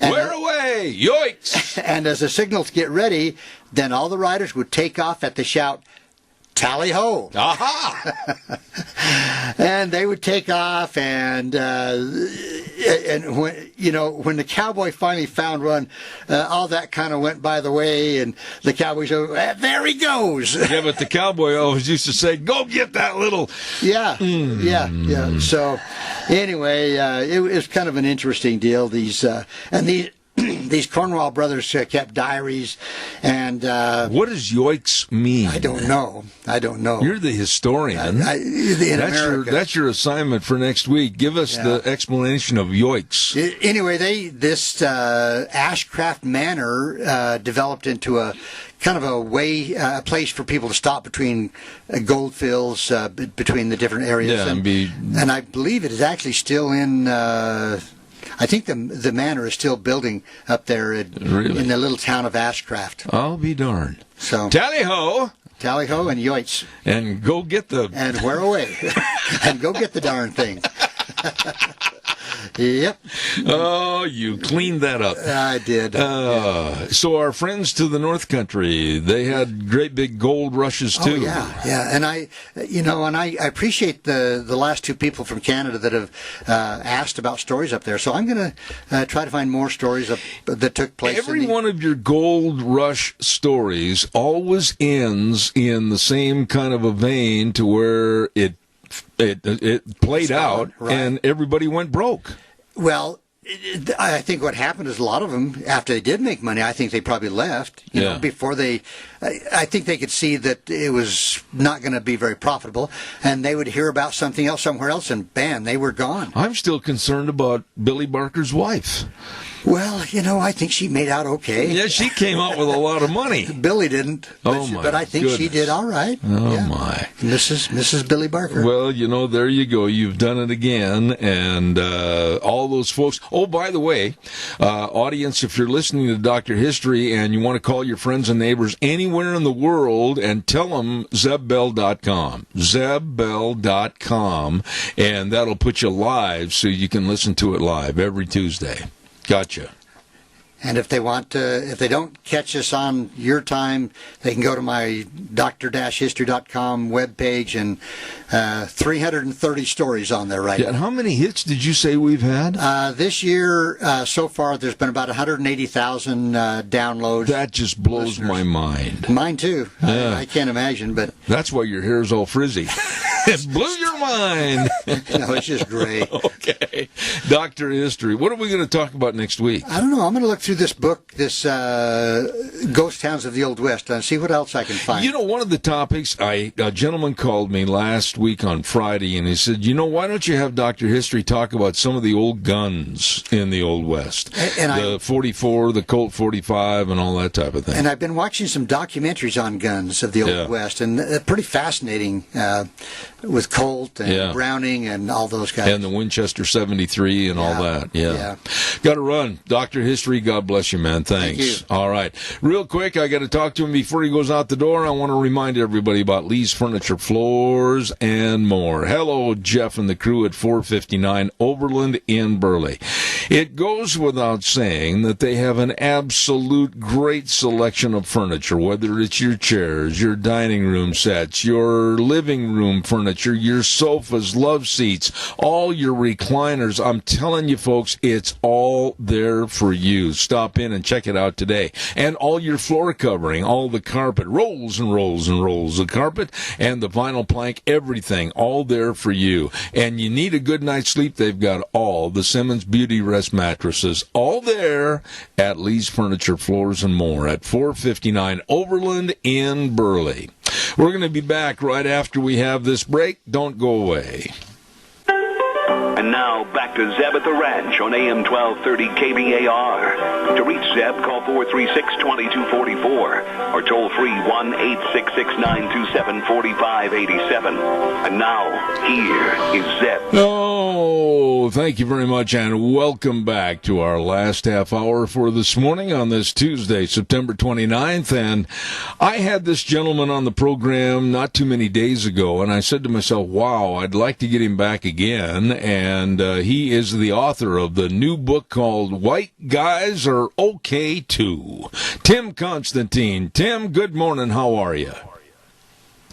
Where away? Yoicks! And as a signal to get ready, then all the riders would take off at the shout, "Tally-ho!" Aha! And they would take off, and when the cowboy finally found one, all that kind of went by the way, and the cowboy said, "There he goes." Yeah, but the cowboy always used to say, "Go get that little." Yeah. So, anyway, it was kind of an interesting deal. These Cornwall brothers kept diaries, and what does yoicks mean? I don't know. You're the historian. That's your assignment for next week. Give us the explanation of yoicks. Anyway, this Ashcraft Manor developed into a kind of a place for people to stop between gold fields, between the different areas. Yeah, and I believe it is actually still in. I think the manor is still building up there in the little town of Ashcraft. I'll be darned. So tally-ho! Tally-ho and yoits. And go get And where away? And go get the darn thing. Yep. Oh, you cleaned that up. I did. So our friends to the North Country, they had great big gold rushes too. Oh, yeah. And I appreciate the last two people from Canada that have asked about stories up there. So I'm going to try to find more stories that took place. Every one of your gold rush stories always ends in the same kind of a vein to where it played out, right, and everybody went broke. Well, I think what happened is a lot of them, after they did make money, I think they probably left. You know, before they, I think they could see that it was not going to be very profitable, and they would hear about something else somewhere else, and bam, they were gone. I'm still concerned about Billy Barker's wife. Well, I think she made out okay. Yeah, she came out with a lot of money. Billy didn't. But I think she did all right. Oh, my. Mrs. Billy Barker. Well, there you go. You've done it again. And all those folks. Oh, by the way, audience, if you're listening to Dr. History and you want to call your friends and neighbors anywhere in the world and tell them ZebBell.com. ZebBell.com. And that'll put you live so you can listen to it live every Tuesday. Gotcha. And if they want to, if they don't catch us on your time, they can go to my dr-history.com webpage, and 330 stories on there right now. And how many hits did you say we've had? This year, so far, there's been about 180,000 downloads. That just blows my mind. Mine too. Yeah. I can't imagine, but that's why your hair's all frizzy. It blew your mind. No, it's just great. Okay. Dr. History. What are we going to talk about next week? I don't know. I'm going to look through this book, this Ghost Towns of the Old West, and see what else I can find. You know, one of the topics, a gentleman called me last week on Friday, and he said, why don't you have Dr. History talk about some of the old guns in the Old West? And the 44, the Colt 45, and all that type of thing. And I've been watching some documentaries on guns of the Old West, and they're pretty fascinating with Colt and Browning and all those guys. And the Winchester 73 and all that. Yeah. Got to run. Dr. History, God bless you, man. Thanks. Thank you. All right. Real quick, I got to talk to him before he goes out the door. I want to remind everybody about Lee's Furniture, Floors, and more. Hello, Jeff and the crew at 459 Overland in Burley. It goes without saying that they have an absolute great selection of furniture, whether it's your chairs, your dining room sets, your living room furniture, your sofas, love seats, all your recliners. I'm telling you, folks, it's all there for you. Stop in and check it out today. And all your floor covering, all the carpet, rolls and rolls and rolls of carpet, and the vinyl plank, everything, all there for you. And you need a good night's sleep, they've got all the Simmons Beauty Rest mattresses, all there at Lee's Furniture, Floors, and More at 459 Overland in Burley. We're going to be back right after we have this break. Don't go away. And now, back to Zeb at the Ranch on AM 1230 KBAR. To reach Zeb, call 436-2244 or toll free 1-866-927-4587. And now, here is Zeb. Oh, thank you very much, and welcome back to our last half hour for this morning on this Tuesday, September 29th. And I had this gentleman on the program not too many days ago, and I said to myself, wow, I'd like to get him back again. And he is the author of the new book called White Guys Are Okay Too. Tim Constantine. Tim, good morning. How are you?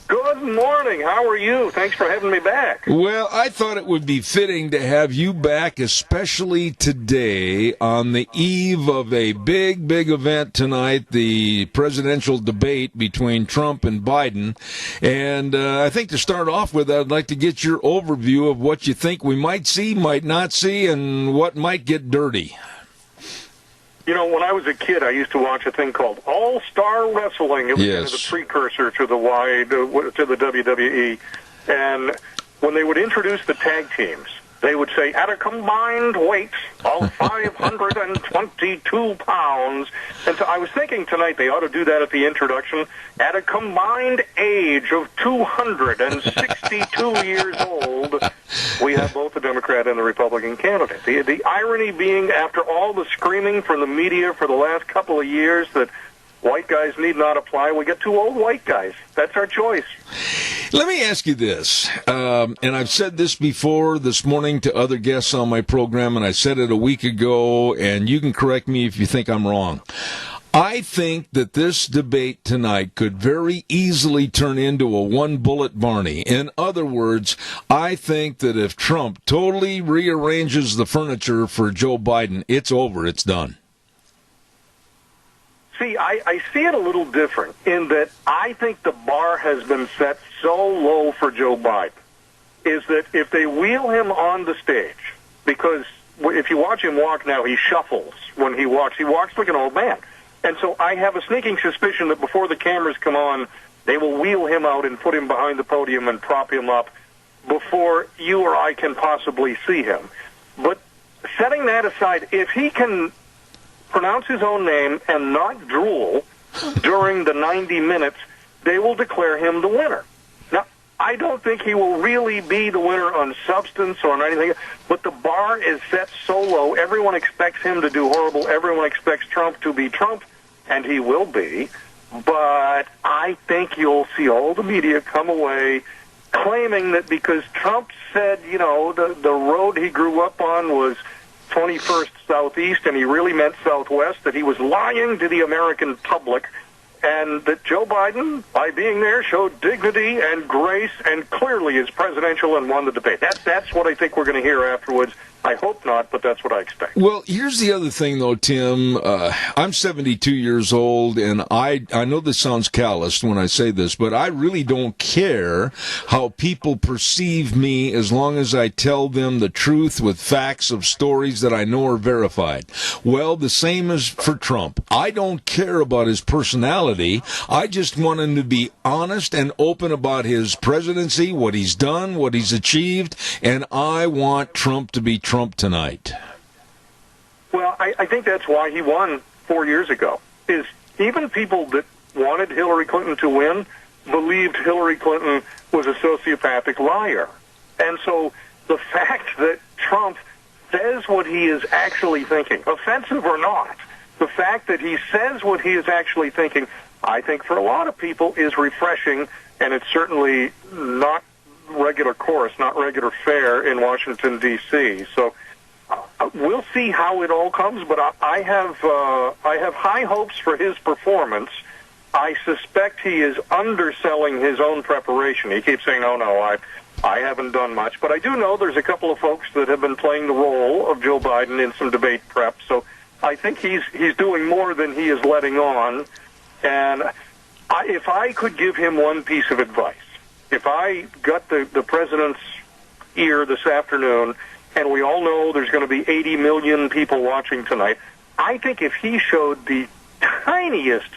Good morning. How are you? Thanks for having me back. Well, I thought it would be fitting to have you back, especially today on the eve of a big, big event tonight, the presidential debate between Trump and Biden. And I think to start off with, I'd like to get your overview of what you think we might see, might not see, and what might get dirty. You know, when I was a kid, I used to watch a thing called All-Star Wrestling. It was kind of the precursor to the WWE. And when they would introduce the tag teams, they would say, at a combined weight of 522 pounds. And so I was thinking tonight they ought to do that at the introduction. At a combined age of 262 years old, we have both the Democrat and the Republican candidate. The irony being, after all the screaming from the media for the last couple of years that white guys need not apply, we get two old white guys. That's our choice. Let me ask you this, and I've said this before this morning to other guests on my program, and I said it a week ago, and you can correct me if you think I'm wrong. I think that this debate tonight could very easily turn into a one-bullet Barney. In other words, I think that if Trump totally rearranges the furniture for Joe Biden, it's over, it's done. See, I see it a little different in that I think the bar has been set so low for Joe Biden is that if they wheel him on the stage, because if you watch him walk now, he shuffles when he walks. He walks like an old man. And so I have a sneaking suspicion that before the cameras come on, they will wheel him out and put him behind the podium and prop him up before you or I can possibly see him. But setting that aside, if he can pronounce his own name and not drool during the 90 minutes, they will declare him the winner. Now, I don't think he will really be the winner on substance or on anything, but the bar is set so low. Everyone expects him to do horrible. Everyone expects Trump to be Trump, and he will be. But I think you'll see all the media come away claiming that because Trump said, you know, the road he grew up on was 21st Southeast and he really meant Southwest, that he was lying to the American public, and that Joe Biden, by being there, showed dignity and grace and clearly is presidential and won the debate. That's what I think we're going to hear afterwards. I hope not, but that's what I expect. Well, here's the other thing, though, Tim. I'm 72 years old, and I know this sounds callous when I say this, but I really don't care how people perceive me as long as I tell them the truth with facts of stories that I know are verified. Well, the same is for Trump. I don't care about his personality. I just want him to be honest and open about his presidency, what he's done, what he's achieved, and I want Trump to be Trump tonight. Well, I think that's why he won 4 years ago, is even people that wanted Hillary Clinton to win believed Hillary Clinton was a sociopathic liar. And so the fact that Trump says what he is actually thinking, offensive or not, the fact that he says what he is actually thinking, I think for a lot of people is refreshing, and it's certainly not regular course, not regular fare in Washington, D.C. So we'll see how it all comes, but I have high hopes for his performance. I suspect he is underselling his own preparation. He keeps saying, no, I haven't done much. But I do know there's a couple of folks that have been playing the role of Joe Biden in some debate prep, so I think he's doing more than he is letting on. And if I could give him one piece of advice, if I got the president's ear this afternoon, and we all know there's going to be 80 million people watching tonight, I think if he showed the tiniest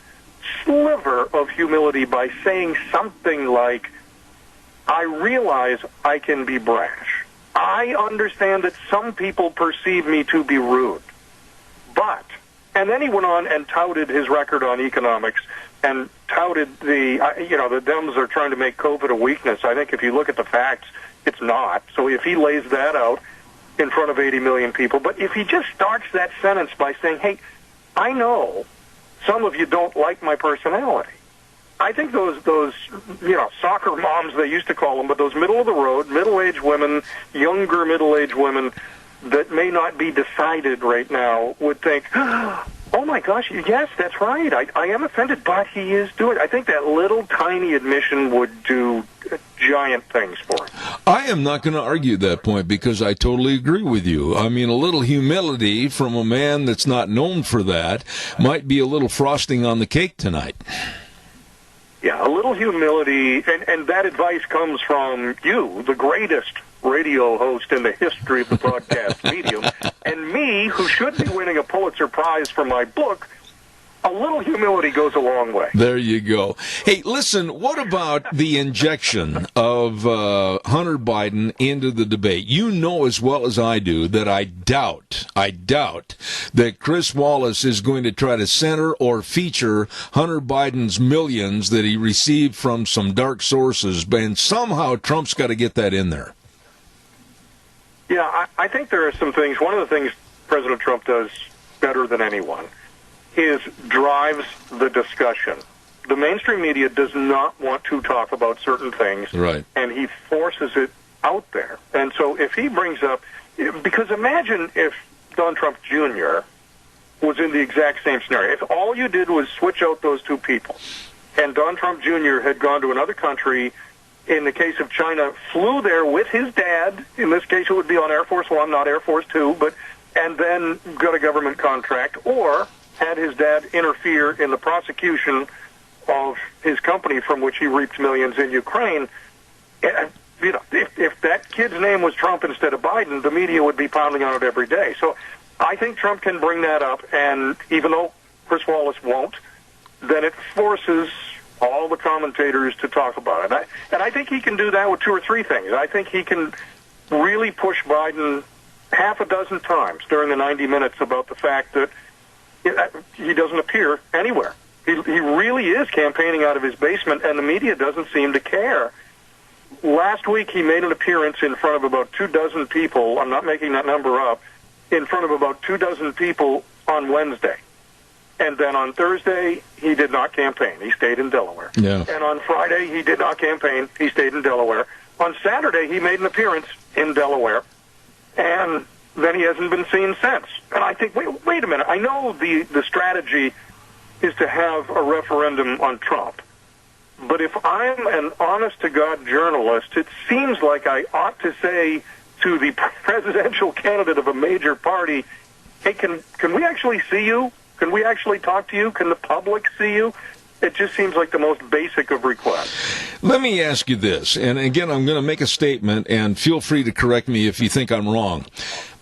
sliver of humility by saying something like, I realize I can be brash. I understand that some people perceive me to be rude. But, and then he went on and touted his record on economics and touted the Dems are trying to make COVID a weakness. I think if you look at the facts, it's not. So if he lays that out in front of 80 million people, but if he just starts that sentence by saying, hey, I know some of you don't like my personality. I think those soccer moms, they used to call them, but those middle-of-the-road, middle-aged women, younger middle-aged women that may not be decided right now would think, oh, my gosh, yes, that's right. I am offended, but he is doing it. I think that little tiny admission would do giant things for him. I am not going to argue that point because I totally agree with you. I mean, a little humility from a man that's not known for that might be a little frosting on the cake tonight. Yeah, a little humility, and that advice comes from you, the greatest radio host in the history of the broadcast medium, and me, who should be winning a Pulitzer Prize for my book. A little humility goes a long way. There you go. Hey, listen, what about the injection of Hunter Biden into the debate? You know as well as I do that I doubt that Chris Wallace is going to try to center or feature Hunter Biden's millions that he received from some dark sources, and somehow Trump's got to get that in there. Yeah, I think there are some things. One of the things President Trump does better than anyone is drives the discussion. The mainstream media does not want to talk about certain things, right, and he forces it out there. And so if he brings up, because imagine if Donald Trump Jr. was in the exact same scenario. If all you did was switch out those two people, and Donald Trump Jr. had gone to another country, in the case of China, flew there with his dad, in this case it would be on Air Force One, not Air Force Two, and then got a government contract, or had his dad interfere in the prosecution of his company from which he reaped millions in Ukraine. If that kid's name was Trump instead of Biden, the media would be pounding on it every day. So I think Trump can bring that up, and even though Chris Wallace won't, then it forces all the commentators to talk about it. And I think he can do that with two or three things. I think he can really push Biden half a dozen times during the 90 minutes about the fact that he doesn't appear anywhere. He really is campaigning out of his basement, and the media doesn't seem to care. Last week, he made an appearance in front of about 24 people. I'm not making that number up. In front of about 24 people on Wednesday. And then on Thursday, he did not campaign. He stayed in Delaware. Yeah. And on Friday, he did not campaign. He stayed in Delaware. On Saturday, he made an appearance in Delaware. And then he hasn't been seen since. And I think, wait a minute. I know the strategy is to have a referendum on Trump. But if I'm an honest-to-God journalist, it seems like I ought to say to the presidential candidate of a major party, hey, can we actually see you? Can we actually talk to you? Can the public see you? It just seems like the most basic of requests. Let me ask you this, and again, I'm going to make a statement, and feel free to correct me if you think I'm wrong.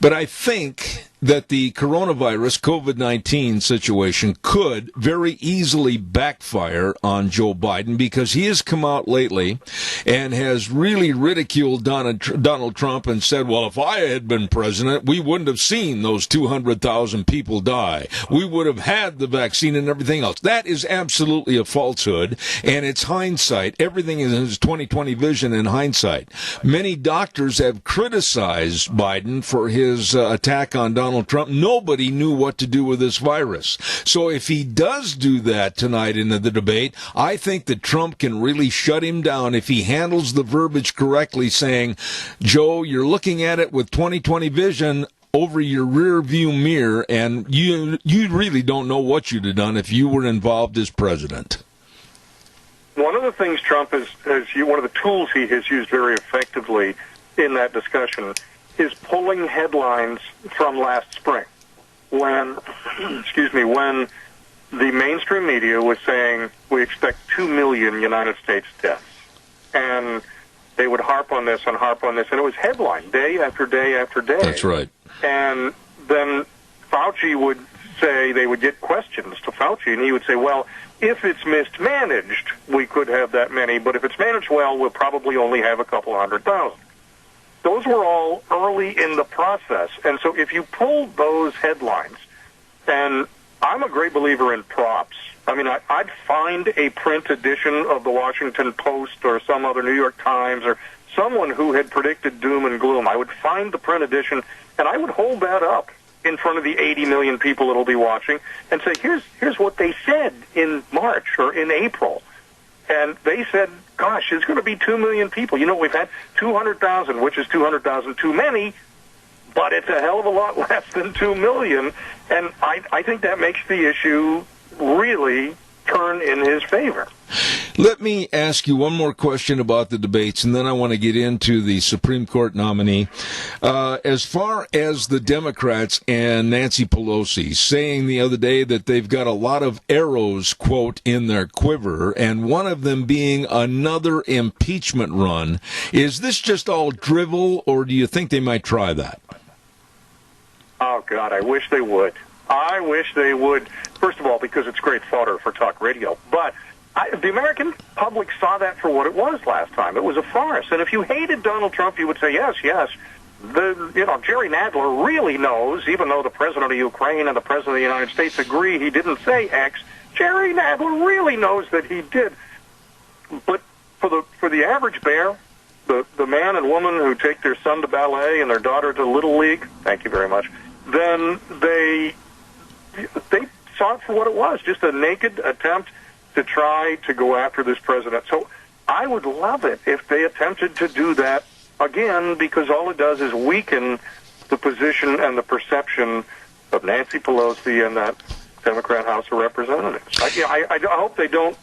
But I think that the coronavirus, COVID-19 situation could very easily backfire on Joe Biden, because he has come out lately and has really ridiculed Donald Trump and said, well, if I had been president, we wouldn't have seen those 200,000 people die. We would have had the vaccine and everything else. That is absolutely a falsehood, and it's hindsight. Everything is 20/20 vision in hindsight. Many doctors have criticized Biden for his attack on Donald Trump. Nobody knew what to do with this virus. So if he does do that tonight in the debate, I think that Trump can really shut him down if he handles the verbiage correctly, saying, Joe, you're looking at it with 20/20 vision over your rear view mirror, and you really don't know what you'd have done if you were involved as president. One of the things Trump one of the tools he has used very effectively in that discussion is pulling headlines from last spring when, when the mainstream media was saying we expect 2 million United States deaths. And they would harp on this, and it was headline day after day after day. That's right. And then Fauci would say, they would get questions to Fauci, and he would say, well, if it's mismanaged, we could have that many, but if it's managed well, we'll probably only have a couple 100,000. Those were all early in the process. And so if you pull those headlines, and I'm a great believer in props. I mean, I'd find a print edition of the Washington Post or some other New York Times or someone who had predicted doom and gloom. I would find the print edition, and I would hold that up in front of the 80 million people that will be watching and say, here's what they said in March or in April. And they said, gosh, there's going to be 2 million people. You know, we've had 200,000, which is 200,000 too many, but it's a hell of a lot less than 2 million. And I think that makes the issue really turn in his favor. Let me ask you one more question about the debates, and then I want to get into the Supreme Court nominee. As far as the Democrats and Nancy Pelosi saying the other day that they've got a lot of arrows, quote, in their quiver, and one of them being another impeachment run, is this just all drivel, or do you think they might try that? Oh, God, I wish they would. I wish they would, first of all, because it's great fodder for talk radio. But the American public saw that for what it was last time. It was a farce. And if you hated Donald Trump, you would say, yes. Jerry Nadler really knows, even though the president of Ukraine and the president of the United States agree he didn't say X, Jerry Nadler really knows that he did. But for the average bear, the man and woman who take their son to ballet and their daughter to Little League, thank you very much, then they saw it for what it was, just a naked attempt to try to go after this president. So I would love it if they attempted to do that again, because all it does is weaken the position and the perception of Nancy Pelosi and that Democrat House of Representatives. I hope they don't,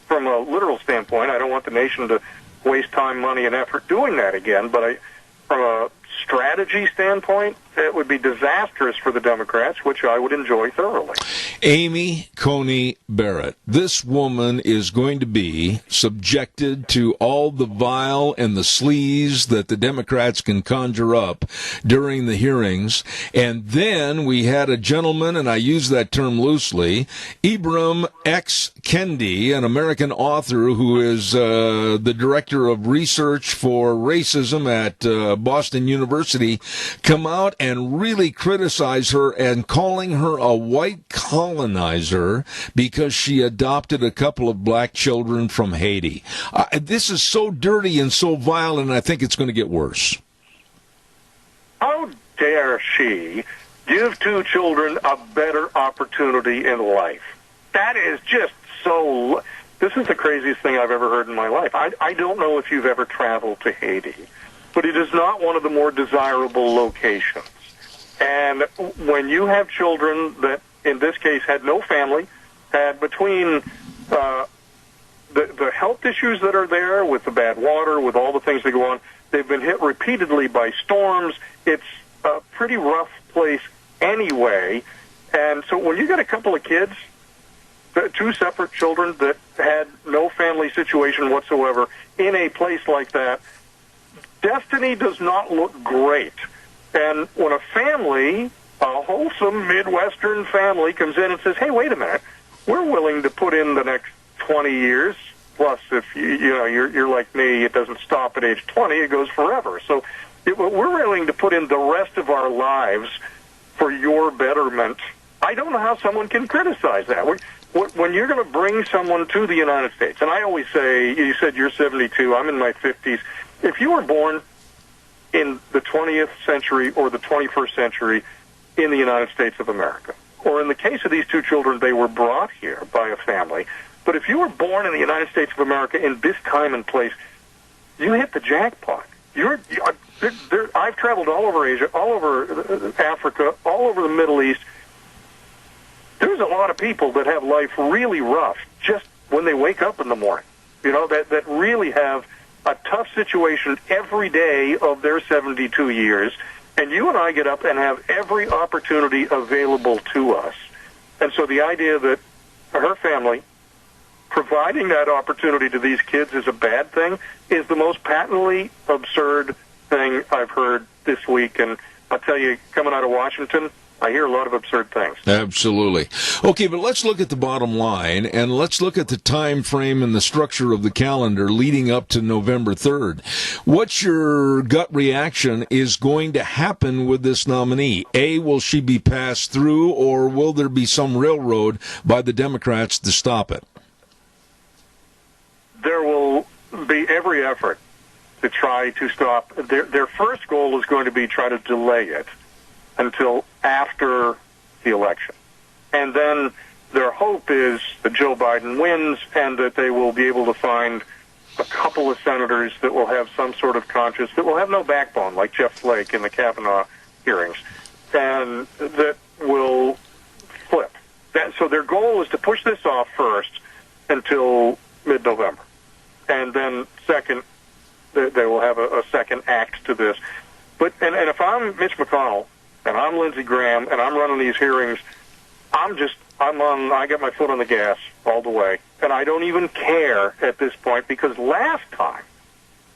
from a literal standpoint, I don't want the nation to waste time, money, and effort doing that again, but from a strategy standpoint, it would be disastrous for the Democrats, which I would enjoy thoroughly. Amy Coney Barrett, this woman is going to be subjected to all the vile and the sleaze that the Democrats can conjure up during the hearings. And then we had a gentleman, and I use that term loosely, Ibram X. Kendi, an American author who is the director of research for racism at Boston University, come out and really criticize her and calling her a white colonizer because she adopted a couple of black children from Haiti. This is so dirty and so vile, and I think it's going to get worse. How dare she give two children a better opportunity in life? That is just so... This is the craziest thing I've ever heard in my life. I don't know if you've ever traveled to Haiti, but it is not one of the more desirable locations. And when you have children that, in this case, had no family, had between the health issues that are there with the bad water, with all the things that go on, they've been hit repeatedly by storms. It's a pretty rough place anyway. And so when you got a couple of kids, two separate children that had no family situation whatsoever in a place like that, destiny does not look great. And when a family, a wholesome Midwestern family, comes in and says, hey, wait a minute, we're willing to put in the next 20 years, plus if you're like me, it doesn't stop at age 20, it goes forever. So we're willing to put in the rest of our lives for your betterment. I don't know how someone can criticize that. When you're going to bring someone to the United States, and I always say, you said you're 72, I'm in my 50s. If you were born in the 20th century or the 21st century in the United States of America, or in the case of these two children, they were brought here by a family, but if you were born in the United States of America in this time and place, you hit the jackpot. I've traveled all over Asia, all over Africa, all over the Middle East. There's a lot of people that have life really rough just when they wake up in the morning, that really have a tough situation every day of their 72 years, and you and I get up and have every opportunity available to us. And so the idea that her family providing that opportunity to these kids is a bad thing is the most patently absurd thing I've heard this week. And I'll tell you, coming out of Washington, I hear a lot of absurd things. Absolutely. Okay, but let's look at the bottom line, and let's look at the time frame and the structure of the calendar leading up to November 3rd. What's your gut reaction is going to happen with this nominee? A, will she be passed through, or will there be some railroad by the Democrats to stop it? There will be every effort to try to stop. Their first goal is going to be try to delay it until after the election. And then their hope is that Joe Biden wins and that they will be able to find a couple of senators that will have some sort of conscience, that will have no backbone, like Jeff Flake in the Kavanaugh hearings, and that will flip. So their goal is to push this off first until mid-November. And then second, they will have a second act to this. And if I'm Mitch McConnell, and I'm Lindsey Graham, and I'm running these hearings, I got my foot on the gas all the way. And I don't even care at this point, because last time,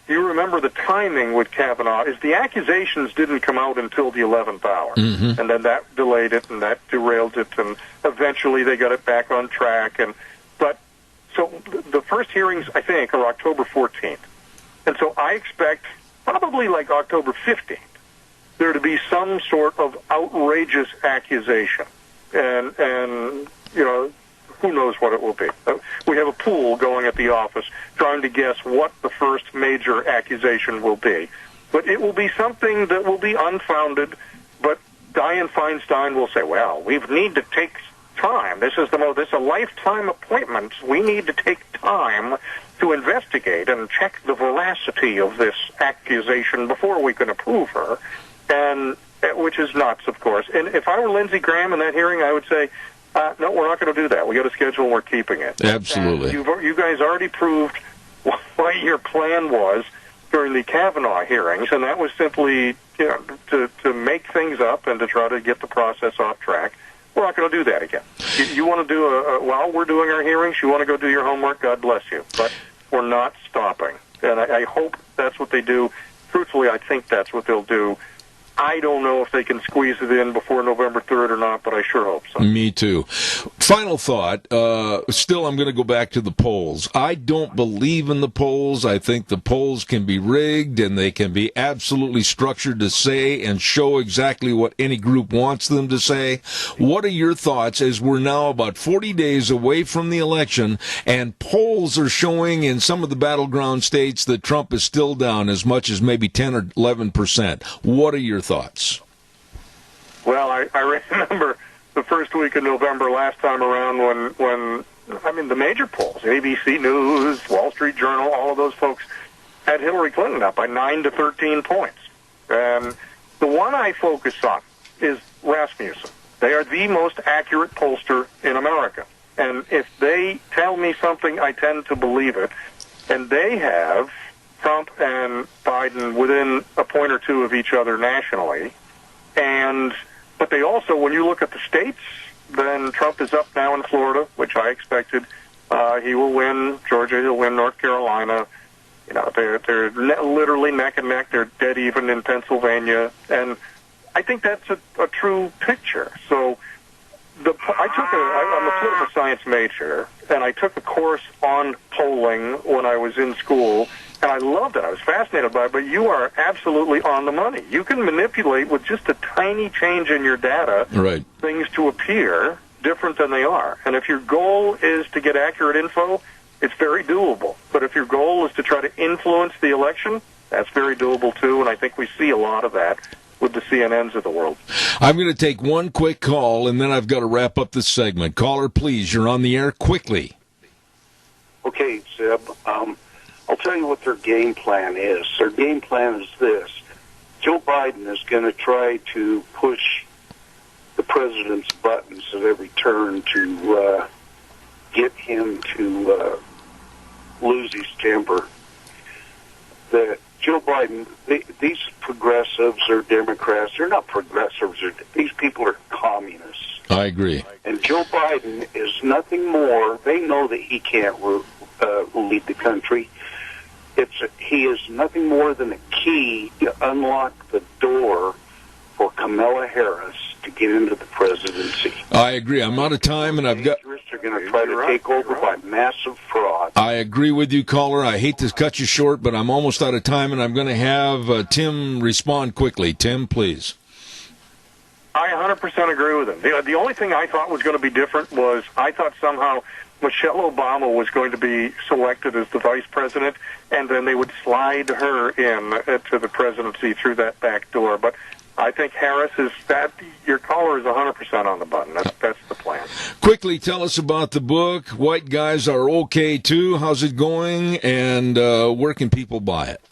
you remember the timing with Kavanaugh, is the accusations didn't come out until the 11th hour. Mm-hmm. And then that delayed it, and that derailed it, and eventually they got it back on track. So the first hearings, I think, are October 14th. And so I expect, probably like October 15th, there to be some sort of outrageous accusation. And who knows what it will be. We have a pool going at the office trying to guess what the first major accusation will be. But it will be something that will be unfounded, but Dianne Feinstein will say, well, we need to take time. This is a lifetime appointment. We need to take time to investigate and check the veracity of this accusation before we can approve her. And which is nuts, of course. And if I were Lindsey Graham in that hearing, I would say, no, we're not going to do that. We got a schedule and we're keeping it. Absolutely. You guys already proved what your plan was during the Kavanaugh hearings, and that was simply to make things up and to try to get the process off track. We're not going to do that again. You want to do while we're doing our hearings, you want to go do your homework, God bless you. But we're not stopping. And I hope that's what they do. Truthfully, I think that's what they'll do. I don't know if they can squeeze it in before November 3rd or not, but I sure hope so. Me too. Final thought. Still, I'm going to go back to the polls. I don't believe in the polls. I think the polls can be rigged, and they can be absolutely structured to say and show exactly what any group wants them to say. What are your thoughts as we're now about 40 days away from the election, and polls are showing in some of the battleground states that Trump is still down as much as maybe 10 or 11%? What are your thoughts? Well, I remember the first week of November last time around when the major polls, ABC News, Wall Street Journal, all of those folks had Hillary Clinton up by 9 to 13 points. And the one I focus on, is Rasmussen. They are the most accurate pollster in America. And if they tell me something, I tend to believe it. And they have Trump and Biden within a point or two of each other nationally. But they also, when you look at the states, then Trump is up now in Florida, which I expected. He will win Georgia. He'll win North Carolina. You know, they're literally neck and neck. They're dead even in Pennsylvania. And I think that's a true picture. So I'm a political science major, and I took a course on polling when I was in school, and I loved it. I was fascinated by it, but you are absolutely on the money. You can manipulate with just a tiny change in your data things to appear different than they are. And if your goal is to get accurate info, it's very doable. But if your goal is to try to influence the election, that's very doable too, and I think we see a lot of that with the CNNs of the world. I'm going to take one quick call, and then I've got to wrap up this segment. Caller, please, you're on the air quickly. Okay, Zeb, I'll tell you what their game plan is. Their game plan is this. Joe Biden is going to try to push the president's buttons at every turn to get him to lose his temper. That Joe Biden, these progressives or Democrats, they're not progressives. These people are communists. I agree. And Joe Biden is nothing more. They know that he can't lead the country. He is nothing more than a key to unlock the door for Kamala Harris to get into the presidency. I agree. I'm out of time, and I've got... They're going to try to take over by massive fraud. I agree with you, caller. I hate to cut you short, but I'm almost out of time, and I'm going to have Tim respond quickly. Tim, please. I 100% agree with him. The only thing I thought was going to be different was I thought somehow Michelle Obama was going to be selected as the vice president, and then they would slide her in to the presidency through that back door. But I think Harris is that. Your caller is 100% on the button. That's the plan. Quickly, tell us about the book. White Guys Are Okay Too. How's it going? And where can people buy it?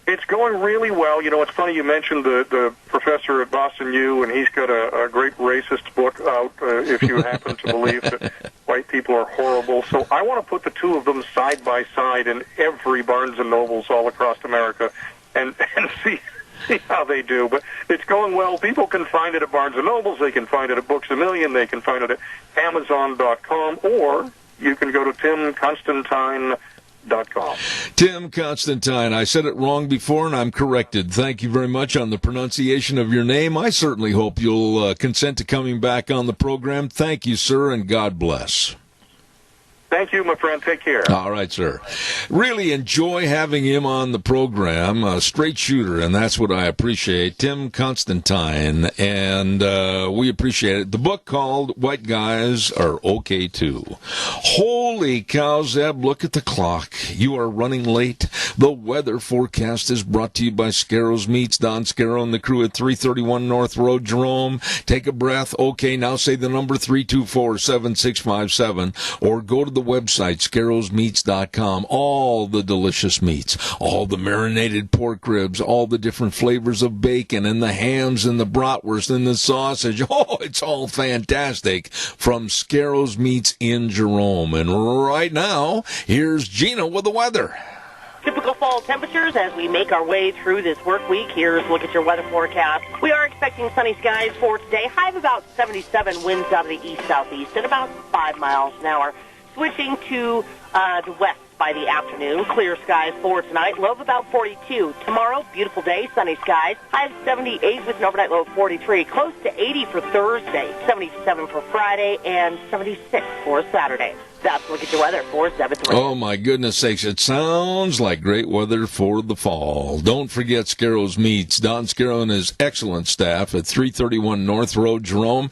It's going really well. You know, it's funny you mentioned the professor at Boston U, and he's got a great racist book out, if you happen to believe that white people are horrible. So I want to put the two of them side by side in every Barnes & Nobles all across America and see how they do. But it's going well. People can find it at Barnes & Nobles. They can find it at Books A Million. They can find it at Amazon.com, or you can go to TimConstantine.com. Tim Constantine. I said it wrong before, and I'm corrected. Thank you very much on the pronunciation of your name. I certainly hope you'll consent to coming back on the program. Thank you, sir, and God bless. Thank you, my friend. Take care. All right, sir. Really enjoy having him on the program. A straight shooter, and that's what I appreciate. Tim Constantine, and we appreciate it. The book called White Guys Are Okay Too. Holy cow, Zeb, look at the clock. You are running late. The weather forecast is brought to you by Scarrows Meats. Don Scarrow and the crew at 331 North Road, Jerome. Take a breath. Okay, now say the number 324-7657, or go to the website, scarrowsmeats.com. All the delicious meats, all the marinated pork ribs, all the different flavors of bacon, and the hams and the bratwurst and the sausage. Oh, it's all fantastic from Scarrow's Meats in Jerome. And right now, here's Gina with the weather. Typical fall temperatures as we make our way through this work week. Here's a look at your weather forecast. We are expecting sunny skies for today. High of about 77, winds out of the east-southeast at about 5 miles an hour. Switching to the west by the afternoon. Clear skies for tonight. Low of about 42. Tomorrow, beautiful day, sunny skies. High of 78 with an overnight low of 43. Close to 80 for Thursday. 77 for Friday and 76 for Saturday. That's a look at your weather for 7-3. Oh, my goodness sakes. It sounds like great weather for the fall. Don't forget Scarrow's Meats. Don Scarrow and his excellent staff at 331 North Road, Jerome.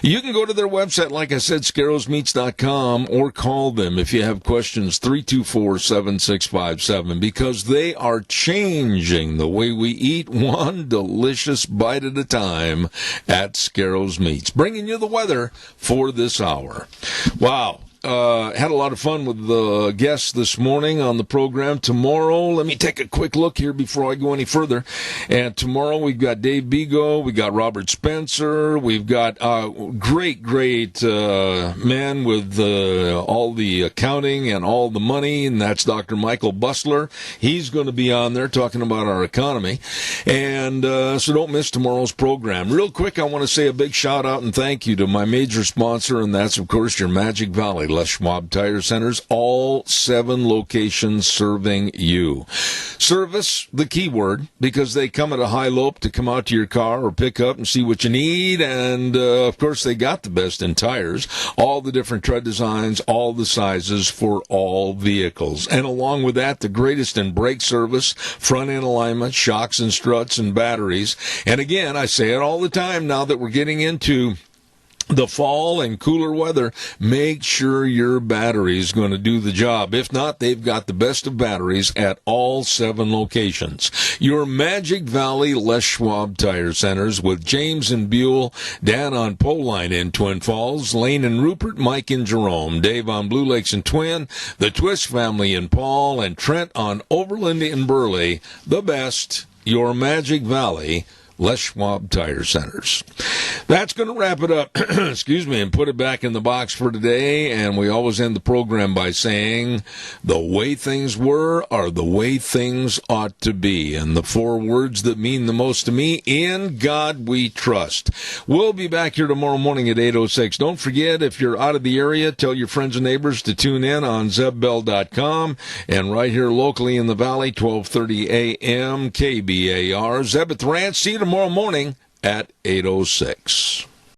You can go to their website, like I said, scarrowsmeats.com, or call them if you have questions, 324-7657, because they are changing the way we eat one delicious bite at a time at Scarrow's Meats. Bringing you the weather for this hour. Wow. had a lot of fun with the guests this morning on the program. Tomorrow, let me take a quick look here before I go any further. And tomorrow we've got Dave Bigo, we got Robert Spencer, we've got great man with all the accounting and all the money, and that's Dr. Michael Bustler. He's going to be on there talking about our economy. And so don't miss tomorrow's program. Real quick, I want to say a big shout out and thank you to my major sponsor, and that's, of course, your Magic Valley Les Schwab Tire Centers, all 7 locations serving you. Service, the key word, because they come at a high lope to come out to your car or pick up and see what you need, and, of course, they got the best in tires, all the different tread designs, all the sizes for all vehicles. And along with that, the greatest in brake service, front-end alignment, shocks and struts, and batteries. And again, I say it all the time now that we're getting into the fall and cooler weather, make sure your battery is going to do the job. If not, they've got the best of batteries at all 7 locations. Your Magic Valley Les Schwab Tire Centers with James and Buell, Dan on Pole Line in Twin Falls, Lane and Rupert, Mike and Jerome, Dave on Blue Lakes and Twin, the Twist family in Paul, and Trent on Overland in Burley. The best, your Magic Valley Les Schwab Tire Centers. That's going to wrap it up, excuse me, and put it back in the box for today. And we always end the program by saying, the way things were are the way things ought to be. And the 4 words that mean the most to me, in God we trust. We'll be back here tomorrow morning at 8:06. Don't forget, if you're out of the area, tell your friends and neighbors to tune in on ZebBell.com. And right here locally in the Valley, 12:30 a.m. KBAR. Zeb at the Ranch. See you tomorrow morning at 8:06.